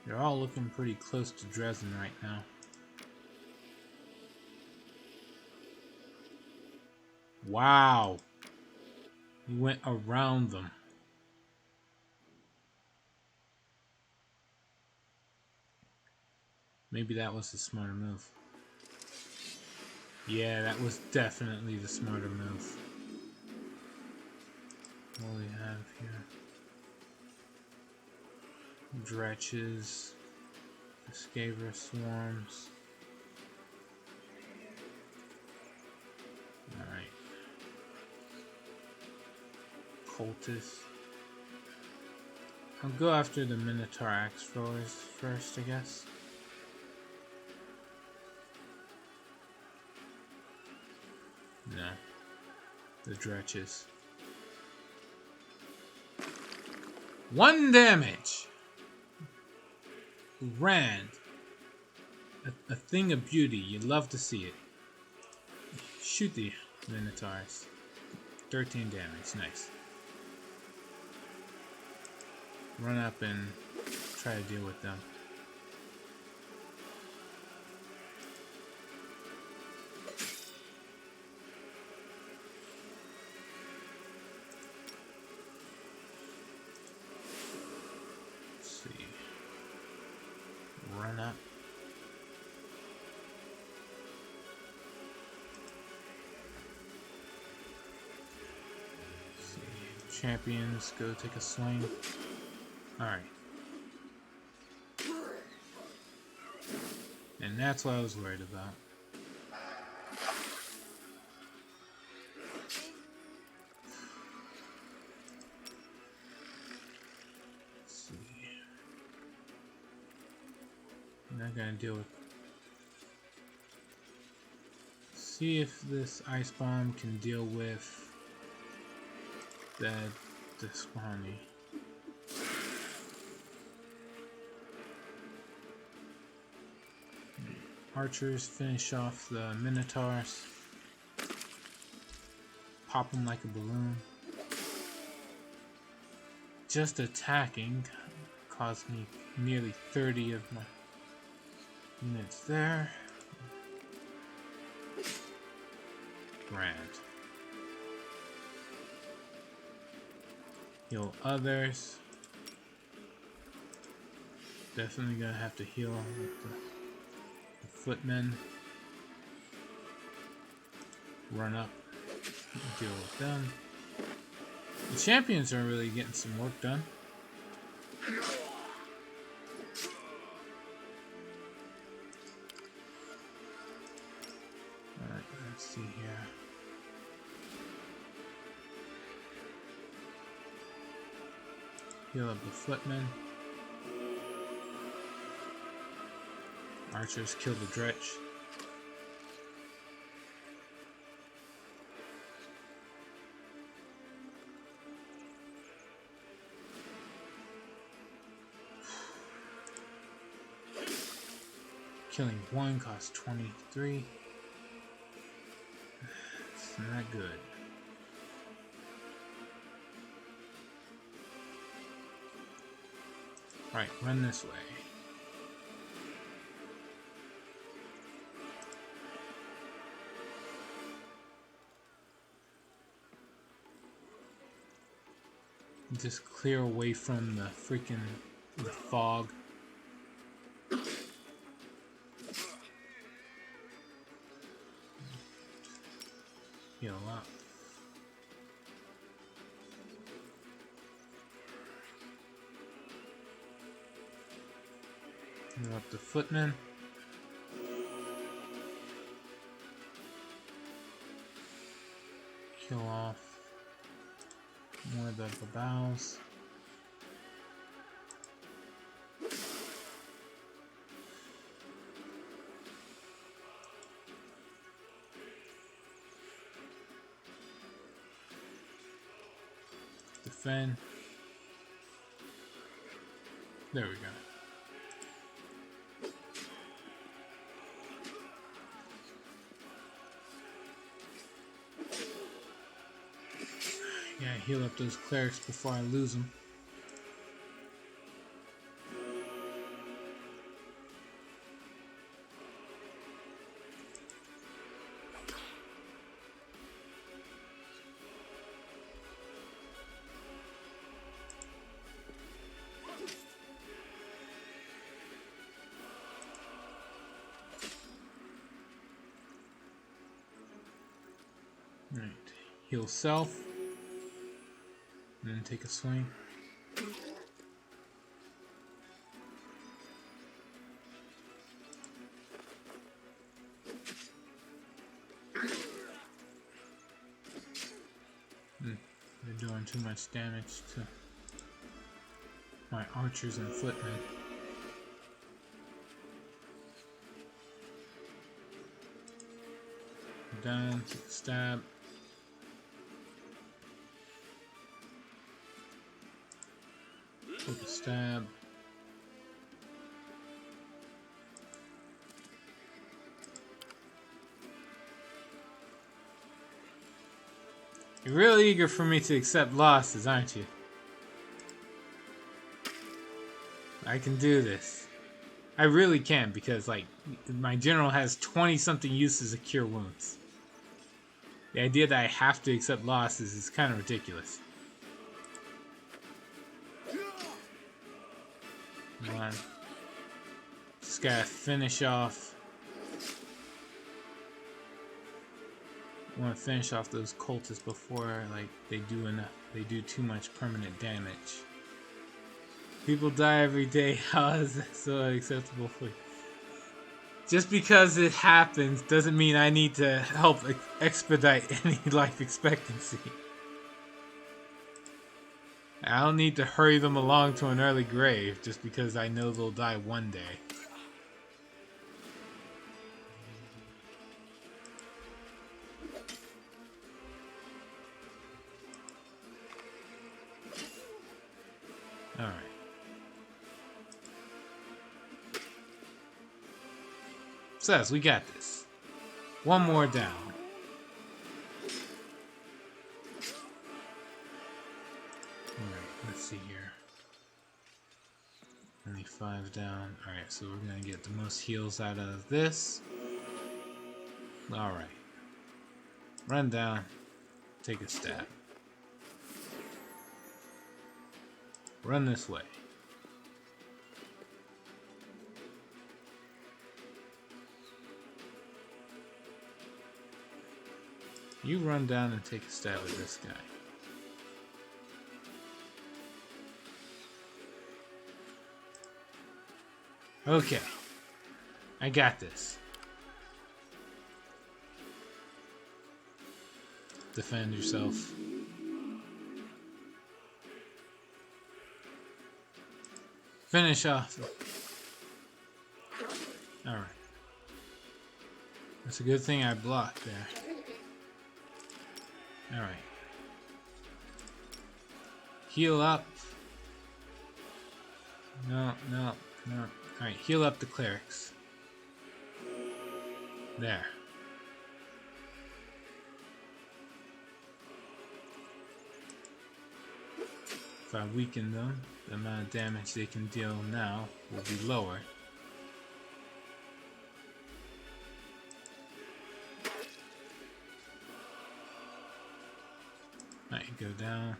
They're all looking pretty close to Dresden right now. Wow! He went around them. Maybe that was the smarter move. Yeah, that was definitely the smarter move. What do we have here? Dretches. Escaver swarms. Alright. Cultists. I'll go after the Minotaur Axe Throwers first, I guess. No. The Dretches. 1 damage! Rand. A thing of beauty. You love to see it. Shoot the Minotaurs. 13 damage. Nice. Run up and try to deal with them. Let's see. Run up. Let's see. Champions, go take a swing. Alright. And that's what I was worried about. Let's see. I'm not gonna deal with. See if this ice bomb can deal with the spawny. Archers finish off the Minotaurs. Pop them like a balloon. Just attacking caused me nearly 30 of my units there. Grand. Heal others. Definitely gonna have to heal with the footmen. Run up. Deal with them. The champions are really getting some work done. Alright, let's see here. Heal up the footmen. Archers kill the Dretch. Killing one costs 23. It's not good. Right, run this way. Just clear away from the freaking fog. Heal up. Heal up the footman. Kill off more of the babows. Defend. There we go. Yeah, heal up those clerics before I lose them. Right, heal self, and then take a swing. They're doing too much damage to my archers and footmen. Down, take a stab. Take a stab. You're really eager for me to accept losses, aren't you? I can do this. I really can, because, like, my general has 20-something uses of cure wounds. The idea that I have to accept losses is kind of ridiculous. Come on. Just gotta finish off. I want to finish off those cultists before, like, they do too much permanent damage. People die every day. How is that so unacceptable for you? Just because it happens doesn't mean I need to help expedite any life expectancy. I don't need to hurry them along to an early grave just because I know they'll die one day. Alright. Says, we got this. One more down. Alright, let's see here. Only 5 down. Alright, so we're gonna get the most heals out of this. Alright. Run down. Take a stab. Run this way. You run down and take a stab at this guy. Okay. I got this. Defend yourself. Finish off. Alright. That's a good thing I blocked there. Alright. Heal up. No. Alright, heal up the clerics. There. If I weaken them, the amount of damage they can deal now will be lower. Alright, go down.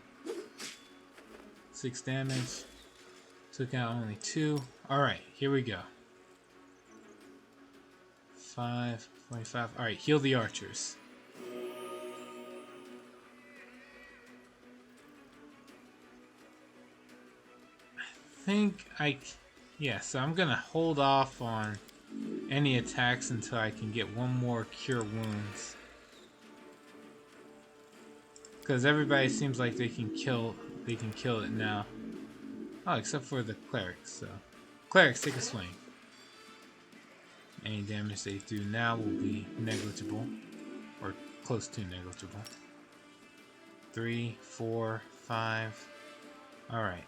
6 damage. Took out only 2. Alright, here we go. 5, 25. Alright, heal the archers. think yeah, so I'm gonna hold off on any attacks until I can get one more cure wounds. Because everybody seems like they can kill it now. Oh, except for the clerics, so. Clerics, take a swing. Any damage they do now will be negligible. Or close to negligible. 3, 4, 5. Alright.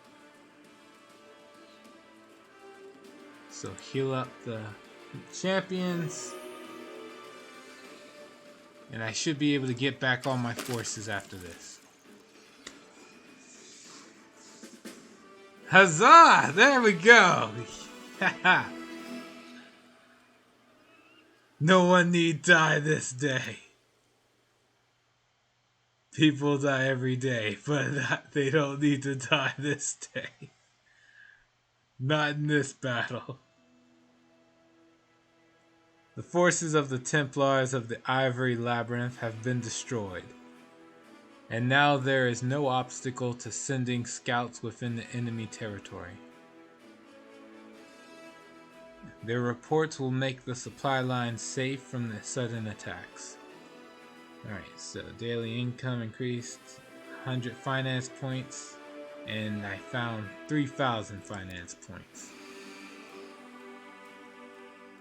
So heal up the champions. And I should be able to get back all my forces after this. Huzzah! There we go! No one need die this day. People die every day, but they don't need to die this day. Not in this battle. The forces of the Templars of the Ivory Labyrinth have been destroyed, and now there is no obstacle to sending scouts within the enemy territory. Their reports will make the supply lines safe from the sudden attacks. Alright, so daily income increased 100 finance points, and I found 3,000 finance points.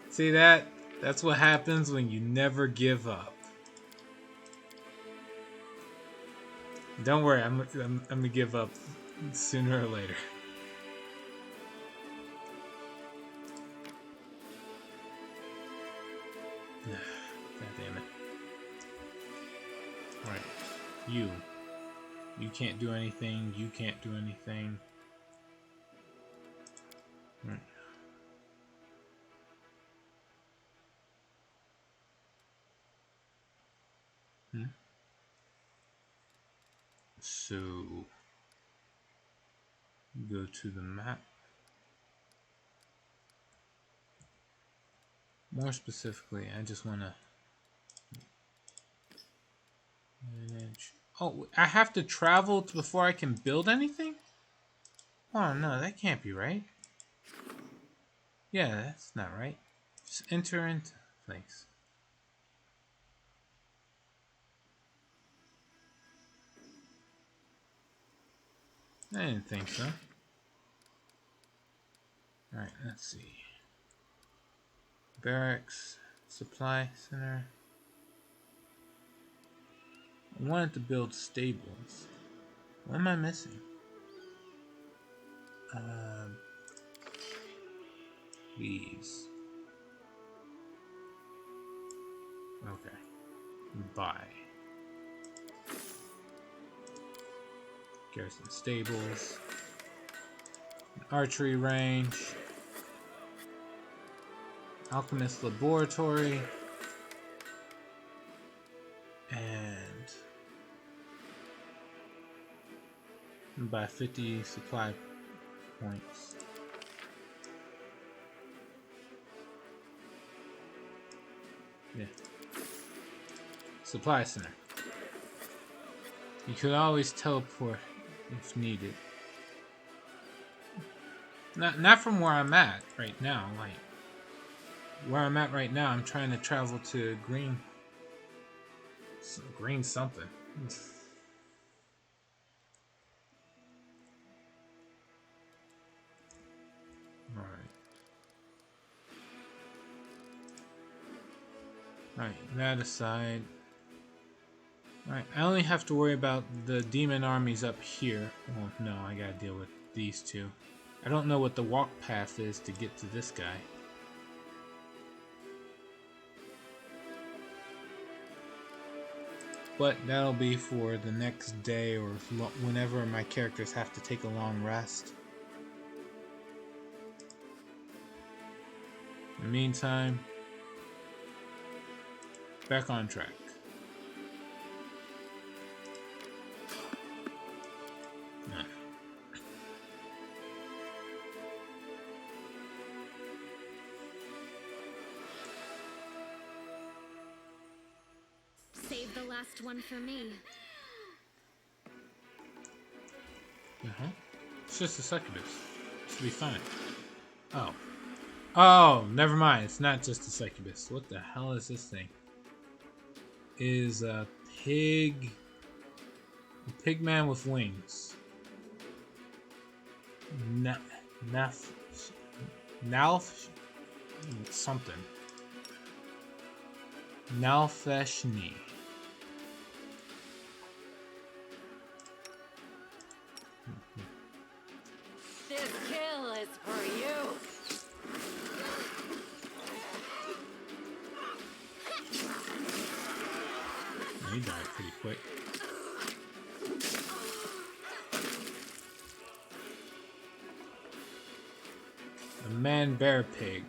See that? That's what happens when you never give up. Don't worry, I'm gonna give up sooner or later. God damn it. Alright, you can't do anything, you can't do anything. Alright. So, go to the map. More specifically, I just want to manage. Oh, I have to travel before I can build anything? Oh no, that can't be right. Yeah, that's not right. Just enter into things. I didn't think so. Alright, let's see. Barracks, supply center. I wanted to build stables. What am I missing? These. Okay. Buy. Garrison stables. An archery range. Alchemist laboratory. And buy 50 supply points. Yeah. Supply center. You could always teleport if needed. Not from where I'm at right now. Like where I'm at right now, I'm trying to travel to green something. Alright, that aside. Alright, I only have to worry about the demon armies up here. Well, no, I gotta deal with these two. I don't know what the walk path is to get to this guy. But that'll be for the next day or whenever my characters have to take a long rest. In the meantime, back on track. Save the last one for me. It's just a succubus. Should be fine. Oh. Oh, never mind. It's not just a succubus. What the hell is this thing? Is a pig... A pig man with wings. Nalf... something. Nalfeshni. This kill is for you. He died pretty quick. A man bear pig.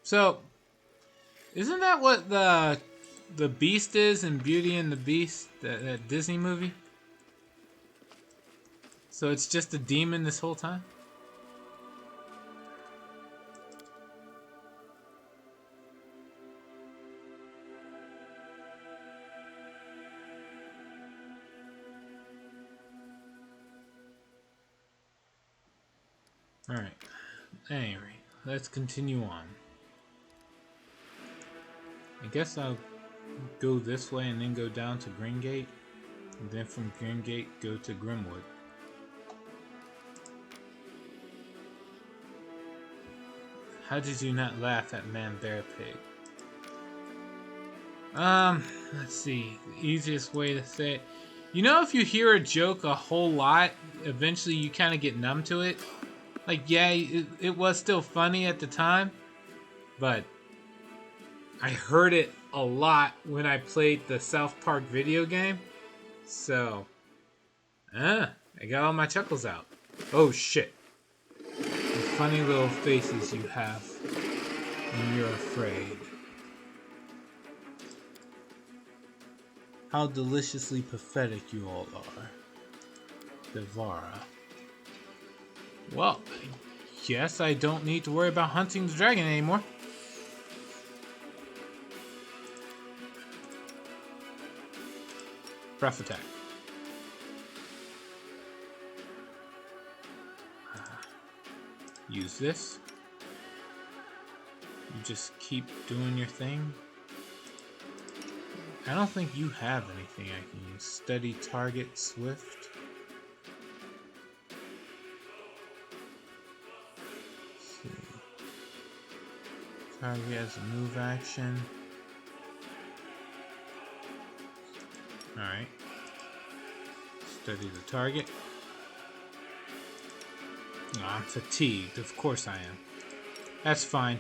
So, isn't that what the Beast is in Beauty and the Beast, that Disney movie? So it's just a demon this whole time? Alright. Anyway, let's continue on. I guess I'll go this way and then go down to Gringate. And then from Gringate, go to Grimwood. How did you not laugh at Man Bear Pig? Let's see. The easiest way to say it. You know, if you hear a joke a whole lot, eventually you kind of get numb to it. Like, yeah, it was still funny at the time, but I heard it a lot when I played the South Park video game. So, I got all my chuckles out. Oh, shit. The funny little faces you have when you're afraid. How deliciously pathetic you all are. Devara. Well, I guess I don't need to worry about hunting the dragon anymore. Breath attack. Use this. You just keep doing your thing. I don't think you have anything I can use. Steady target, swift. Target has a move action. Alright. Study the target. Oh, I'm fatigued. Of course I am. That's fine.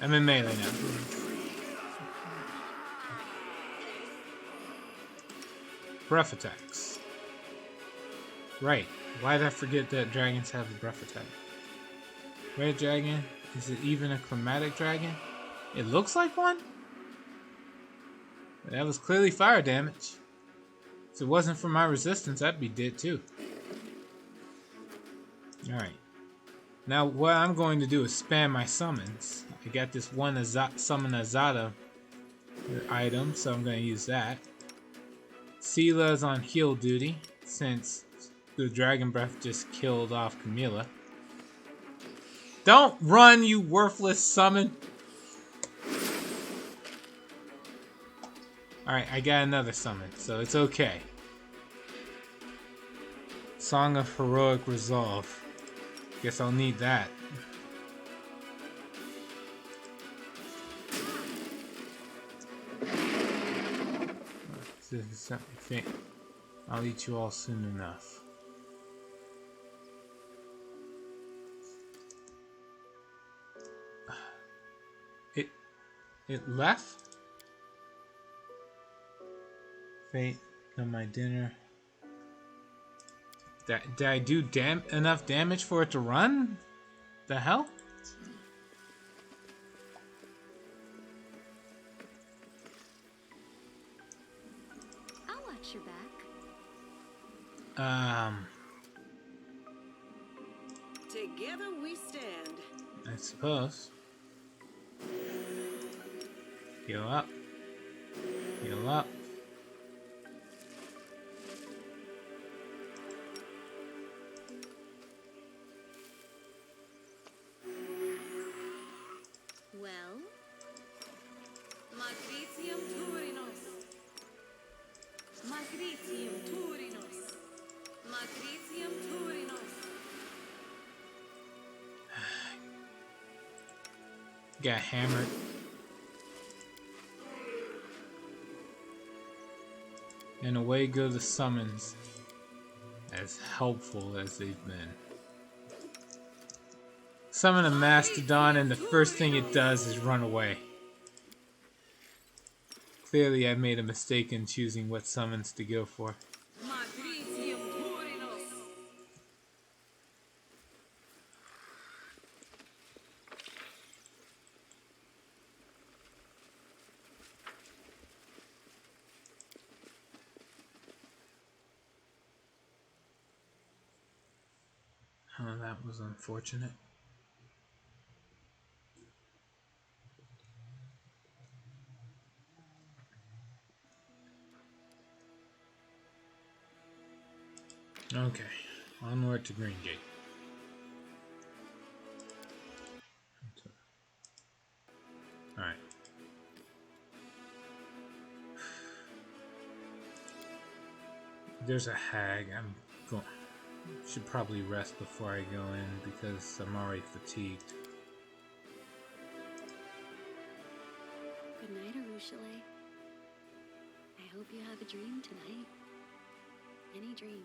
I'm in melee now. Breath attacks. Right. Why did I forget that dragons have a breath attack? Red dragon? Is it even a chromatic dragon? It looks like one? That was clearly fire damage. If it wasn't for my resistance, I'd be dead too. Alright. Now what I'm going to do is spam my summons. I got this one summon Azada item, so I'm going to use that. Sila's on heal duty, since the Dragon Breath just killed off Camilla. Don't run, you worthless summon! Alright, I got another summon, so it's okay. Song of Heroic Resolve. Guess I'll need that. This is something. I'll eat you all soon enough. It left? Fate on my dinner. Did I do enough damage for it to run? The hell? I'll watch your back. Together we stand. I suppose. Heal up. Heal up. Magritium Turinos. Magritium Turinos. Magritium Turinos. Got hammered. And away go the summons, as helpful as they've been. Summon a mastodon and the first thing it does is run away. Clearly I made a mistake in choosing what summons to go for. Magritium Turinos. Oh, that was unfortunate. Okay, onward to Green Gate. Alright. There's a hag. I'm going. Should probably rest before I go in because I'm already fatigued. Good night, Arushale. I hope you have a dream tonight. Any dream.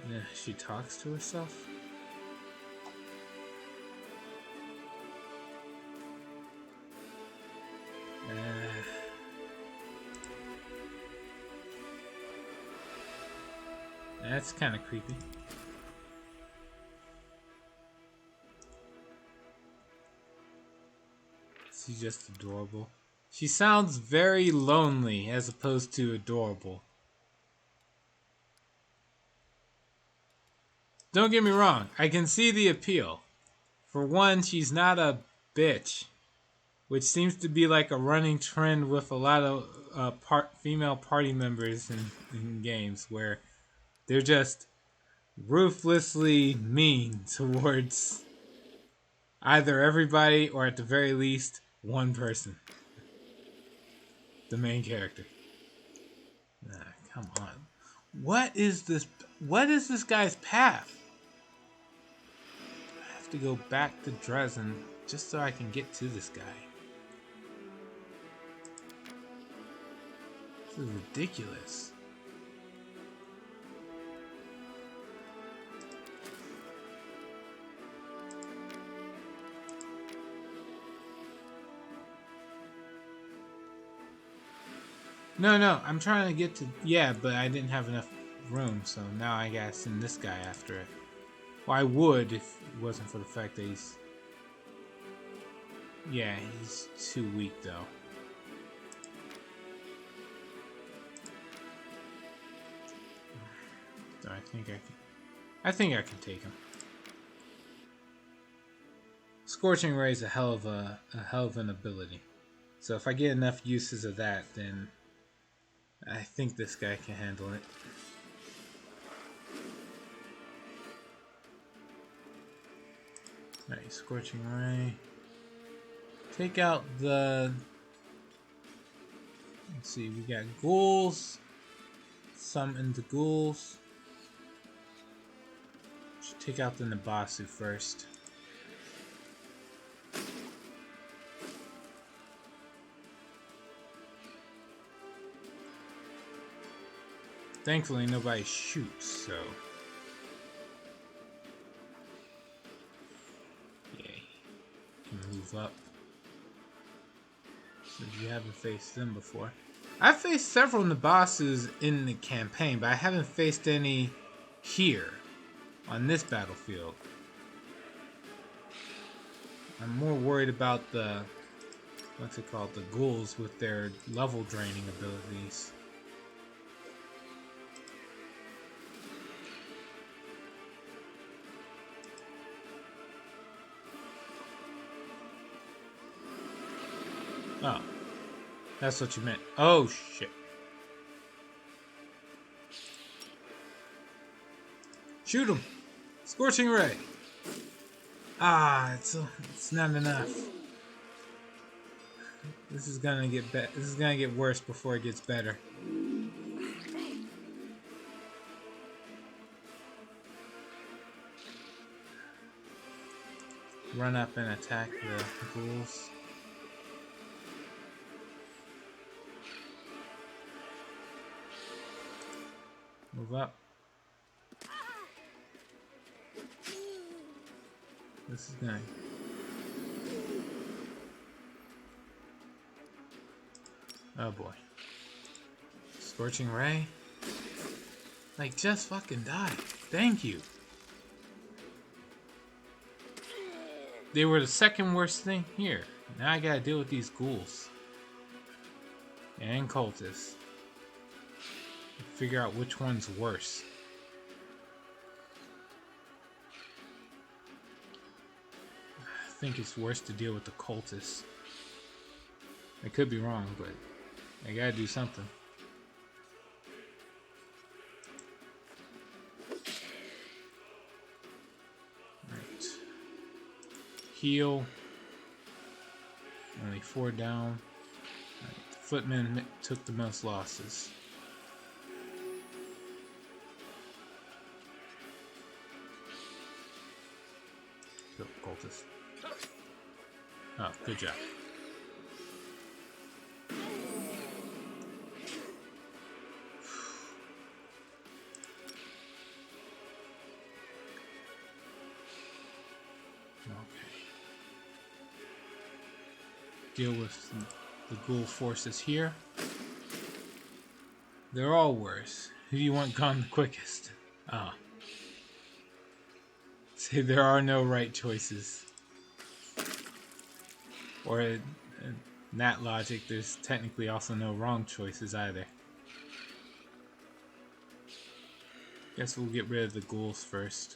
Yeah, she talks to herself. That's kind of creepy. She's just adorable. She sounds very lonely as opposed to adorable. Don't get me wrong, I can see the appeal. For one, she's not a bitch, which seems to be like a running trend with a lot of female party members in games where they're just ruthlessly mean towards either everybody or at the very least one person. The main character. Come on. What is this? What is this guy's path? I have to go back to Dresden just so I can get to this guy. This is ridiculous. No, I'm trying to get to... Yeah, but I didn't have enough room, so now I gotta send this guy after it. Well, I would if it wasn't for the fact that he's... Yeah, he's too weak, though. So I think I can take him. Scorching Ray is a hell of an ability. So if I get enough uses of that, then I think this guy can handle it. Alright, Scorching Ray. Take out the... Let's see, we got ghouls. Summon the ghouls. Should take out the Nabasu first. Thankfully, nobody shoots, so... Yay. Can move up. So you haven't faced them before. I've faced several Nabasus in the campaign, but I haven't faced any here, on this battlefield. I'm more worried about the... What's it called? The ghouls with their level draining abilities. Oh, that's what you meant. Oh, shit. Shoot him! Scorching Ray! Ah, it's not enough. This is gonna get This is gonna get worse before it gets better. Run up and attack the ghouls. Move up. This is gonna... Oh boy. Scorching Ray? Like, just fucking die. Thank you. They were the second worst thing here. Now I gotta deal with these ghouls. And cultists. Figure out which one's worse. I think it's worse to deal with the cultists. I could be wrong, but I gotta do something. Right. Heal. Only 4 down. Right. The footmen took the most losses. Go, cultist. Oh, good job. Deal with the ghoul forces here. They're all worse. Who do you want gone the quickest? Ah. Say there are no right choices. Or in that logic, there's technically also no wrong choices either. Guess we'll get rid of the ghouls first.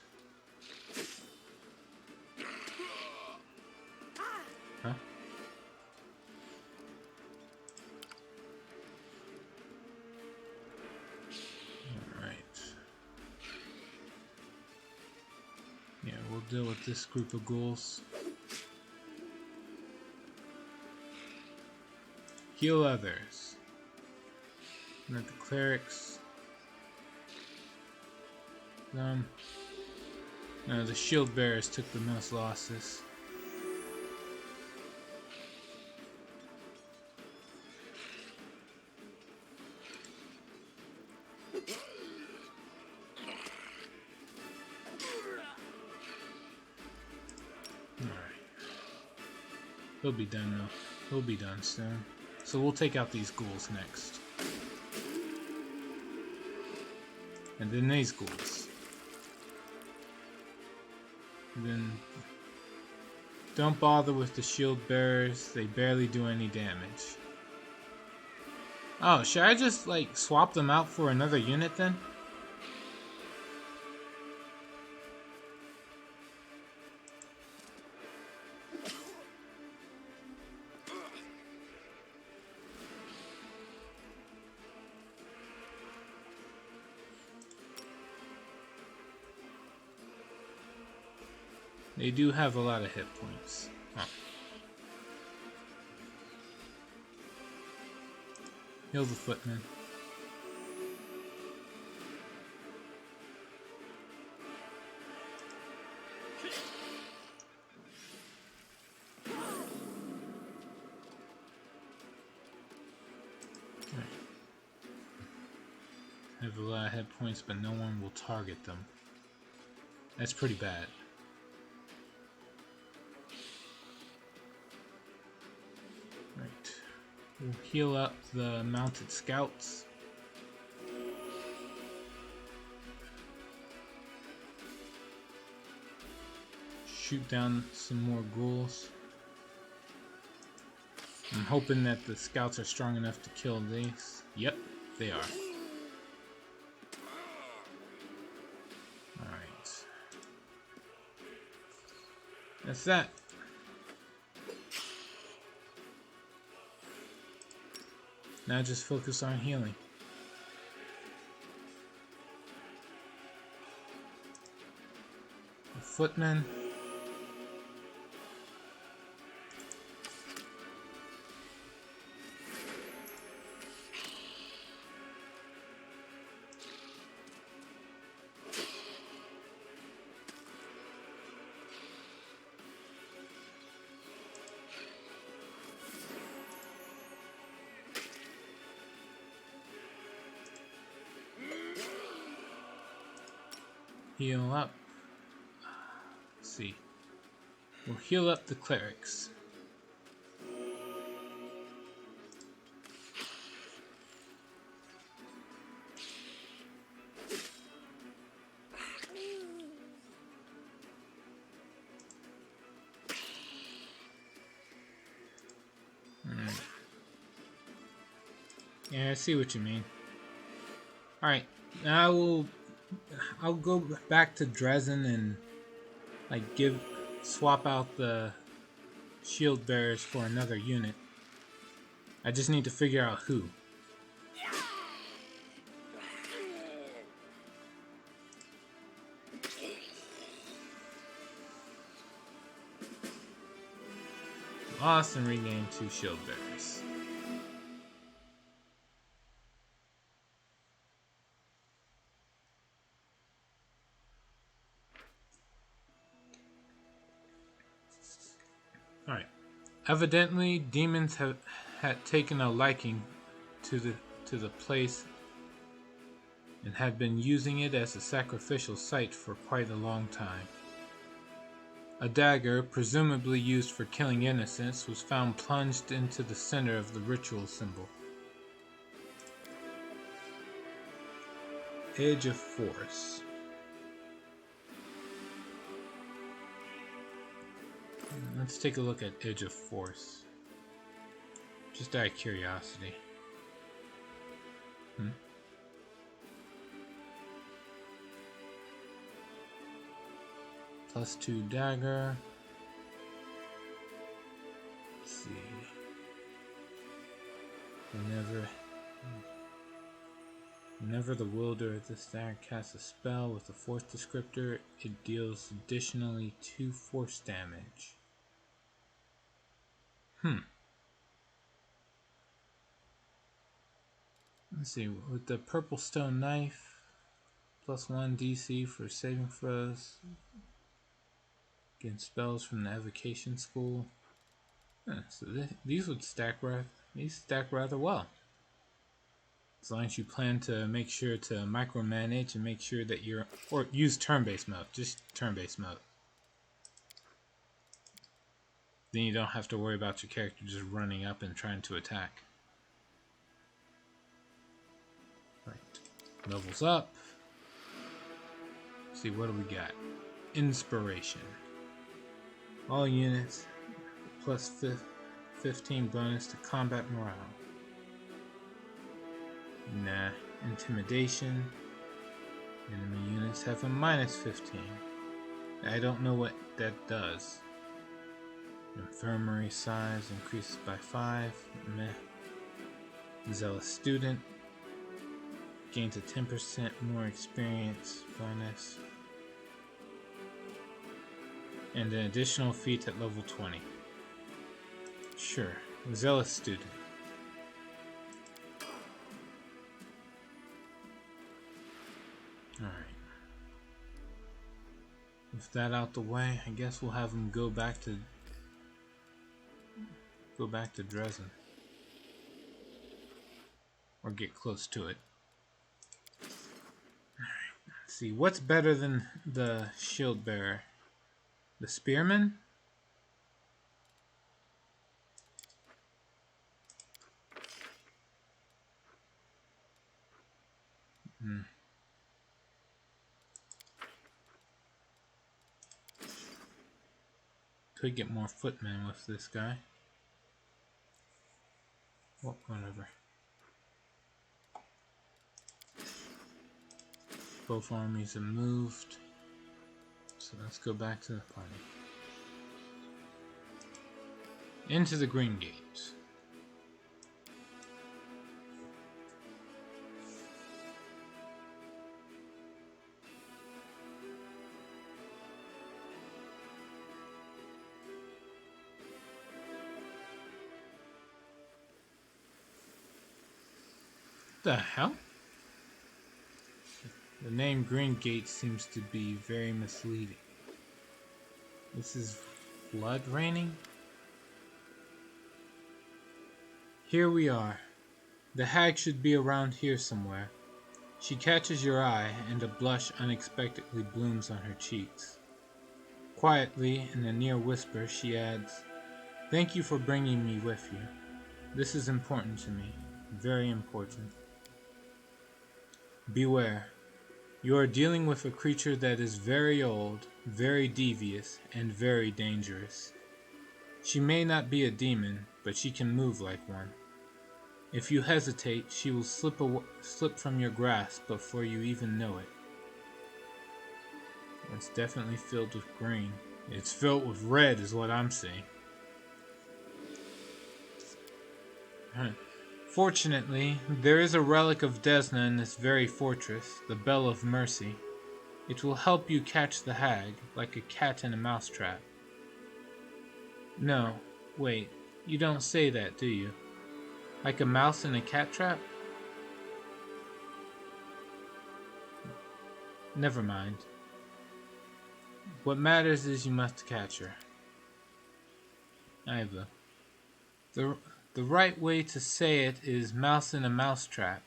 Huh? Yeah, we'll deal with this group of ghouls. Heal others. Let the clerics. No, the shield bearers took the most losses. He'll be done though. He'll be done soon. So we'll take out these ghouls next. And then these ghouls. And then don't bother with the shield bearers. They barely do any damage. Oh, should I just like swap them out for another unit then? They do have a lot of hit points. Huh. Heal the footman. Right. Have a lot of hit points, but no one will target them. That's pretty bad. We'll heal up the mounted scouts. Shoot down some more ghouls. I'm hoping that the scouts are strong enough to kill these. Yep, they are. Alright. That's that. Now just focus on healing. The footmen. heal up. Let's see. We'll heal up the clerics. Yeah, I see what you mean. Alright, now I'll go back to Dresden and like swap out the shield bearers for another unit. I just need to figure out who. Lost and regained 2 shield bearers. Alright. Evidently, demons had taken a liking to the place and had been using it as a sacrificial site for quite a long time. A dagger, presumably used for killing innocents, was found plunged into the center of the ritual symbol. Edge of Force. Let's take a look at Edge of Force. Just out of curiosity. +2 dagger. Let's see. Whenever the wielder of this dagger casts a spell with a force descriptor, it deals additionally 2 force damage. Let's see, with the purple stone knife, +1 DC for saving throws against spells from the Evocation school. So these would stack rather well. As long as you plan to make sure to micromanage and make sure that or use turn-based mode, just turn-based mode. Then you don't have to worry about your character just running up and trying to attack. Right, levels up. Let's see, what do we got? Inspiration. All units +15 bonus to combat morale. Nah. Intimidation. Enemy units have a -15. I don't know what that does. Infirmary size increases by 5. Meh. Zealous student gains a 10% more experience bonus. And an additional feat at level 20. Sure. Zealous student. Alright. With that out the way, I guess we'll have him go back to Dresden. Or get close to it. Alright, let's see. What's better than the shield bearer? The spearman? Could get more footmen with this guy. Well, whatever. Both armies have moved. So let's go back to the party. Into the Green Gate. The hell? The name Green Gate seems to be very misleading. This is blood raining? Here we are. The hag should be around here somewhere. She catches your eye, and a blush unexpectedly blooms on her cheeks. Quietly, in a near whisper, she adds, "Thank you for bringing me with you. This is important to me. Very important. Beware. You are dealing with a creature that is very old, very devious, and very dangerous. She may not be a demon, but she can move like one. If you hesitate, she will slip from your grasp before you even know it." It's definitely filled with green. It's filled with red is what I'm seeing. Fortunately, there is a relic of Desna in this very fortress, the Bell of Mercy. It will help you catch the hag, like a cat in a mousetrap. No, wait, you don't say that, do you? Like a mouse in a cat trap? Never mind. What matters is you must catch her. Iva. The right way to say it is mouse in a mousetrap.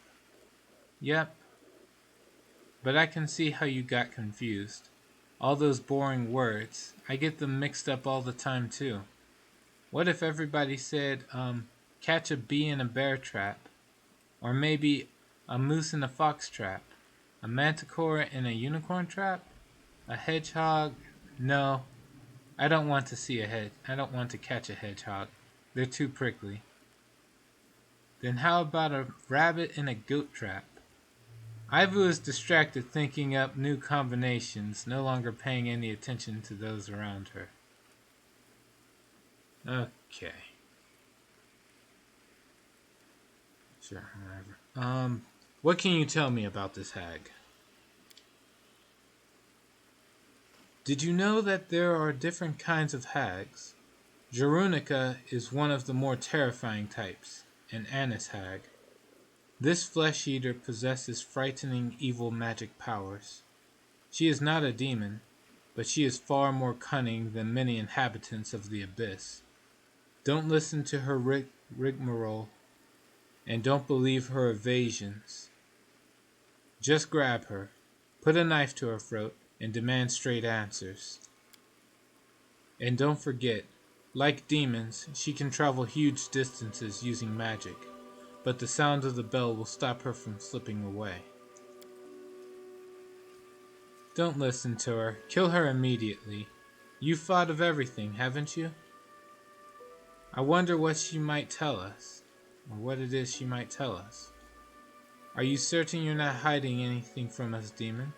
Yep. But I can see how you got confused. All those boring words, I get them mixed up all the time too. What if everybody said, catch a bee in a bear trap? Or maybe a moose in a fox trap? A manticore in a unicorn trap? A hedgehog? No, I don't want to see a head. I don't want to catch a hedgehog. They're too prickly. Then how about a rabbit in a goat trap? Ivu is distracted thinking up new combinations, no longer paying any attention to those around her. Okay. Sure, whatever. What can you tell me about this hag? Did you know that there are different kinds of hags? Jerunika is one of the more terrifying types, an Anis hag. This flesh-eater possesses frightening evil magic powers. She is not a demon, but she is far more cunning than many inhabitants of the abyss. Don't listen to her rigmarole, and don't believe her evasions. Just grab her, put a knife to her throat, and demand straight answers. And don't forget, like demons, she can travel huge distances using magic, but the sound of the bell will stop her from slipping away. Don't listen to her. Kill her immediately. You've thought of everything, haven't you? I wonder what she might tell us, or what it is she might tell us. Are you certain you're not hiding anything from us, demon?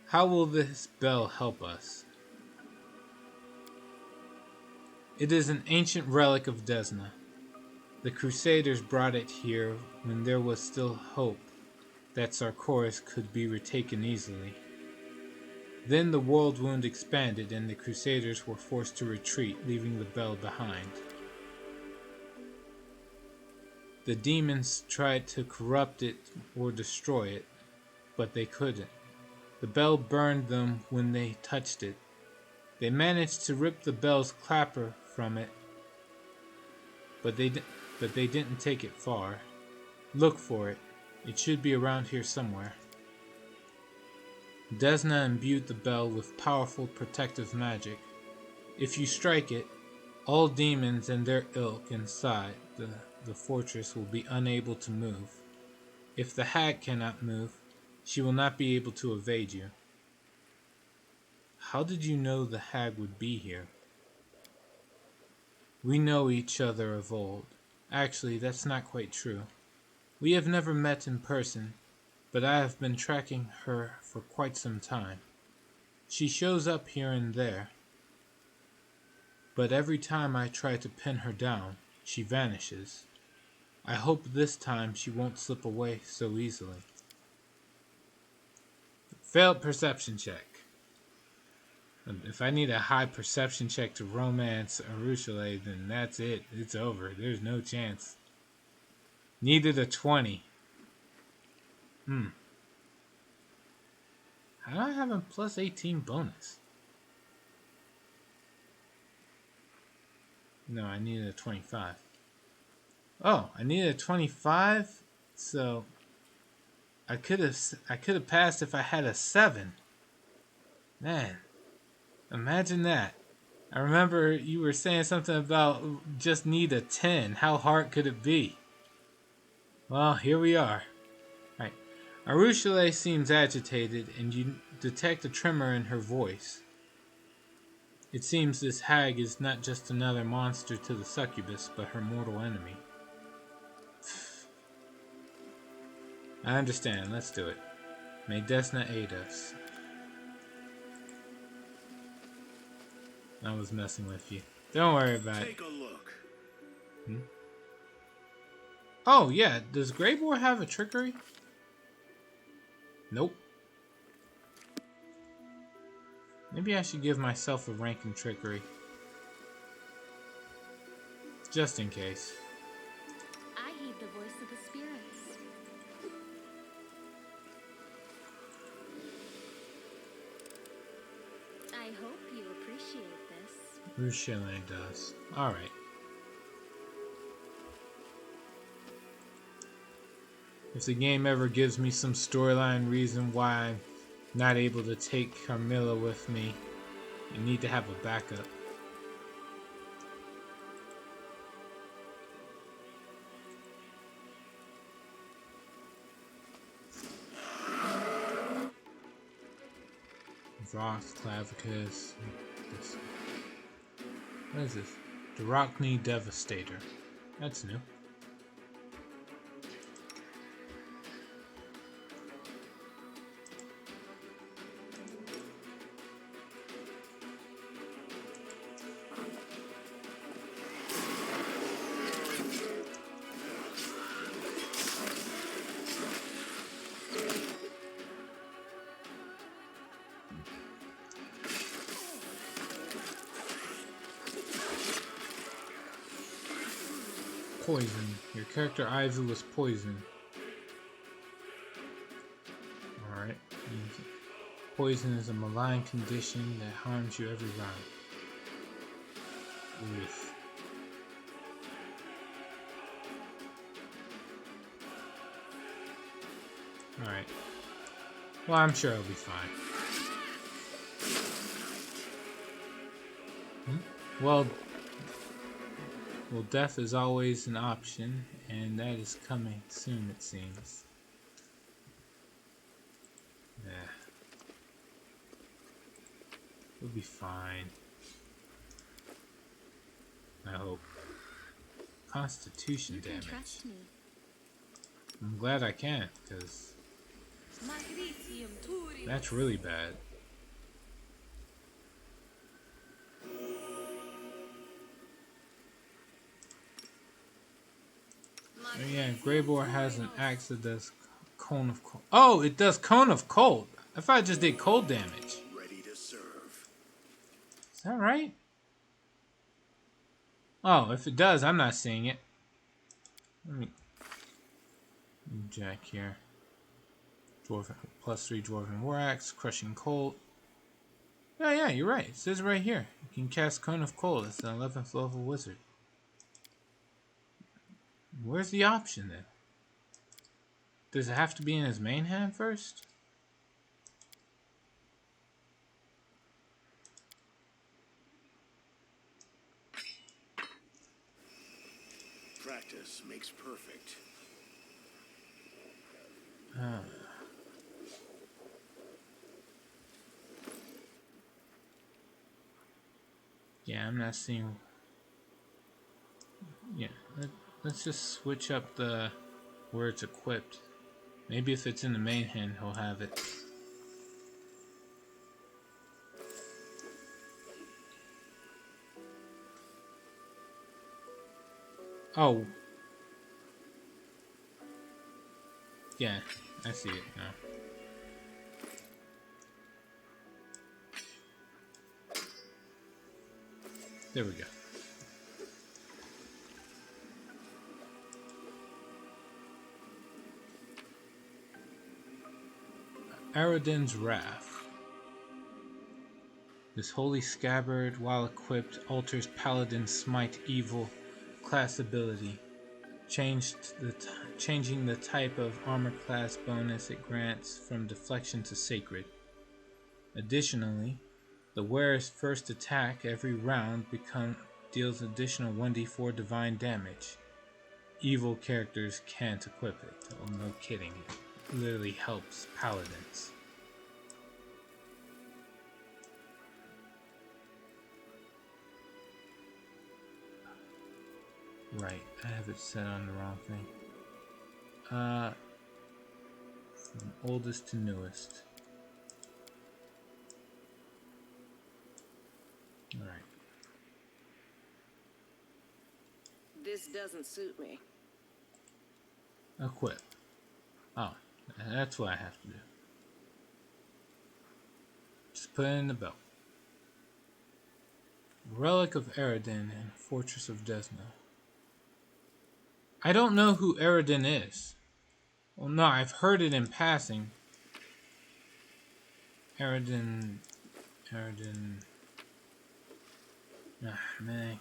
How will this bell help us? It is an ancient relic of Desna. The Crusaders brought it here when there was still hope that Sarkoris could be retaken easily. Then the world wound expanded and the Crusaders were forced to retreat, leaving the bell behind. The demons tried to corrupt it or destroy it, but they couldn't. The bell burned them when they touched it. They managed to rip the bell's clapper from it, but they didn't take it far. Look for it. It should be around here somewhere. Desna imbued the bell with powerful protective magic. If you strike it, all demons and their ilk inside the fortress will be unable to move. If the hag cannot move, she will not be able to evade you. How did you know the hag would be here? We know each other of old. Actually, that's not quite true. We have never met in person, but I have been tracking her for quite some time. She shows up here and there, but every time I try to pin her down, she vanishes. I hope this time she won't slip away so easily. Failed perception check. If I need a high perception check to romance Arushale, then that's it. It's over. There's no chance. Needed a 20. How do I have a plus 18 bonus? No, I needed a 25. Oh, I needed a 25, so I could have passed if I had a 7. Man, imagine that. I remember you were saying something about just need a 10. How hard could it be? Well, here we are. Right. Arushale seems agitated, and you detect a tremor in her voice. It seems this hag is not just another monster to the succubus, but her mortal enemy. I understand. Let's do it. May Desna aid us. I was messing with you. Don't worry about it. Take a look. Oh, yeah. Does Greybore have a trickery? Nope. Maybe I should give myself a rank in trickery. Just in case. I heed the voice of the spirits. I hope you appreciate this. Rushale does. Alright. If the game ever gives me some storyline reason why I'm not able to take Carmilla with me, I need to have a backup. Vox, Clavicus. What is this? Darachne Devastator. That's new. Poison. Your character Ivu was poisoned. Alright. Poison is a malign condition that harms you every round. Oof. Alright. Well, I'm sure I'll be fine. Well, death is always an option, and that is coming soon, it seems. Yeah. We'll be fine. I hope. Constitution You can damage. trust me. I'm glad I can, because Magritium Turinos. that's really bad. Oh yeah, Greybore has an axe that does Cone of Cold. Oh, it does Cone of Cold. I thought it just did cold damage. Ready to serve. Is that right? Oh, if it does, I'm not seeing it. Let me jack here. Dwarven +3 Dwarven War Axe, Crushing Cold. Yeah, you're right. It says right here. You can cast Cone of Cold as an 11th level wizard. Where's the option then? Does it have to be in his main hand first? Practice makes perfect. Yeah, I'm not seeing. Yeah, let's just switch up the where it's equipped. Maybe if it's in the main hand, he'll have it. Oh. Yeah, I see it now. There we go. Aerodyn's Wrath. This holy scabbard, while equipped, alters Paladin Smite Evil class ability. changing the type of armor class bonus it grants from deflection to sacred. Additionally, the wearer's first attack every round deals additional 1d4 divine damage. Evil characters can't equip it. Oh, no kidding. It literally helps paladins. Right, I have it set on the wrong thing. From oldest to newest. Alright. This doesn't suit me. Equip. Oh, that's what I have to do. Just put it in the belt. Relic of Eredin and Fortress of Desna. I don't know who Eredin is. Well, no, I've heard it in passing. Eredin. Ah, man.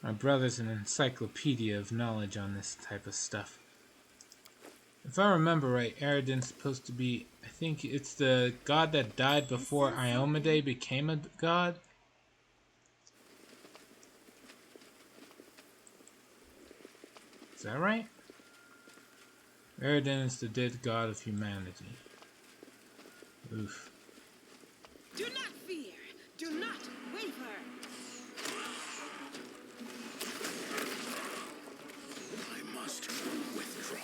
My brother's an encyclopedia of knowledge on this type of stuff. If I remember right, Eredin's supposed to be... I think it's the god that died before Iomade became a god. Is that right? Eredin is the dead god of humanity. Oof. Do not fear. Do not waver. I must withdraw.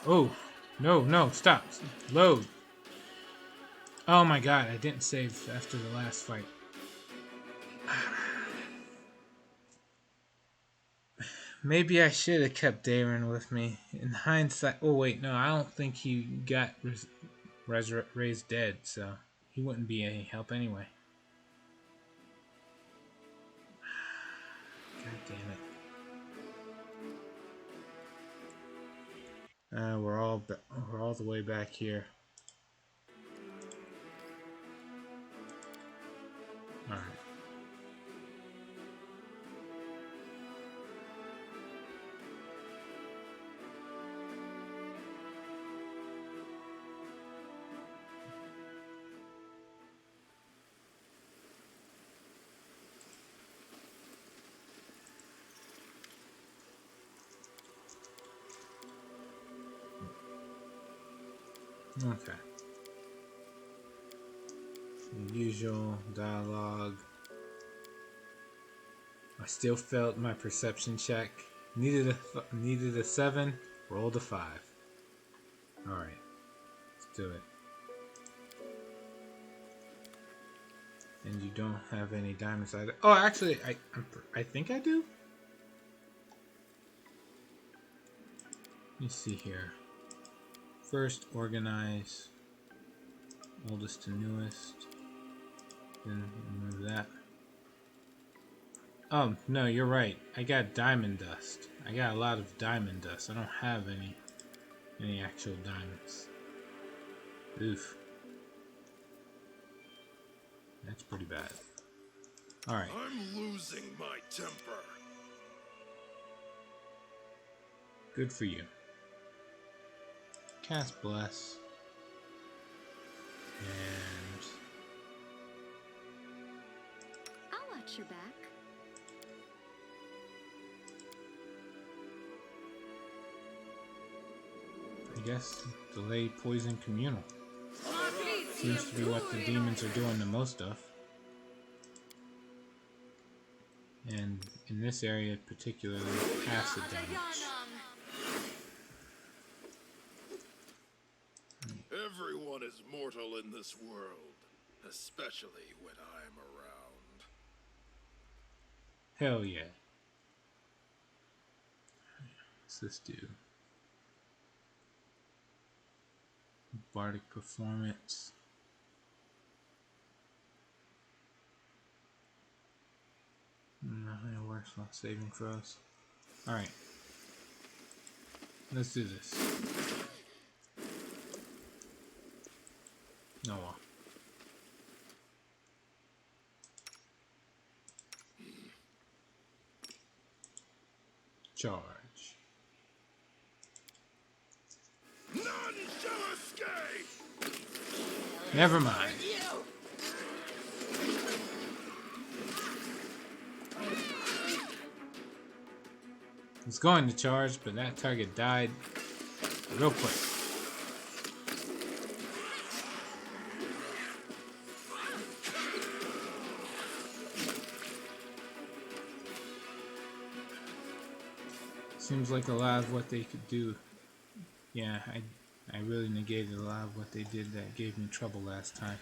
Oh, no, stop. Load. Oh my god, I didn't save after the last fight. Maybe I should have kept Darren with me. In hindsight, oh wait, no, I don't think he got raised dead, so he wouldn't be any help anyway. God damn it. We're all the way back here. All right. Okay. Usual dialogue. I still failed my perception check. Needed a 7. Rolled a 5. All right. Let's do it. And you don't have any diamonds either. Oh, actually, I think I do. Let me see here. First, organize. Oldest to newest. Then remove that. Oh, no, you're right. I got diamond dust. I got a lot of diamond dust. I don't have any actual diamonds. Oof. That's pretty bad. Alright. I'm losing my temper. Good for you. Cast Bless. And... I'll watch your back. I guess delay poison communal. Seems to be what the demons are doing the most of. And in this area particularly, acid damage. Everyone is mortal in this world, especially when I'm around. Hell yeah. What's this do? Bardic performance. Nothing works while saving throws. Alright. Let's do this. No more. Charge. None shall escape! Never mind. It's going to charge, but that target died real quick. Seems like a lot of what they could do. Yeah, I really negated a lot of what they did that gave me trouble last time.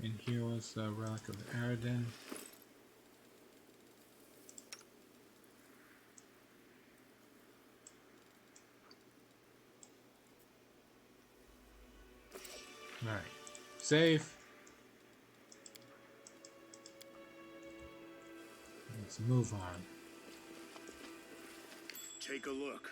And here was the Relic of Eredin. Alright. Save. Let's move on. Take a look.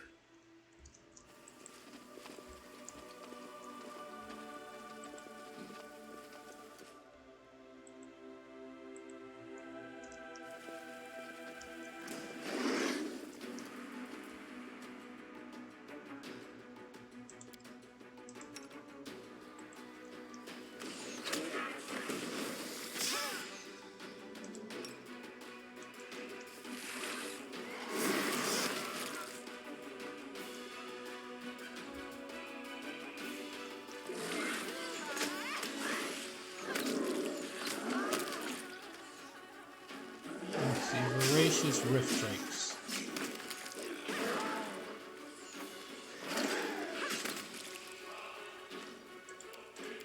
Voracious rift drakes.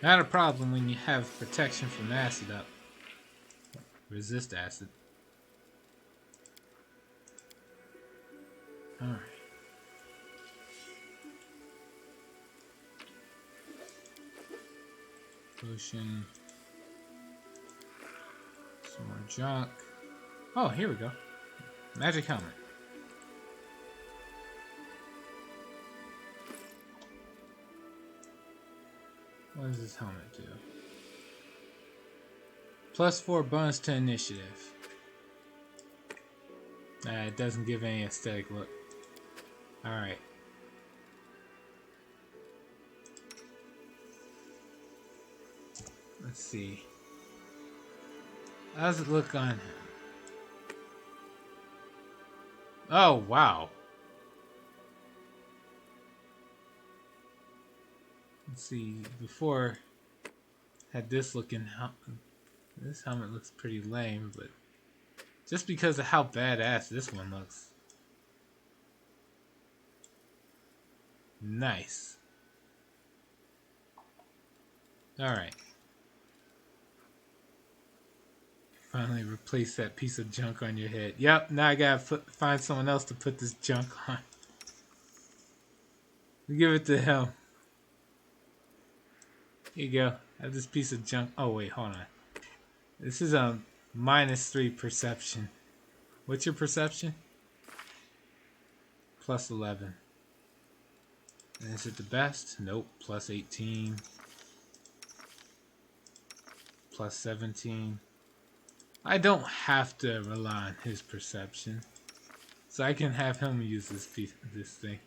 Not a problem when you have protection from acid up. Resist acid. Alright. Potion. Some more junk. Oh, here we go. Magic helmet. What does this helmet do? +4 bonus to initiative. It doesn't give any aesthetic look. Alright. Let's see. How does it look on him? Oh, wow. Let's see. Before, had this looking. This helmet looks pretty lame, but just because of how badass this one looks. Nice. Alright. Finally replace that piece of junk on your head. Yep, now I gotta find someone else to put this junk on. Give it to him. Here you go. Have this piece of junk. Oh wait, hold on. This is a -3 perception. What's your perception? +11. And is it the best? Nope. +18. +17. I don't have to rely on his perception, so I can have him use this thing.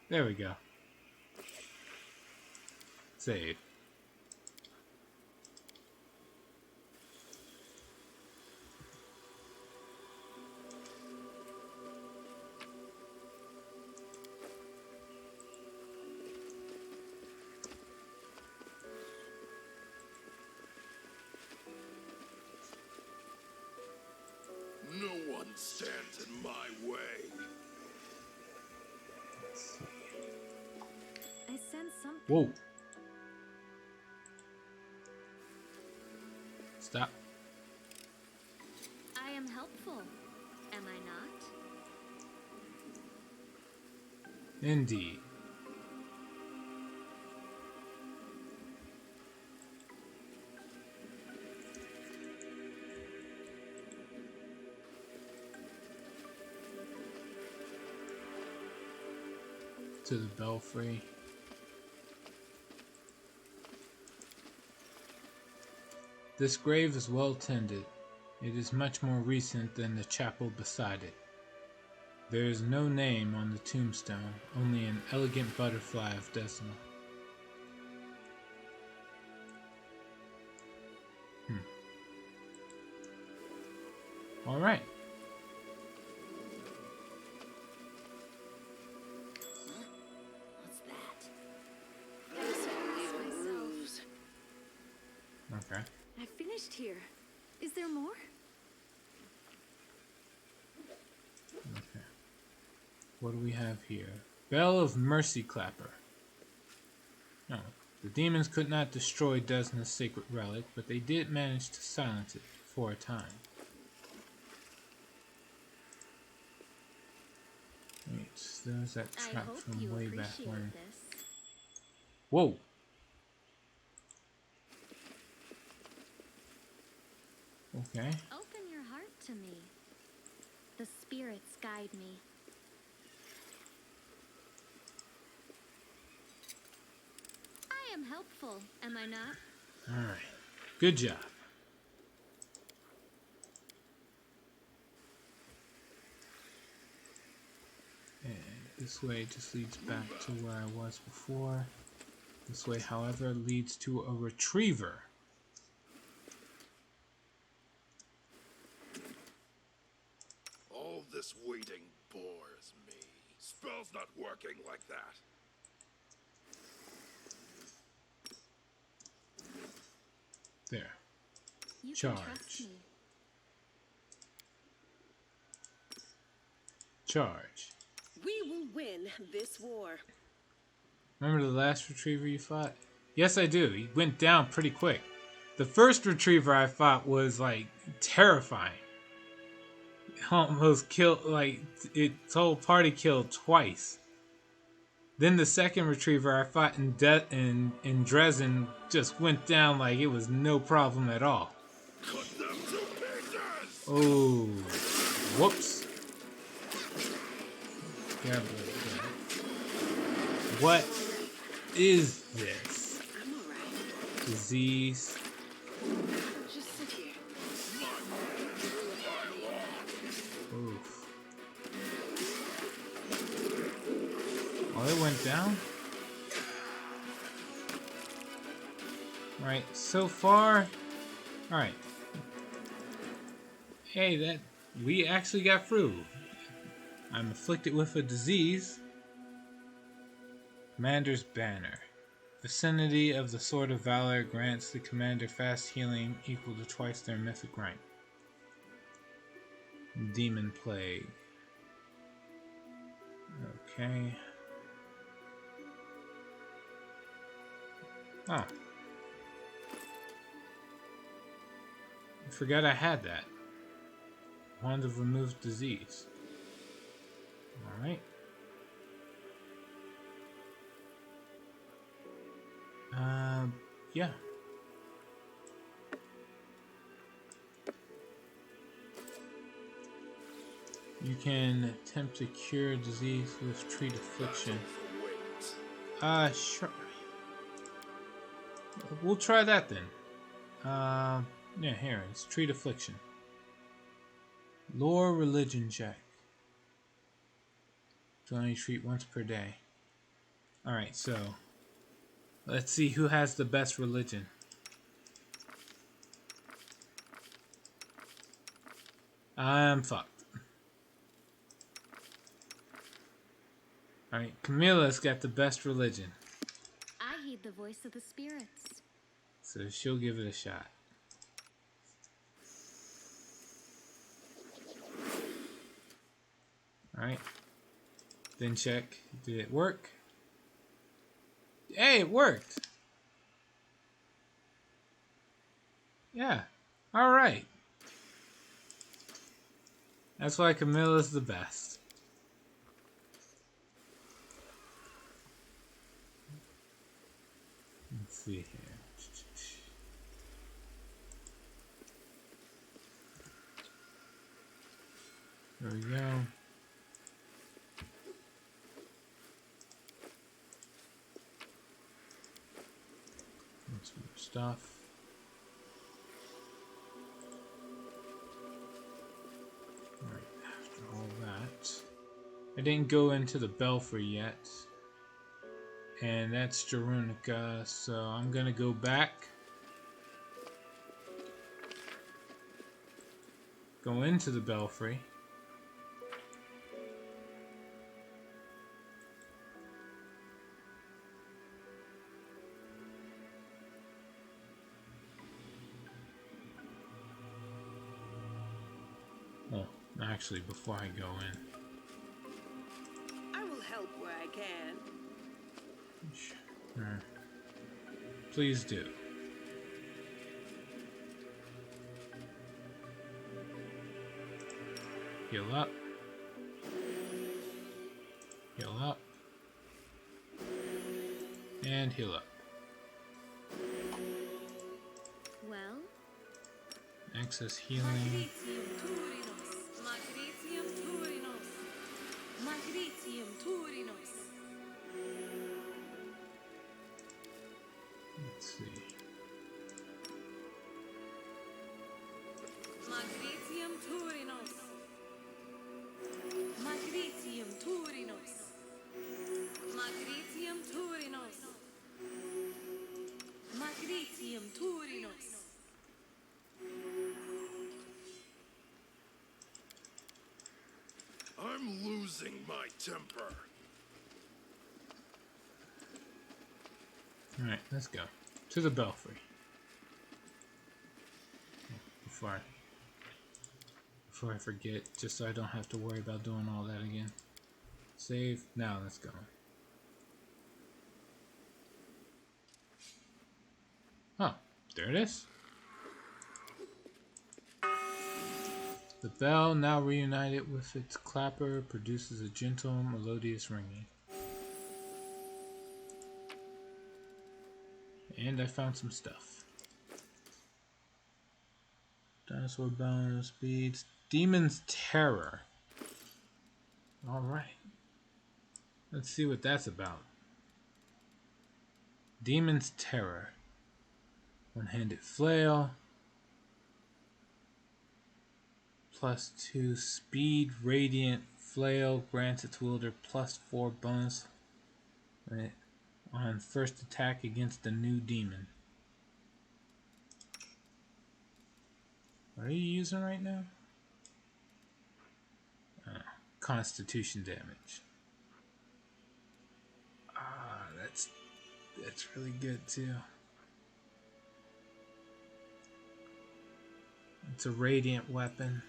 There we go. Save. No one stands in my way. I sense something. Whoa. Stop. I am helpful, am I not? Indeed. To the belfry. This grave is well tended. It is much more recent than the chapel beside it. There is no name on the tombstone, only an elegant butterfly of Desna. Alright. What's that? That's only a ruse. Okay. I finished here. Is there more? Okay. What do we have here? Bell of Mercy Clapper. No. The demons could not destroy Desna's sacred relic, but they did manage to silence it for a time. Wait, there's that trap from way back when. This. Whoa! Okay. Open your heart to me. The spirits guide me. I am helpful, am I not? Alright. Good job. And this way just leads back to where I was before. This way, however, leads to a retriever. All this waiting bores me. Spell's not working like that. There. You Charge. can trust me. Charge. We will win this war. Remember the last retriever you fought? Yes, I do. He went down pretty quick. The first retriever I fought was, like, terrifying. Almost killed, like, its whole party killed twice. Then the second retriever I fought in Dresden just went down like it was no problem at all. Cut them to pieces! Oh, whoops. Yeah, what is this? I'm alright. Disease. Just sit here. Oof. Oh, it went down? Right, so far. Alright. Hey, that we actually got through. I'm afflicted with a disease. Commander's Banner. Vicinity of the Sword of Valor grants the commander fast healing equal to twice their mythic rank. Demon Plague. Okay. Oh. I forgot I had that. Wand of Removed Disease. Alright. Yeah. You can attempt to cure disease with treat affliction. Sure. We'll try that then. Yeah, here, it's treat affliction. Lore religion check. To only treat once per day. Alright, so let's see who has the best religion. I'm fucked. Alright, Camilla's got the best religion. I heed the voice of the spirits. So she'll give it a shot. Alright. Then check. Did it work? Hey, it worked! Yeah. Alright. That's why Camilla's the best. Let's see here. There we go. Some more stuff. Alright, after all that, I didn't go into the belfry yet. And that's Jerunika, so I'm gonna go back. Go into the belfry. Oh, actually, before I go in. I will help where I can. Sure. Please do. Heal up. Heal up. And heal up. Well? Excess healing. Magritium Turinos. Magritium Turinos. Magritium Turinos. Let's see. Magritium Turinos. Magritium Turinos. Magritium Turinos. Magritium Turinos. I'm losing my temper. Alright, let's go. To the belfry. Before I forget, just so I don't have to worry about doing all that again. Save. Now let's go. Oh, there it is. The bell, now reunited with its clapper, produces a gentle, melodious ringing. And I found some stuff. Dinosaur bones, speeds, Demon's Terror. Alright. Let's see what that's about. Demon's Terror. One-handed flail. +2 speed, radiant flail grants its wielder +4 bonus on first attack against a new demon. What are you using right now? Constitution damage. Ah, that's really good too. It's a radiant weapon.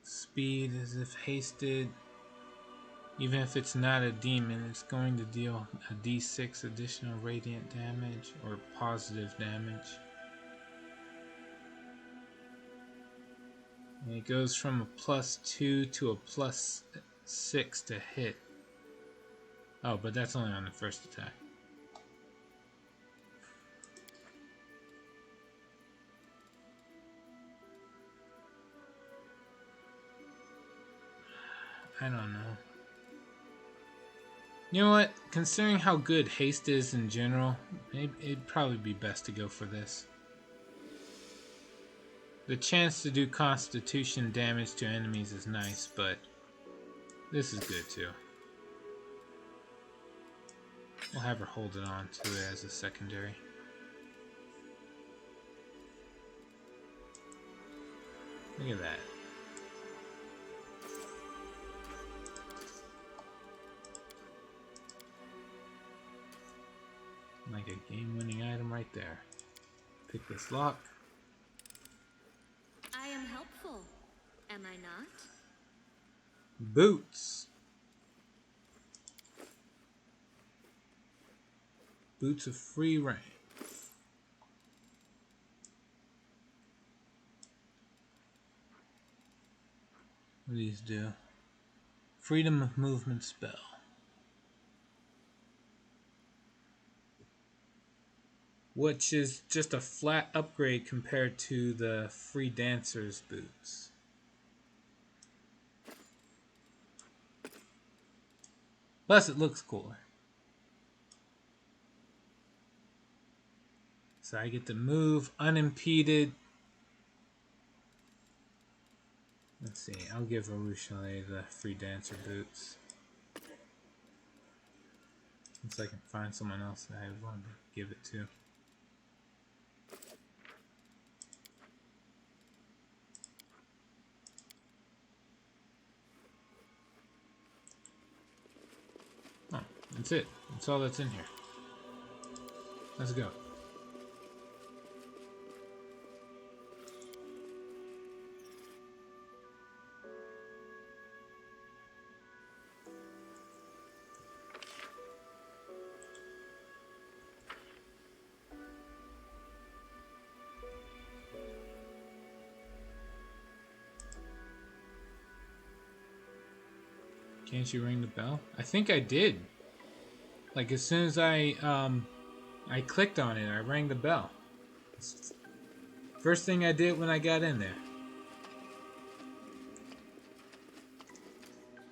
Speed as if hasted. Even if it's not a demon, it's going to deal a d6 additional radiant damage or positive damage. And it goes from a +2 to a +6 to hit. Oh, but that's only on the first attack. I don't know. You know what? Considering how good haste is in general, it'd probably be best to go for this. The chance to do constitution damage to enemies is nice, but this is good too. We'll have her hold it on to it as a secondary. Look at that. Like a game-winning item right there. Pick this lock. I am helpful, am I not? Boots. Boots of free reign. What do these do? Freedom of movement spell. Which is just a flat upgrade compared to the free dancer's boots. Plus it looks cooler. So I get to move unimpeded. Let's see, I'll give Arushale the free dancer boots. Unless I can find someone else that I want to give it to. Oh, that's it. That's all that's in here. Let's go. Can't you ring the bell? I think I did. Like as soon as I clicked on it, I rang the bell. First thing I did when I got in there.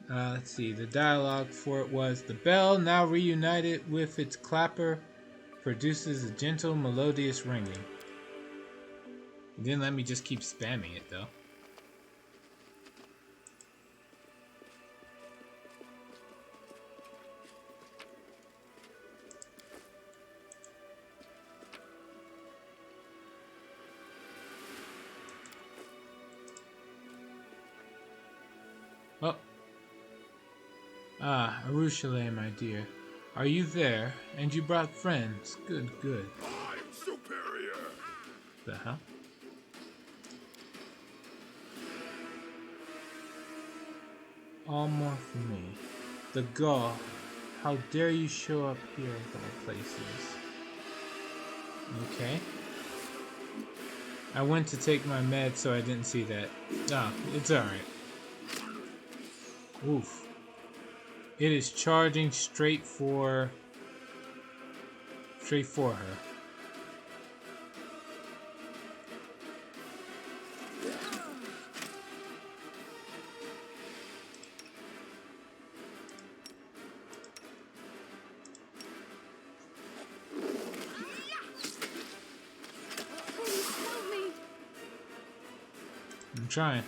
Let's see. The dialogue for it was, the bell, now reunited with its clapper, produces a gentle, melodious ringing. It didn't let me just keep spamming it though. Oh. Ah, Arushale, my dear. Are you there? And you brought friends. Good, good. I'm superior! The hell? All more for me. The gall. How dare you show up here of all places? Okay. I went to take my meds, so I didn't see that. Ah, it's alright. Oof. It is charging straight for her. Please help me. I'm trying.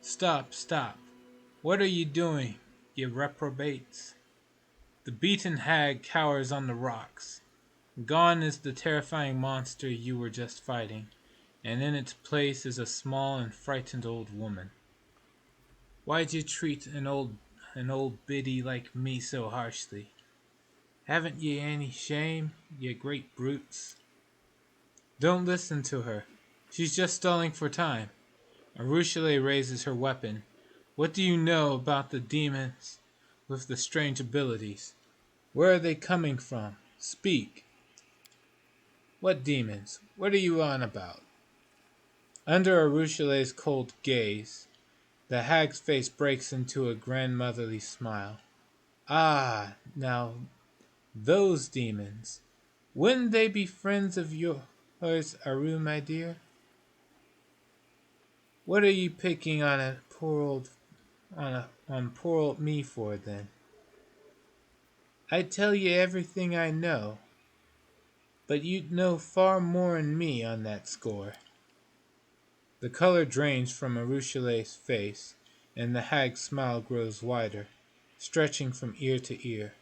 Stop, stop. What are you doing, you reprobates? The beaten hag cowers on the rocks. Gone is the terrifying monster you were just fighting, and in its place is a small and frightened old woman. Why'd you treat an old biddy like me so harshly? Haven't ye any shame, ye great brutes? Don't listen to her. She's just stalling for time. Arushale raises her weapon. What do you know about the demons with the strange abilities? Where are they coming from? Speak. What demons? What are you on about? Under Arushale's cold gaze, the hag's face breaks into a grandmotherly smile. Ah, now those demons. Wouldn't they be friends of yours, Aru, my dear? What are you picking on poor old me for then? I tell you everything I know, but you'd know far more'n me on that score. The color drains from Arushale's face, and the hag's smile grows wider, stretching from ear to ear.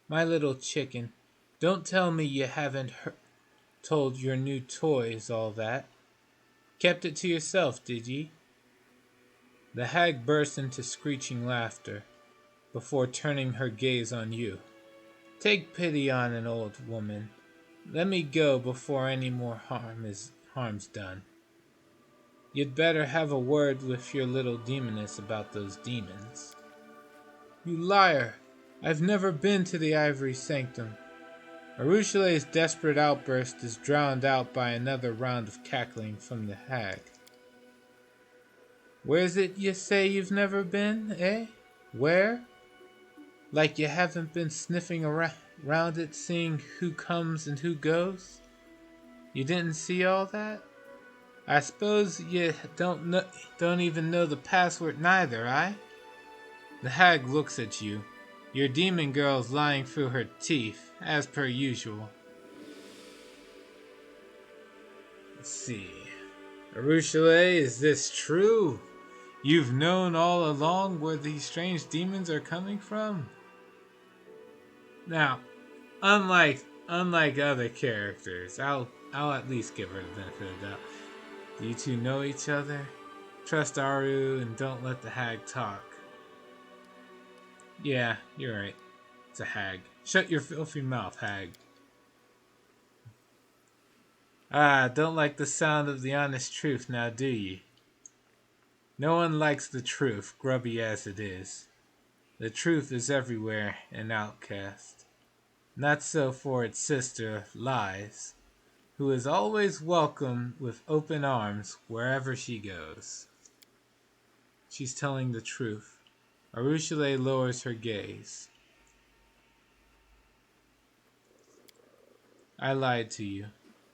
My little chicken, don't tell me you haven't told your new toys all that. Kept it to yourself, did ye? The hag burst into screeching laughter, before turning her gaze on you. Take pity on an old woman. Let me go before any more harm's done. You'd better have a word with your little demoness about those demons. You liar! I've never been to the Ivory Sanctum. Arushale's desperate outburst is drowned out by another round of cackling from the hag. Where's it you say you've never been, eh? Where? Like you haven't been sniffing around it, seeing who comes and who goes? You didn't see all that? I suppose you don't even know the password neither, eh? The hag looks at you. Your demon girl's lying through her teeth, as per usual. Let's see. Arushale, is this true? You've known all along where these strange demons are coming from? Now, unlike other characters, I'll at least give her the benefit of the doubt. Do you two know each other? Trust Aru and don't let the hag talk. Yeah, you're right. It's a hag. Shut your filthy mouth, hag. Ah, don't like the sound of the honest truth now, do ye? No one likes the truth, grubby as it is. The truth is everywhere an outcast. Not so for its sister, Lies, who is always welcome with open arms wherever she goes. She's telling the truth. Arushale lowers her gaze. I lied to you.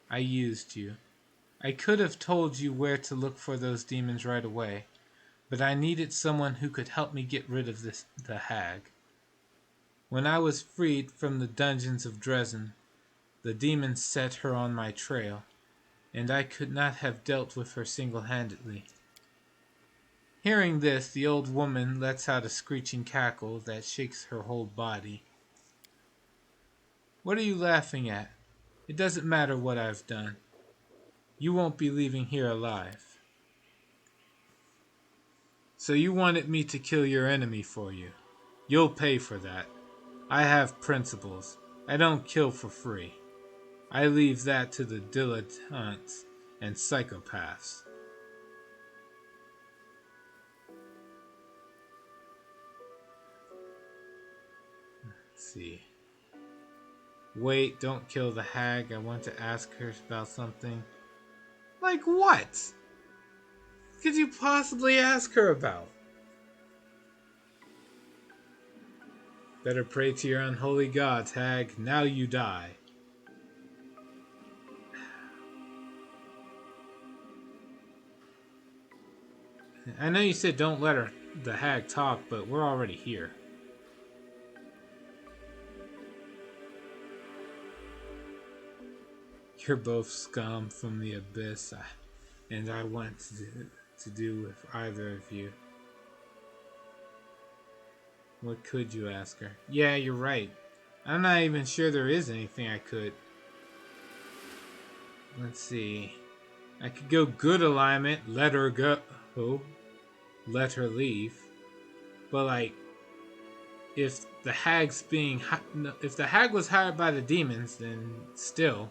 I used you. I could have told you where to look for those demons right away, but I needed someone who could help me get rid of the hag. When I was freed from the dungeons of Dresden, the demons set her on my trail, and I could not have dealt with her single-handedly. Hearing this, the old woman lets out a screeching cackle that shakes her whole body. What are you laughing at? It doesn't matter what I've done. You won't be leaving here alive. So you wanted me to kill your enemy for you. You'll pay for that. I have principles. I don't kill for free. I leave that to the dilettantes and psychopaths. Let's see. Wait, don't kill the hag. I want to ask her about something. Like what? Could you possibly ask her about? Better pray to your unholy gods, hag. Now you die. I know you said don't let the hag talk, but we're already here. You're both scum from the abyss, and I want to do with either of you. What could you ask her? Yeah, you're right. I'm not even sure there is anything I could. Let's see. I could go good alignment, let her go, let her leave. But like, if the hag was hired by the demons, then still,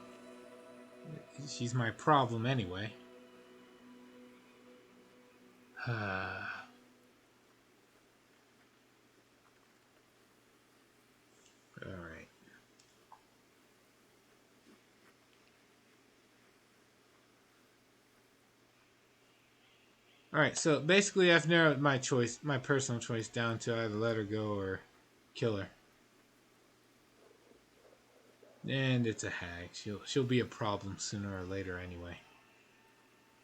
she's my problem anyway. Alright. Alright, so basically I've narrowed my personal choice down to either let her go or kill her. And it's a hag. She'll be a problem sooner or later anyway.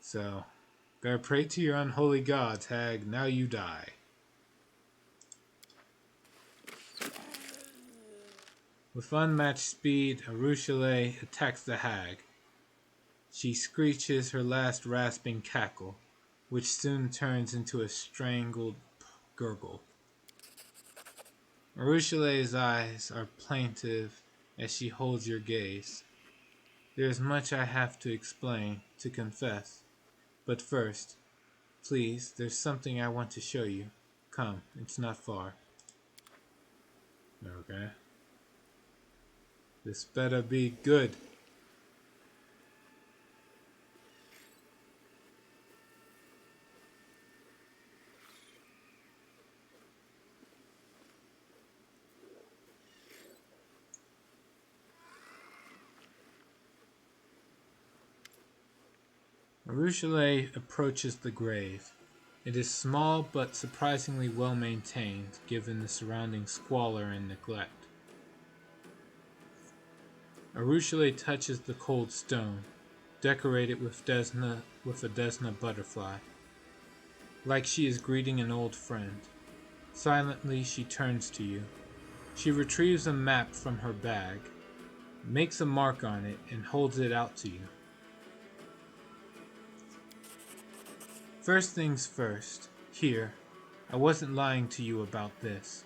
So, better pray to your unholy gods, hag. Now you die. With unmatched speed, Arushale attacks the hag. She screeches her last rasping cackle, which soon turns into a strangled gurgle. Arushale's eyes are plaintive as she holds your gaze. There is much I have to explain, to confess. But first, please, there's something I want to show you. Come, it's not far. Okay. This better be good. Arushale approaches the grave. It is small but surprisingly well maintained given the surrounding squalor and neglect. Arushale touches the cold stone, decorated with a Desna butterfly. Like she is greeting an old friend. Silently she turns to you. She retrieves a map from her bag, makes a mark on it, and holds it out to you. First things first, here, I wasn't lying to you about this.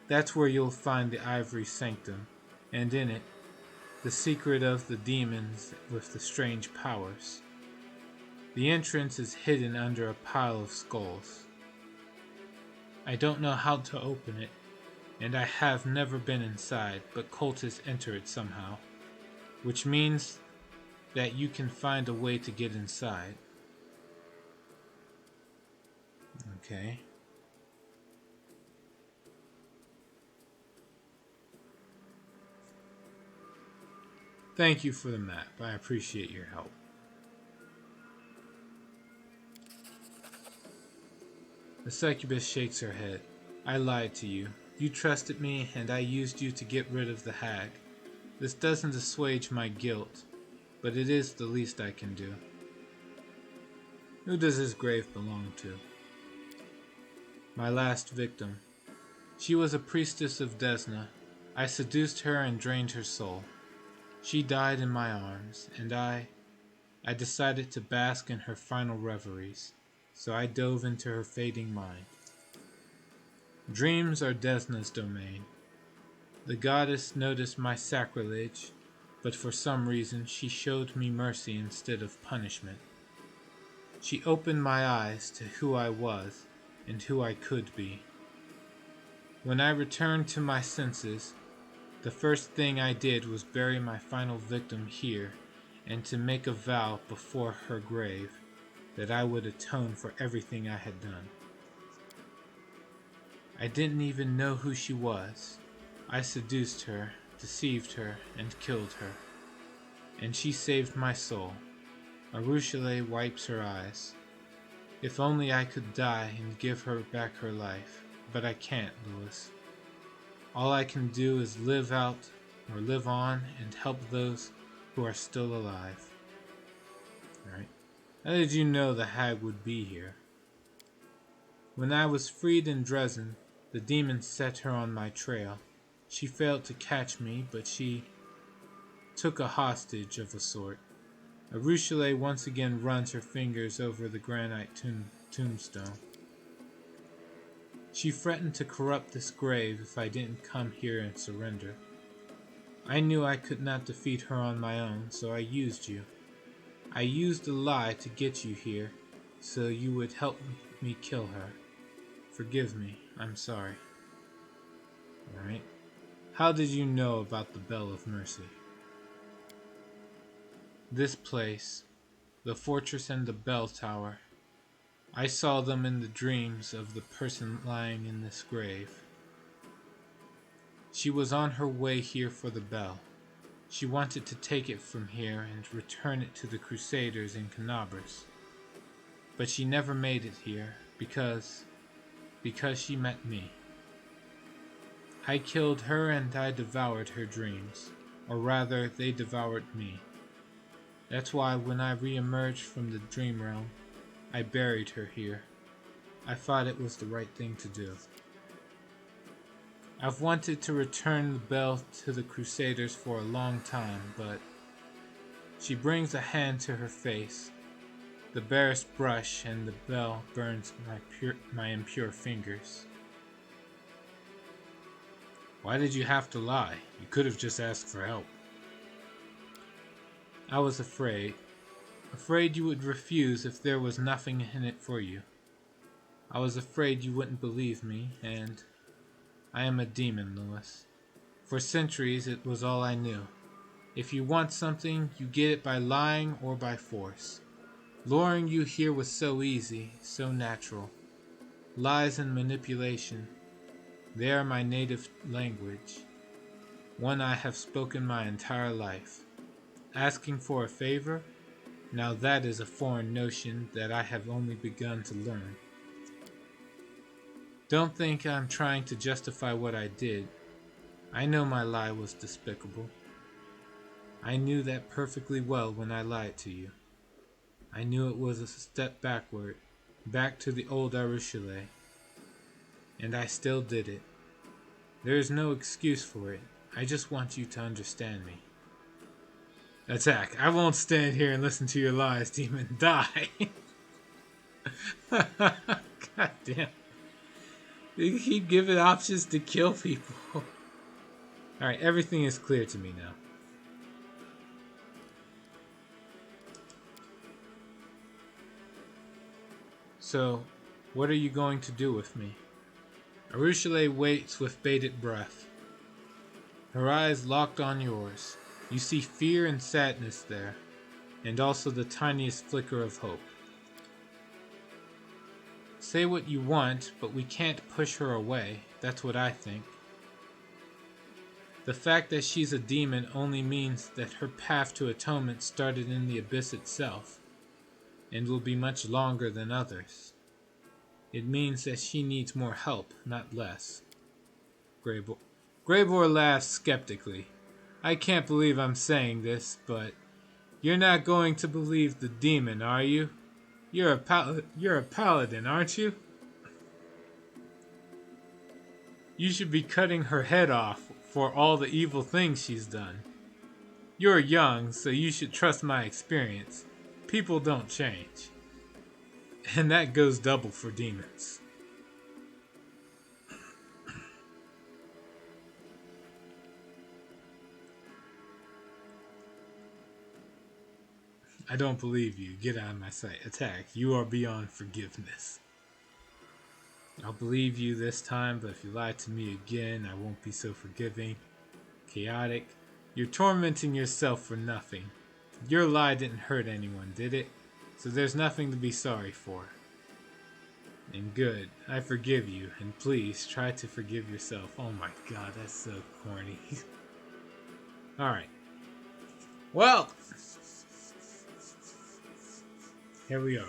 That's where you'll find the Ivory Sanctum, and in it, the secret of the demons with the strange powers. The entrance is hidden under a pile of skulls. I don't know how to open it, and I have never been inside, but cultists enter it somehow, which means that you can find a way to get inside. Okay. Thank you for the map. I appreciate your help. The succubus shakes her head. I lied to you. You trusted me, and I used you to get rid of the hag. This doesn't assuage my guilt, but it is the least I can do. Who does this grave belong to? My last victim. She was a priestess of Desna. I seduced her and drained her soul. She died in my arms, and I decided to bask in her final reveries, so I dove into her fading mind. Dreams are Desna's domain. The goddess noticed my sacrilege, but for some reason she showed me mercy instead of punishment. She opened my eyes to who I was and who I could be. When I returned to my senses, the first thing I did was bury my final victim here and to make a vow before her grave that I would atone for everything I had done. I didn't even know who she was. I seduced her, deceived her, and killed her. And she saved my soul. Arushale wipes her eyes. If only I could die and give her back her life, but I can't, Louis. All I can do is live on and help those who are still alive. Alright. How did you know the hag would be here? When I was freed in Dresden, the demons set her on my trail. She failed to catch me, but she took a hostage of a sort. Arushale once again runs her fingers over the granite tombstone. She threatened to corrupt this grave if I didn't come here and surrender. I knew I could not defeat her on my own, so I used you. I used a lie to get you here, so you would help me kill her. Forgive me, I'm sorry. Alright. How did you know about the Bell of Mercy? This place, the fortress and the bell tower, I saw them in the dreams of the person lying in this grave. She was on her way here for the bell. She wanted to take it from here and return it to the Crusaders in Canabras. But she never made it here because she met me. I killed her and I devoured her dreams, or rather they devoured me. That's why when I re-emerged from the dream realm, I buried her here. I thought it was the right thing to do. I've wanted to return the bell to the Crusaders for a long time, but she brings a hand to her face. The barest brush and the bell burns my impure fingers. Why did you have to lie? You could have just asked for help. I was afraid. Afraid you would refuse if there was nothing in it for you. I was afraid you wouldn't believe me, and I am a demon, Louis. For centuries it was all I knew. If you want something, you get it by lying or by force. Luring you here was so easy, so natural. Lies and manipulation, they are my native language, one I have spoken my entire life. Asking for a favor? Now that is a foreign notion that I have only begun to learn. Don't think I'm trying to justify what I did. I know my lie was despicable. I knew that perfectly well when I lied to you. I knew it was a step backward, back to the old Arushale. And I still did it. There is no excuse for it. I just want you to understand me. Attack. I won't stand here and listen to your lies, demon. Die. God damn. They keep giving options to kill people. Alright, everything is clear to me now. So, what are you going to do with me? Arushale waits with bated breath. Her eyes locked on yours. You see fear and sadness there, and also the tiniest flicker of hope. Say what you want, but we can't push her away. That's what I think. The fact that she's a demon only means that her path to atonement started in the abyss itself, and will be much longer than others. It means that she needs more help, not less. Greybor laughs skeptically. I can't believe I'm saying this, but you're not going to believe the demon, are you? You're a paladin, aren't you? You should be cutting her head off for all the evil things she's done. You're young, so you should trust my experience. People don't change. And that goes double for demons. I don't believe you. Get out of my sight. Attack. You are beyond forgiveness. I'll believe you this time, but if you lie to me again, I won't be so forgiving. Chaotic. You're tormenting yourself for nothing. Your lie didn't hurt anyone, did it? So there's nothing to be sorry for. And good. I forgive you, and please try to forgive yourself. Oh my god, that's so corny. Alright. Well, here we are.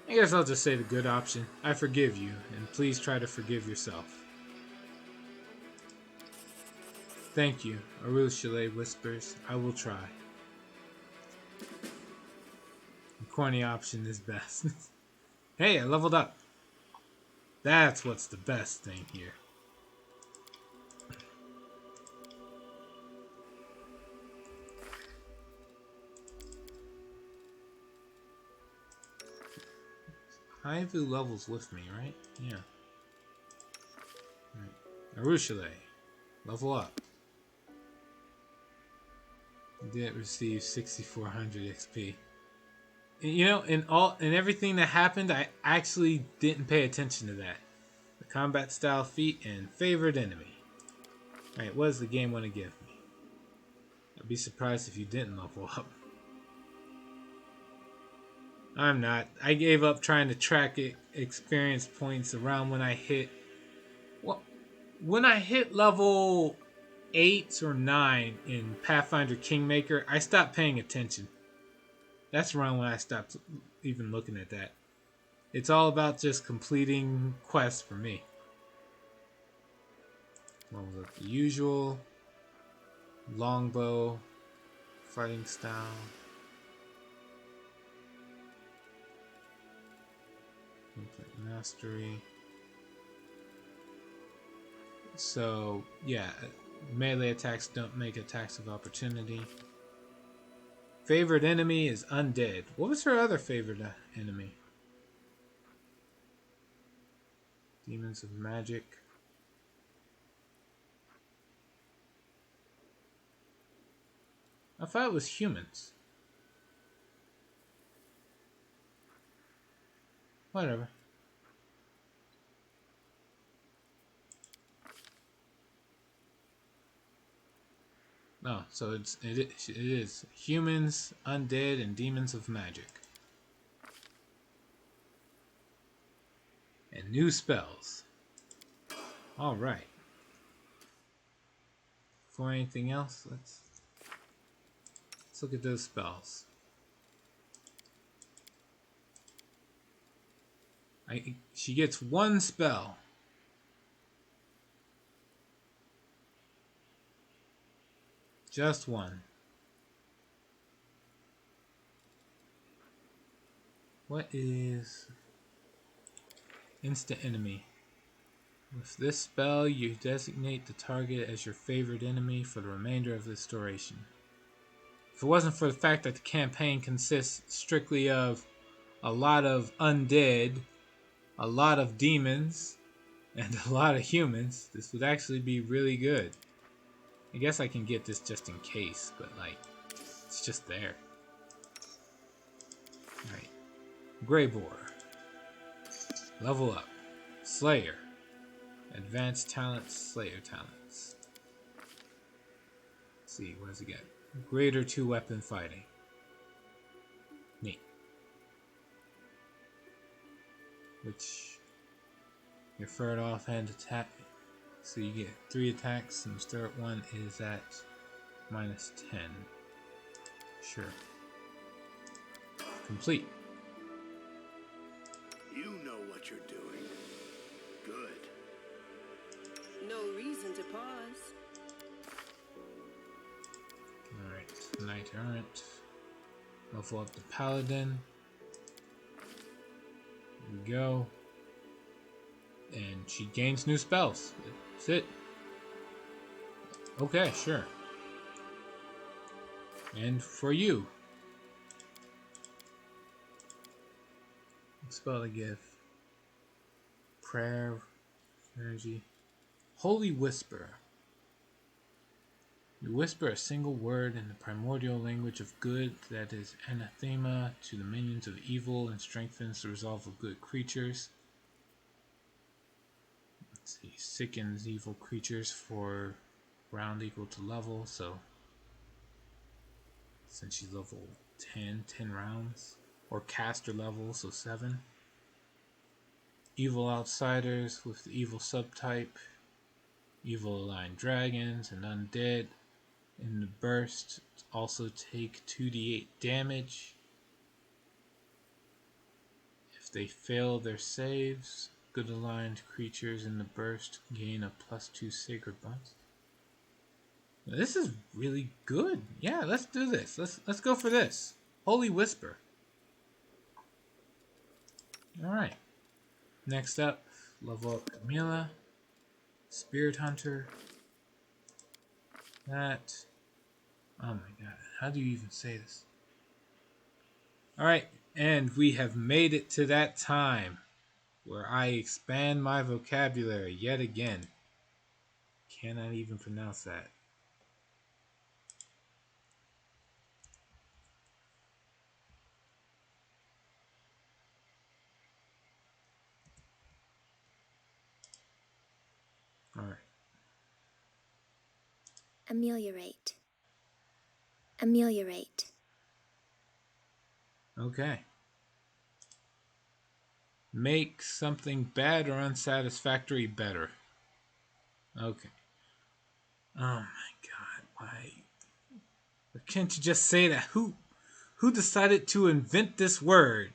I guess I'll just say the good option. I forgive you, and please try to forgive yourself. Thank you, Arushale whispers. I will try. The corny option is best. Hey, I leveled up. That's what's the best thing here. Haivu levels with me, right? Yeah. Right. Arushale, level up. Didn't receive 6,400 XP. And, you know, in everything that happened, I actually didn't pay attention to that. The combat style feat and favorite enemy. Alright, what does the game want to give me? I'd be surprised if you didn't level up. I'm not. I gave up trying to track experience points around when I hit... Well, when I hit level 8 or 9 in Pathfinder Kingmaker, I stopped paying attention. That's around when I stopped even looking at that. It's all about just completing quests for me. What was it? The usual. Longbow. Fighting style. Mastery. So, yeah. Melee attacks don't make attacks of opportunity. Favorite enemy is undead. What was her other favorite enemy? Demons of Magic. I thought it was humans. Whatever. No, so it is humans, undead, and demons of magic. And new spells. Alright. Before anything else, let's look at those spells. She gets one spell. Just one. What is instant enemy? With this spell, you designate the target as your favorite enemy for the remainder of this duration. If it wasn't for the fact that the campaign consists strictly of a lot of undead, a lot of demons, and a lot of humans, this would actually be really good. I guess I can get this just in case, but like, it's just there. Alright. Greybore. Level up. Slayer. Advanced talents, Slayer talents. Let's see, what does it get? Greater 2-weapon fighting. Neat. Which, your third offhand attack, so you get 3 attacks, and the third one is at -10. Sure. Complete. You know what you're doing. Good. No reason to pause. Alright, Knight Errant. Level up the Paladin. There we go. And she gains new spells. That's it. Okay, sure. And for you. What spell to give? Prayer, energy. Holy Whisper. You whisper a single word in the primordial language of good that is anathema to the minions of evil and strengthens the resolve of good creatures. Let's see, sickens evil creatures for round equal to level, so since she's level 10 rounds. Or caster level, so 7. Evil outsiders with the evil subtype. Evil aligned dragons and undead. In the burst, also take 2d8 damage. If they fail their saves, good aligned creatures in the burst gain a +2 sacred bonus. Now, this is really good. Yeah, let's do this. Let's go for this. Holy Whisper. Alright. Next up, level up Camilla. Spirit Hunter. That. Oh my god, how do you even say this? Alright, and we have made it to that time where I expand my vocabulary yet again. Cannot even pronounce that. Alright. Ameliorate. Ameliorate. Okay. Make something bad or unsatisfactory better. Okay. Oh my god, why? Can't you just say that? Who decided to invent this word?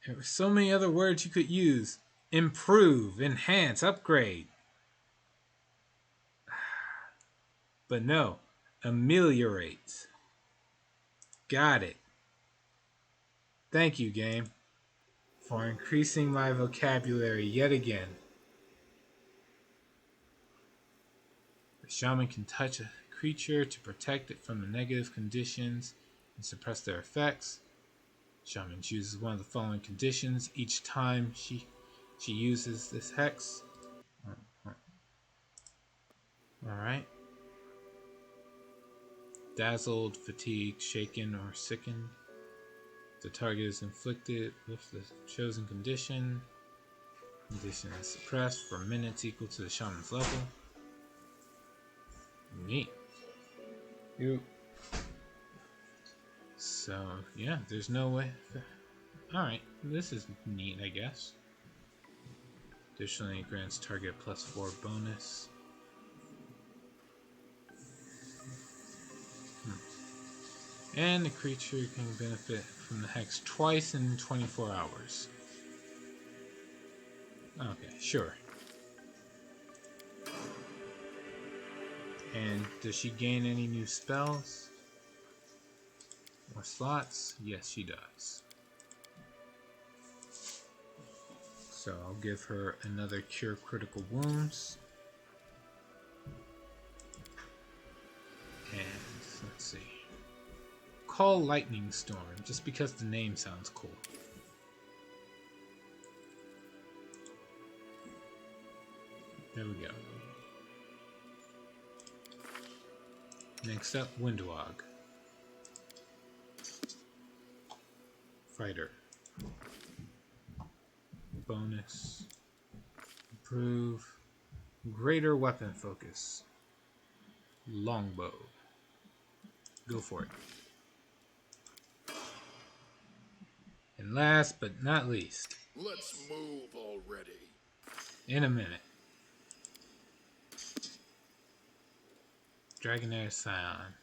There were so many other words you could use. Improve, enhance, upgrade. But no, ameliorate. Got it. Thank you, game, for increasing my vocabulary yet again. The shaman can touch a creature to protect it from the negative conditions and suppress their effects. Shaman chooses one of the following conditions each time she uses this hex. Alright. Dazzled, fatigued, shaken, or sickened. The target is inflicted with the chosen condition. Condition is suppressed for minutes equal to the shaman's level. Neat. So, yeah, there's no way. Alright, this is neat, I guess. Additionally, grants target +4 bonus. And the creature can benefit from the hex twice in 24 hours. Okay, sure. And does she gain any new spells? Or slots? Yes, she does. So I'll give her another Cure Critical Wounds. And let's see. Call Lightning Storm, just because the name sounds cool. There we go. Next up, Windwog. Fighter. Bonus. Improve. Greater weapon focus. Longbow. Go for it. And last but not least. Let's move already. In a minute. Dragonair Scion.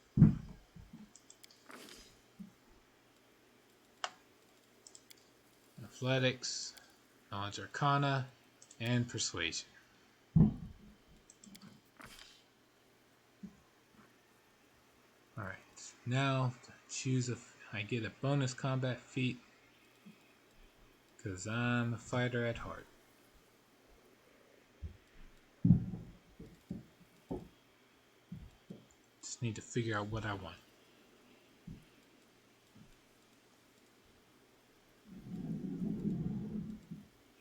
Athletics, Knowledge Arcana, and Persuasion. Alright, now choose I get a bonus combat feat because I'm a fighter at heart. Just need to figure out what I want.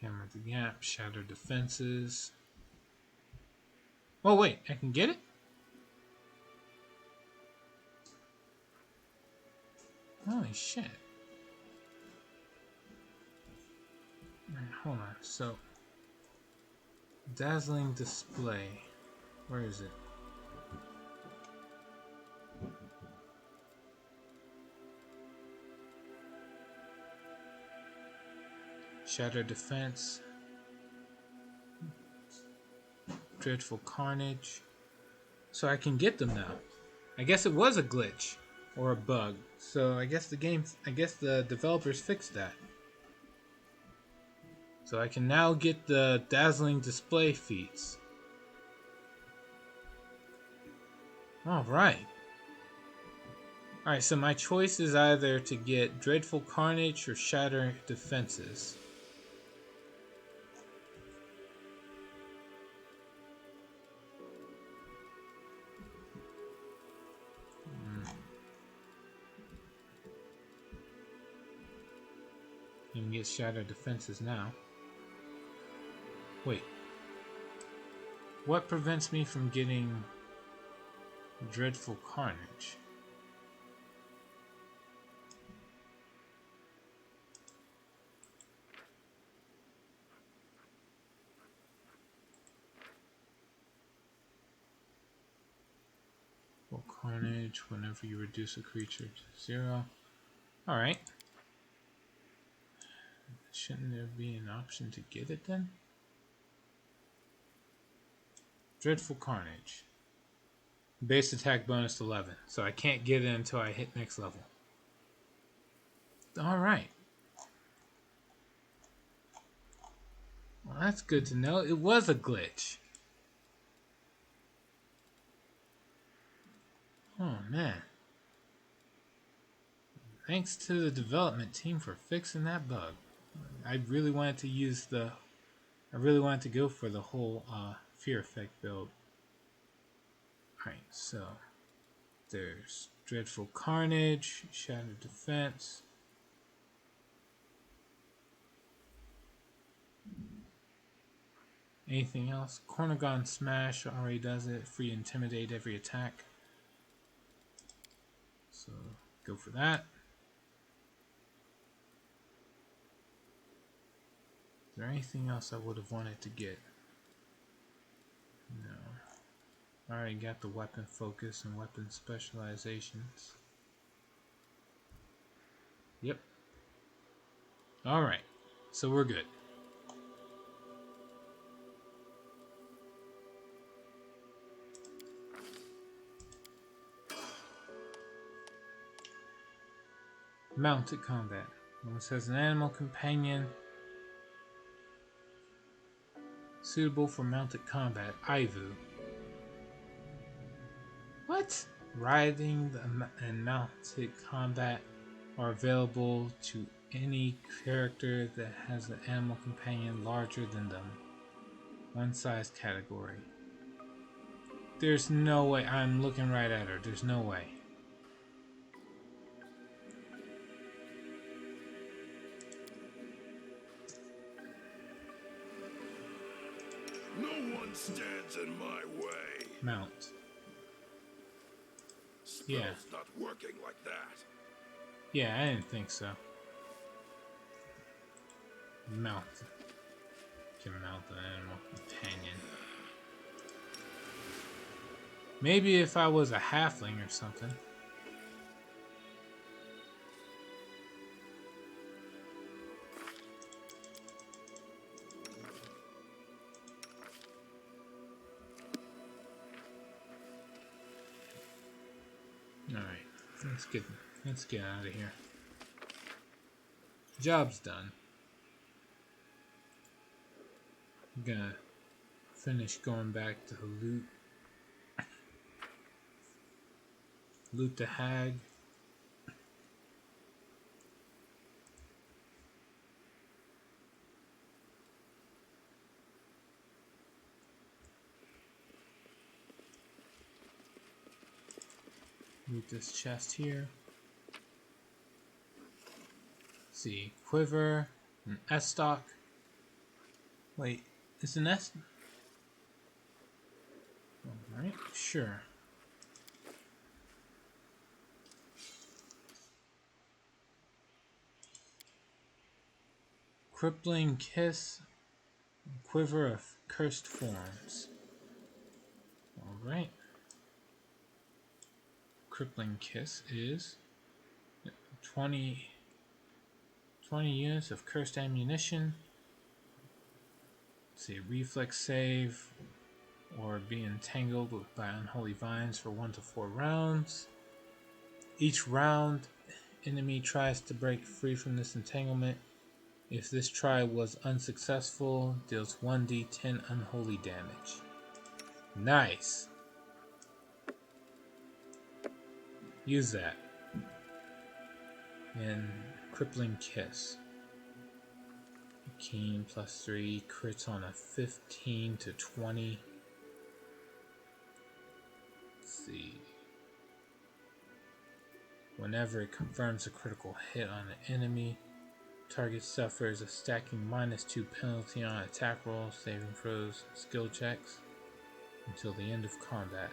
Hammer the Gap, Shatter Defenses. Oh wait, I can get it? Holy shit. Alright, hold on. So, Dazzling Display. Where is it? Shatter Defense. Dreadful Carnage. So I can get them now. I guess it was a glitch. Or a bug. So I guess the developers fixed that. So I can now get the Dazzling Display feats. Alright. Alright, so my choice is either to get Dreadful Carnage or Shatter Defenses. You can get Shatter Defenses now. Wait. What prevents me from getting Dreadful Carnage? Dreadful Carnage whenever you reduce a creature to 0. Alright. Shouldn't there be an option to get it then? Dreadful Carnage. Base attack bonus 11. So I can't get it until I hit next level. Alright. Well, that's good to know. It was a glitch. Oh man. Thanks to the development team for fixing that bug. I really wanted to go for the whole Fear Effect build. Alright, so there's Dreadful Carnage, Shatter Defense. Anything else? Cornagon Smash already does it. Free Intimidate every attack. So go for that. Is there anything else I would have wanted to get? No. I already got the weapon focus and weapon specializations. Yep. Alright, so we're good. Mounted combat. It says an animal companion suitable for mounted combat. Ivu. What? Riding and mounted combat are available to any character that has an animal companion larger than them. One size category. There's no way. I'm looking right at her. There's no way. No one stands in my way. Mount. Spell's Yeah. not working like that. Yeah, I didn't think so. Mount. Can mount an animal companion. Maybe if I was a halfling or something. Alright, let's get out of here. Job's done. I'm gonna finish going back to loot. Loot the hag. Loot this chest here. Let's see, quiver, an S-stock. Wait, is an S? Alright, sure. Crippling kiss, quiver of cursed forms. Alright. Crippling kiss is 20 units of cursed ammunition. Let's see, reflex save or be entangled by unholy vines for 1 to 4 rounds. Each round, enemy tries to break free from this entanglement. If this try was unsuccessful, deals 1d10 unholy damage. Nice. Use that. And crippling kiss. Keen +3 crits on a 15 to 20. Let's see. Whenever it confirms a critical hit on an enemy, target suffers a stacking -2 penalty on attack rolls, saving throws, skill checks until the end of combat.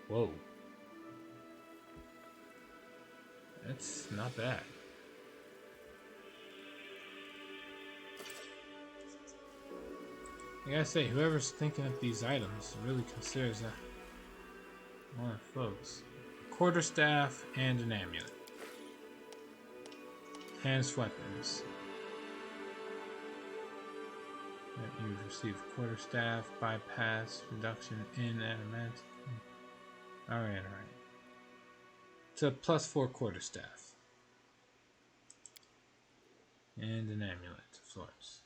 Whoa. That's not bad. I gotta say, whoever's thinking up these items really considers that one of the folks. Quarterstaff and an amulet. Enhanced weapons. You receive quarterstaff, bypass, reduction in adamant. Alright. It's a +4 quarterstaff. And an amulet, of sorts.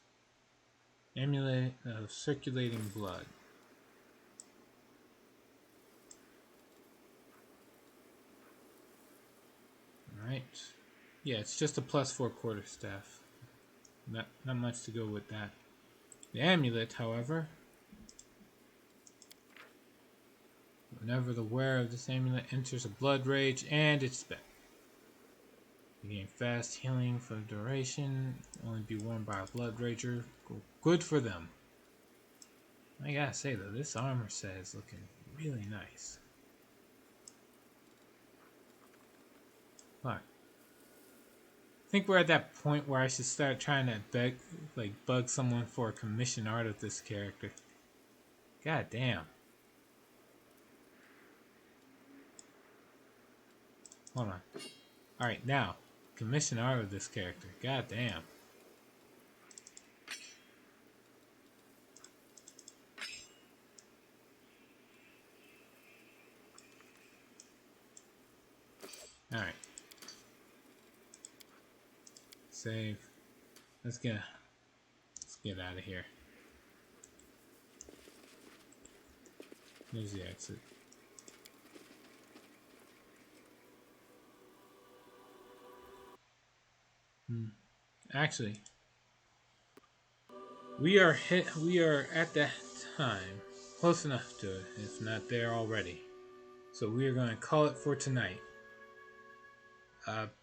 Amulet of circulating blood. Alright. Yeah, it's just a +4 quarterstaff. Not much to go with that. The amulet, however, whenever the wearer of this amulet enters a blood rage and it's spent. You gain fast healing for the duration. Only be worn by a blood rager. Good for them. I gotta say though, this armor set is looking really nice. Alright. I think we're at that point where I should start trying to bug someone for a commission art of this character. God damn. Hold on. Alright, now. commission art of this character. God damn. Alright. Save. Let's get out of here. Here's the exit. Actually, we are at that time, close enough to it, if not there already. So we are going to call it for tonight.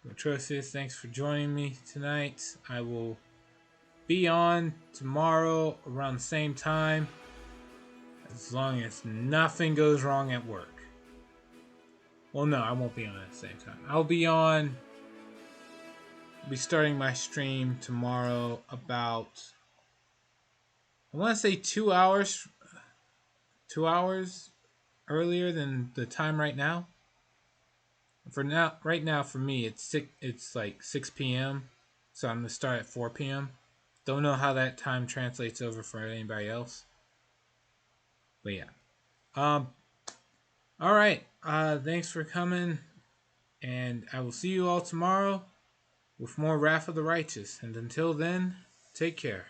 Atrocious, thanks for joining me tonight. I will be on tomorrow around the same time, as long as nothing goes wrong at work. Well, no, I won't be on at the same time. I'll be starting my stream tomorrow about, I want to say 2 hours earlier than the time right now. Right now for me, it's like 6 p.m. So I'm gonna start at 4 p.m. Don't know how that time translates over for anybody else. But yeah. All right. Thanks for coming, and I will see you all tomorrow with more Wrath of the Righteous. And until then, take care.